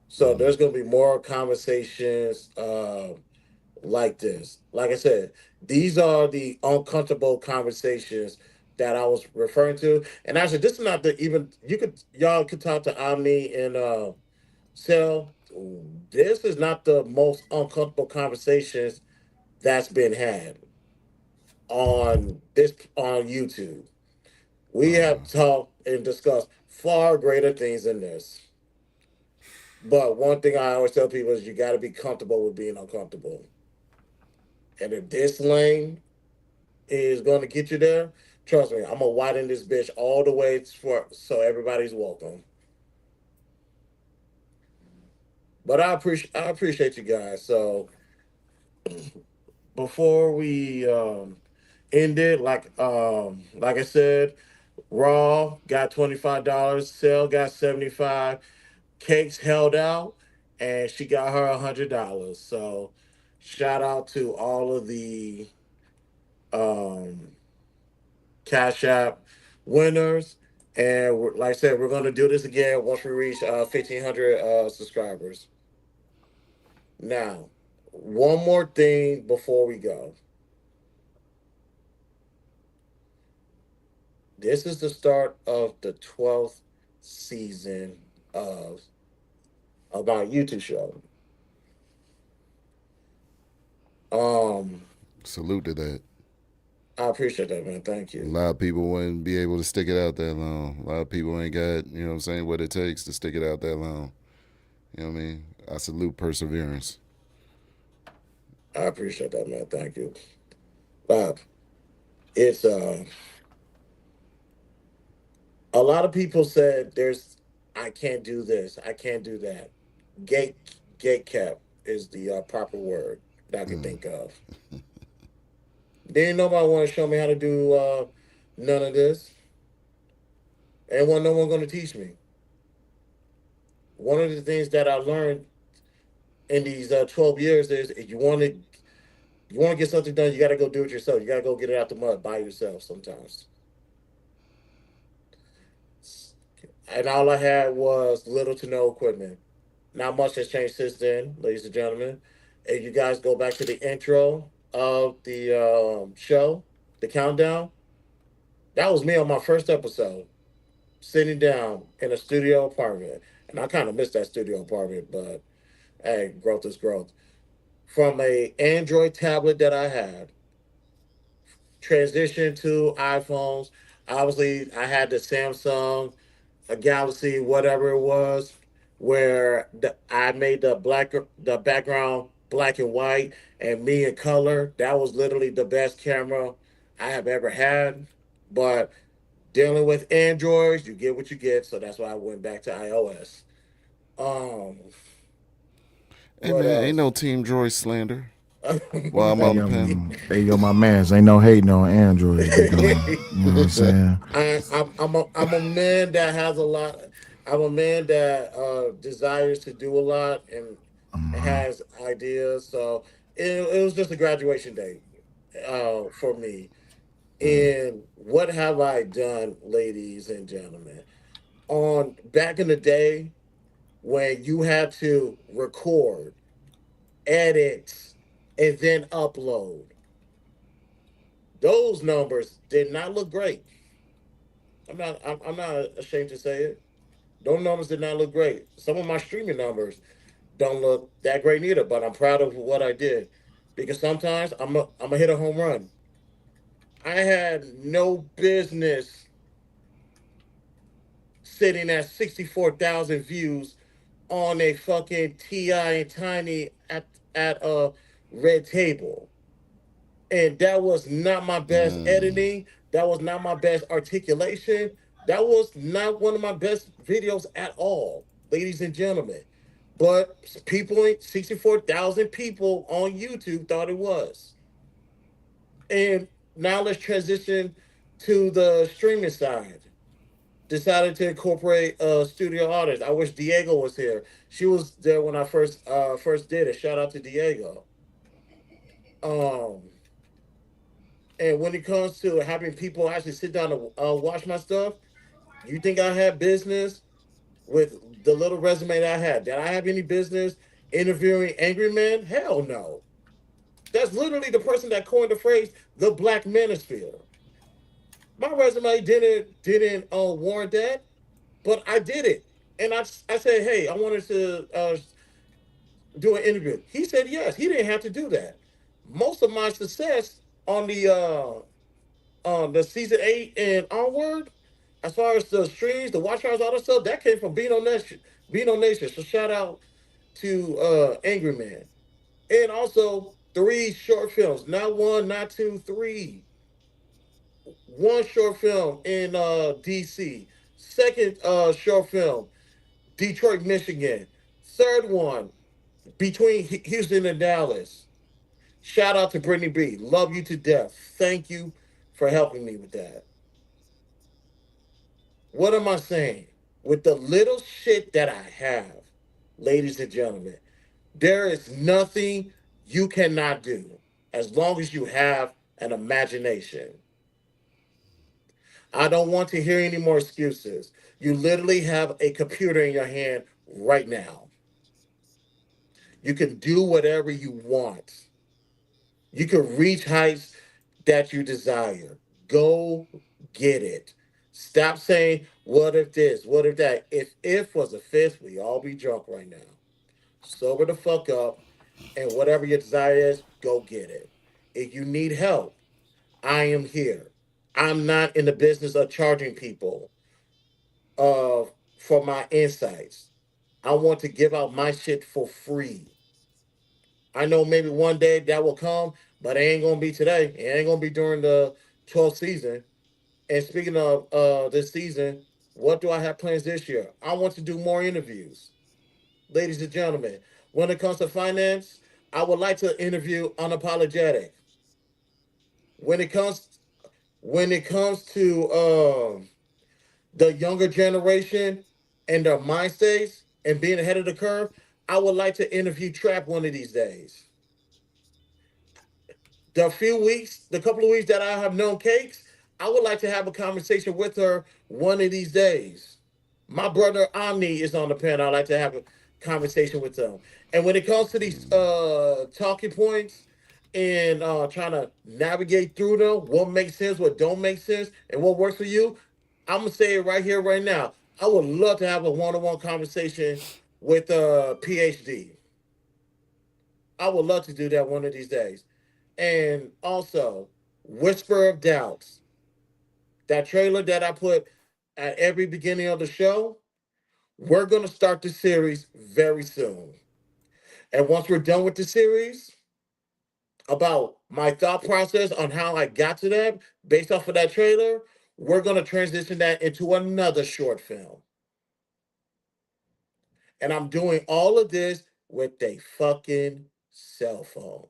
F: So there's gonna be more conversations like this. Like I said, these are the uncomfortable conversations that I was referring to. And actually, this is not the even y'all could talk to Omni and Cell. This is not the most uncomfortable conversations that's been had on YouTube. We have talked and discussed far greater things than this. But one thing I always tell people is you got to be comfortable with being uncomfortable. And if this lane is going to get you there, trust me, I'm gonna widen this bitch all the way for so everybody's welcome. But I appreciate you guys. So before we end it, like I said, Raw got $25, Cell got 75, Cakes held out, and she got her $100. So shout out to all of the um Cash App winners. And like I said, we're going to do this again once we reach 1,500 subscribers. Now, one more thing before we go. This is the start of the 12th season of our YouTube show. Um,
L: Salute to that.
F: I appreciate that, man. Thank
L: A
F: you.
L: lot of people wouldn't be able to stick it out that long. A lot of people ain't got, you know what I'm saying, what it takes to stick it out that long. You know what I mean? I salute perseverance.
F: I appreciate that, man. Thank you. Bob, it's A lot of people said there's I can't do this, I can't do that. Gate cap is the proper word that I can
L: Mm.
F: think of. Didn't nobody want to show me how to do none of this. And no one going to teach me. One of the things that I learned in these 12 years is if you want to get something done, you got to go do it yourself. You got to go get it out the mud by yourself sometimes. And all I had was little to no equipment. Not much has changed since then, ladies and gentlemen. If you guys go back to the intro of the show, the countdown, that was me on my first episode, sitting down in a studio apartment. And I kind of missed that studio apartment, but hey, growth is growth. From a Android tablet that I had, transition to iPhones. Obviously, I had the Samsung, a Galaxy, whatever it was, where I made the background black and white, and me in color. That was literally the best camera I have ever had. But dealing with Androids, you get what you get. So that's why I went back to iOS. Um,
L: Hey
F: what
L: man, ain't no
F: else?
L: Team Droid slander. While I'm on
G: Hey,
L: the pen.
G: hey, yo, my man's ain't no hating on Androids, big dog. You know what I'm saying?
F: I'm a man that has a lot. I'm a man that desires to do a lot and has ideas. So it was just a graduation day for me.
L: Mm.
F: And what have I done, ladies and gentlemen? On back in the day when you had to record, edit, and then upload, those numbers did not look great. I'm not ashamed to say it. Those numbers did not look great. Some of my streaming numbers don't look that great neither, but I'm proud of what I did because sometimes I'm a hit a home run. I had no business sitting at 64,000 views on a fucking Ti and Tiny at a red table. And that was not my best
L: Mm.
F: editing. That was not my best articulation. That was not one of my best videos at all, ladies and gentlemen. But 64,000 people on YouTube thought it was. And now let's transition to the streaming side. Decided to incorporate studio artists. I wish Diego was here. She was there when I first did it. Shout out to Diego. Um, And when it comes to having people actually sit down and watch my stuff, you think I had business with the little resume that I had? Did I have any business interviewing angry men? Hell no. That's literally the person that coined the phrase "the Black Manosphere." My resume didn't warrant that, but I did it, and I said, hey, I wanted to do an interview. He said yes. He didn't have to do that. Most of my success on the season 8 and onward, as far as the streams, the watch hours, all that stuff, that came from Beano Nation. Beano Nation. So shout out to Angry Man. And also 3 short films. Not one, not two, three. One short film in DC. Second short film, Detroit, Michigan. Third one, between Houston and Dallas. Shout out to Brittany B. Love you to death. Thank you for helping me with that. What am I saying? With the little shit that I have, ladies and gentlemen, there is nothing you cannot do as long as you have an imagination. I don't want to hear any more excuses. You literally have a computer in your hand right now. You can do whatever you want. You can reach heights that you desire. Go get it. Stop saying, what if this? What if that? If was a fifth, we all be drunk right now. Sober the fuck up, and whatever your desire is, go get it. If you need help, I am here. I'm not in the business of charging people for my insights. I want to give out my shit for free. I know maybe one day that will come, but it ain't gonna be today. It ain't gonna be during the 12th season. And speaking of this season, What do I have plans this year? I want to do more interviews. Ladies and gentlemen, when it comes to finance, I would like to interview unapologetic. When it comes to the younger generation and their mind states and being ahead of the curve, I would like to interview Trap one of these days. The couple of weeks that I have known Cakes, I would like to have a conversation with her one of these days. My brother Omni is on the panel. I'd like to have a conversation with them. And when it comes to these talking points and trying to navigate through them, what makes sense, what don't make sense, and what works for you, I'm gonna say it right here, right now. I would love to have a one-on-one conversation with PhD. I would love to do that one of these days. And also, Whisper of Doubts, that trailer that I put at every beginning of the show, we're going to start the series very soon. And once we're done with the series, about my thought process on how I got to that based off of that trailer, we're going to transition that into another short film. And I'm doing all of this with a fucking cell phone.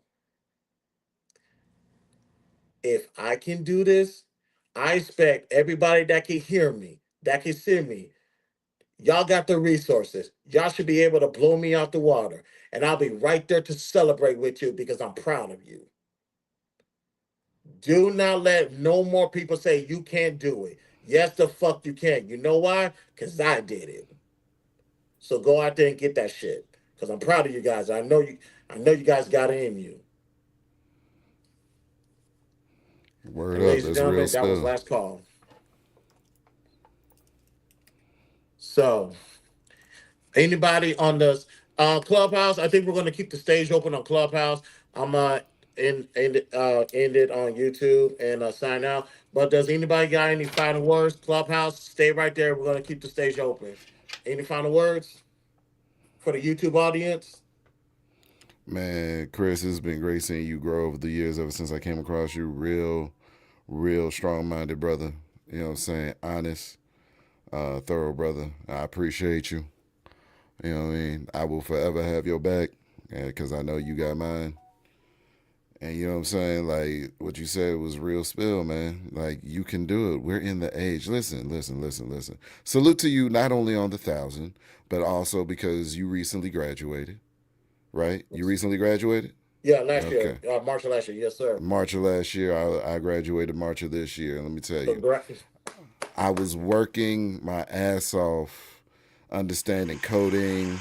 F: If I can do this, I expect everybody that can hear me, that can see me, y'all got the resources. Y'all should be able to blow me out the water. And I'll be right there to celebrate with you because I'm proud of you. Do not let no more people say you can't do it. Yes, the fuck you can. You know why? Because I did it. So go out there and get that shit. Because I'm proud of you guys. I know you guys got it in you.
L: Word
F: And
L: up,
F: ladies and
L: that's real
F: gentlemen, that was
L: spill.
F: last call. So anybody on the Clubhouse? I think we're going to keep the stage open on Clubhouse. I'm end it on YouTube and sign out. But does anybody got any final words? Clubhouse, stay right there. We're going to keep the stage open. Any final words for the YouTube audience?
L: Man, Chris, it's been great seeing you grow over the years ever since I came across you. Real strong minded brother. You know what I'm saying? Honest, thorough brother. I appreciate you. You know what I mean? I will forever have your back because I know you got mine. And you know what I'm saying? Like what you said was real spill, man. Like you can do it. We're in the age. Listen. Salute to you not only on the 1,000, but also because you recently graduated, right? You recently graduated?
F: Yeah, last
L: Okay.
F: year, March of last year. Yes, sir.
L: March of last year, I graduated March of this year. And let me tell you,
F: Congrats.
L: I was working my ass off, understanding coding,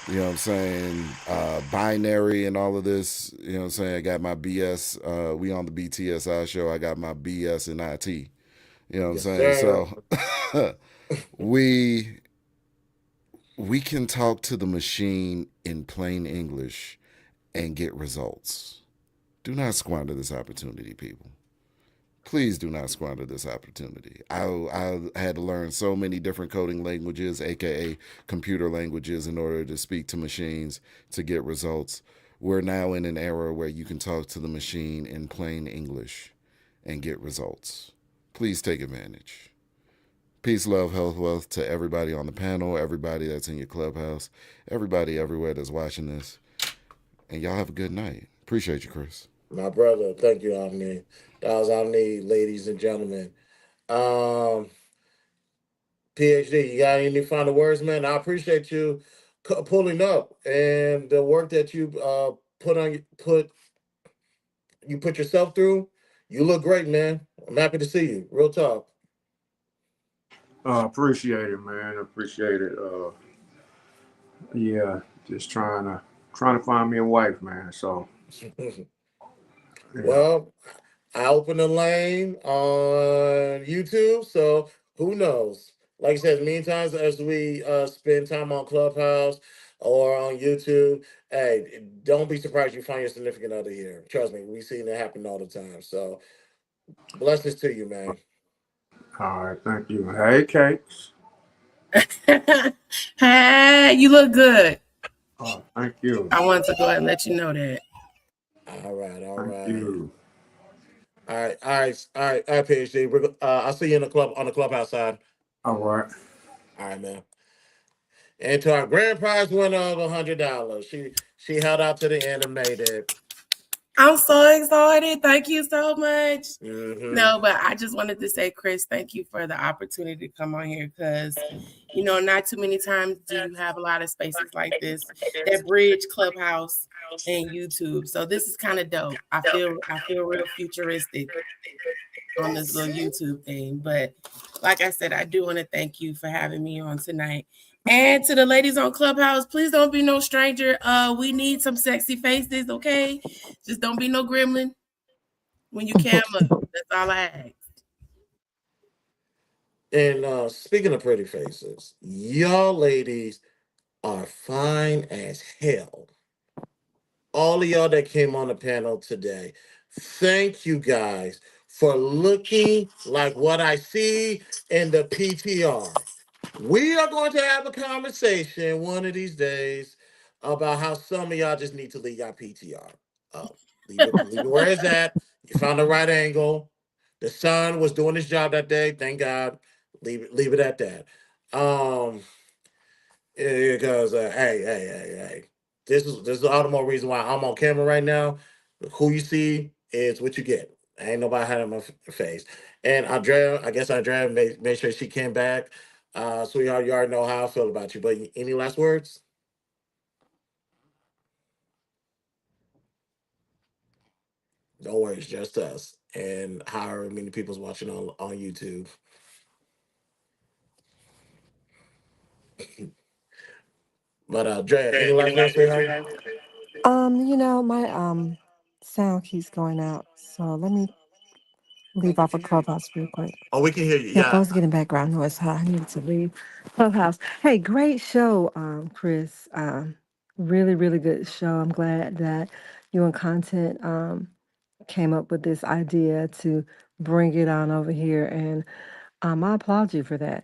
L: you know what I'm saying, binary and all of this. You know what I'm saying? I got my BS. We on the BTSI show. I got my BS in IT. You know what I'm
F: Yes,
L: saying?
F: sir.
L: So we can talk to the machine in plain English and get results. Do not squander this opportunity, people. Please do not squander this opportunity. I had to learn so many different coding languages, aka computer languages, in order to speak to machines to get results. We're now in an era where you can talk to the machine in plain English and get results. Please take advantage. Peace, love, health, wealth to everybody on the panel, everybody that's in your clubhouse, everybody everywhere that's watching this. And y'all have a good night. Appreciate you, Chris.
F: My brother, thank you, Omni. That was Omni, ladies and gentlemen. Um, PhD, you got any final words, man? I appreciate you pulling up and the work that you put yourself through. You look great, man. I'm happy to see you. Real talk.
V: Appreciate it, man. Appreciate it. Yeah, just trying to find me a wife, man. So yeah.
F: Well, I opened a lane on YouTube, so who knows? Like I said, many times as we spend time on Clubhouse or on YouTube, hey, don't be surprised you find your significant other here. Trust me, we've seen it happen all the time. So blessings to you, man.
V: All right, thank you. Hey, Cakes.
J: Hey, you look good.
V: Oh, thank you.
J: I wanted to go ahead and let you know that.
F: All right, all
V: Thank
F: right.
V: you.
F: All right, PhD. I'll see you in the club on the clubhouse side.
V: All right.
F: All right, man. And to our grand prize winner of $100, she held out to the end and made it.
J: I'm so excited. Thank you so much.
F: Mm-hmm.
J: No, but I just wanted to say, Chris, thank you for the opportunity to come on here because, you know, not too many times do you have a lot of spaces like this that bridge Clubhouse and YouTube. So this is kind of dope. I feel real futuristic on this little YouTube thing. But like I said, I do want to thank you for having me on tonight. And to the ladies on Clubhouse, please don't be no stranger. We need some sexy faces, okay? Just don't be no gremlin when you cam up. That's all I ask.
F: And speaking of pretty faces, y'all ladies are fine as hell. All of y'all that came on the panel today, thank you guys for looking like what I see in the PTR. We are going to have a conversation one of these days about how some of y'all just need to leave y'all PTR. Leave it where it's at. You found the right angle. The sun was doing his job that day. Thank God. Leave it at that. Because hey. This is all the more reason why I'm on camera right now. Who you see is what you get. Ain't nobody hiding my face. And Andrea, I guess Andrea made sure she came back. Sweetheart, you already know how I feel about you. But any last words? Don't worry, it's just us and however many people's watching on YouTube. But Andrea, any last words, sweetheart?
R: My sound keeps going out, so let me leave off of Clubhouse real quick.
F: Oh, we can hear you.
R: Yep, I
F: Yeah.
R: was getting background noise, so I needed to leave Clubhouse. Hey, great show, Chris. Really, really good show. I'm glad that you and Content came up with this idea to bring it on over here, and I applaud you for that.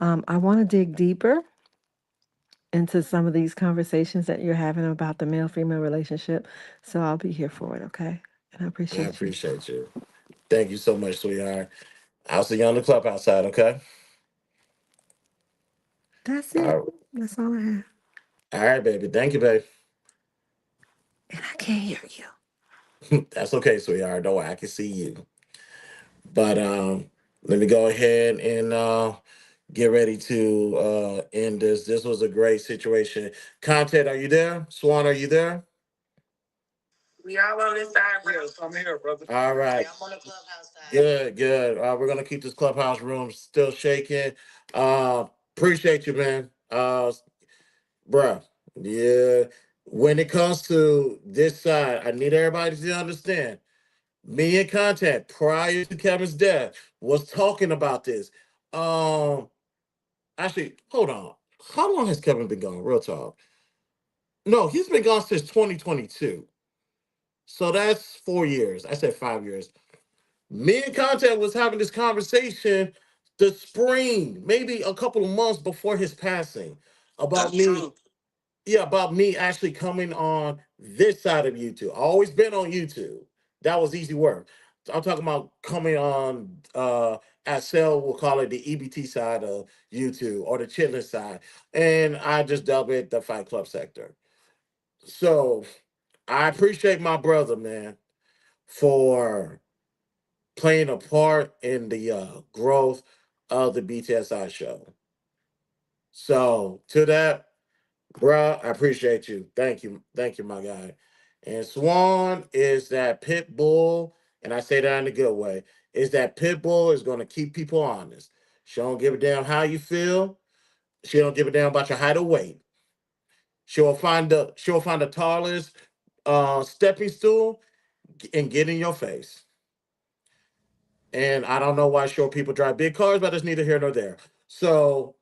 R: I want to dig deeper into some of these conversations that you're having about the male-female relationship, so I'll be here for it, okay? And I
F: I
R: appreciate you.
F: appreciate you. Thank you so much, sweetheart. I'll see you on the club outside, okay?
R: That's
F: All
R: it.
F: right.
R: That's all I have.
F: All right, baby. Thank you, babe.
R: And I can't hear you.
F: That's okay, sweetheart. Don't worry, I can see you. But let me go ahead and get ready to end this. This was a great situation. Content, are you there? Swan, are you there?
A: We all on this side, bro.
V: Yes, I'm here, brother.
F: All right.
A: I'm on the clubhouse side.
F: Good. We're gonna keep this clubhouse room still shaking. Appreciate you, man. Bruh. Yeah. When it comes to this side, I need everybody to understand. Me and Contact prior to Kevin's death was talking about this. Actually, hold on. How long has Kevin been gone? Real talk. No, he's been gone since 2022. So that's 4 years. I said 5 years. Me and Contact was having this conversation the spring, maybe a couple of months before his passing, about
A: That's
F: me.
A: true.
F: Yeah, about me actually coming on this side of YouTube. I always been on YouTube. That was easy work. So I'm talking about coming on as Sel will call it the EBT side of YouTube or the chitlin side. And I just dub it the Fight Club sector. So I appreciate my brother, man, for playing a part in the growth of the BTSI show. So to that, bro, I appreciate you. Thank you, my guy. And Swan is that pit bull, and I say that in a good way. Is that pit bull is going to keep people honest. She don't give a damn how you feel. She don't give a damn about your height or weight. She'll find the tallest stepping stool and get in your face. And I don't know why short people drive big cars, but that's neither here nor there. So,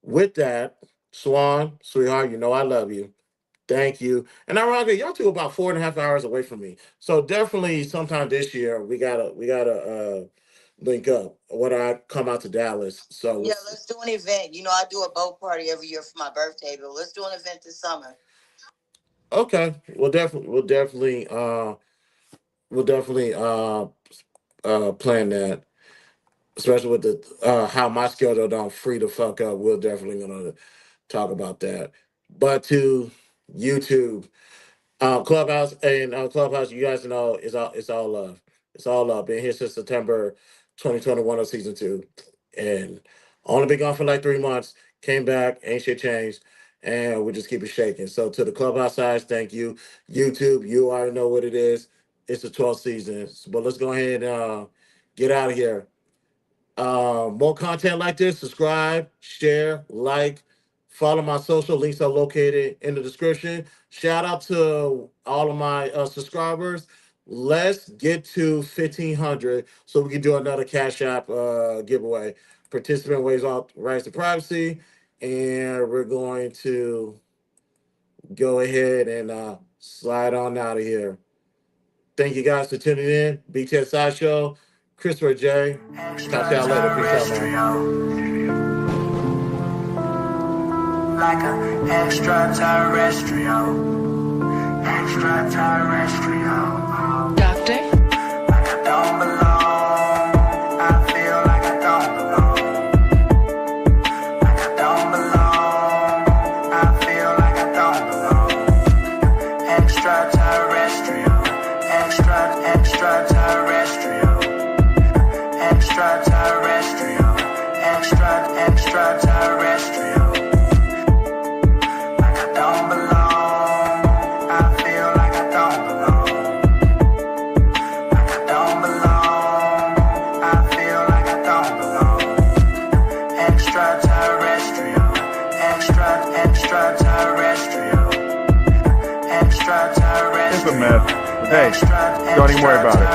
F: with that, Swan, sweetheart, you know I love you. Thank you. And ironically, y'all two about 4.5 hours away from me. So definitely sometime this year we gotta link up. When I come out to Dallas. So
A: Yeah, let's do an event. You know, I do a boat party every year for my birthday, but let's do an event this summer.
F: okay. We'll definitely plan that. especially with the how my schedule don't free the fuck up. We're definitely gonna talk about that. But to YouTube, Clubhouse and Clubhouse, you guys know it's all love. It's all love. Been here since September 2021 of season 2, and only been gone for like 3 months. Came back, ain't shit changed, and we just keep it shaking. So to the Clubhouse sides, thank you. YouTube, you already know what it is. It's the 12th season, but let's go ahead and get out of here. More content like this, subscribe, share, like, follow my social. Links are located in the description. Shout out to all of my subscribers. Let's get to 1,500 so we can do another Cash App giveaway. Participant waives all rights to privacy. And we're going to go ahead and slide on out of here. Thank you guys for tuning in. BTSI Show. Christopher J. Talk to y'all later. Peace out, man.
B: Like an extraterrestrial, extraterrestrial. Doctor? Like I don't belong. I feel like I don't belong. Like I don't belong. I feel like I don't belong. Extraterrestrial, extraterrestrial, extraterrestrial, extraterrestrial. Like I don't belong. I feel like I don't belong. Like I don't belong. I feel like I don't belong. Extraterrestrial, extraterrestrial, extraterrestrial.
O: It's a myth. Hey, don't even worry about it.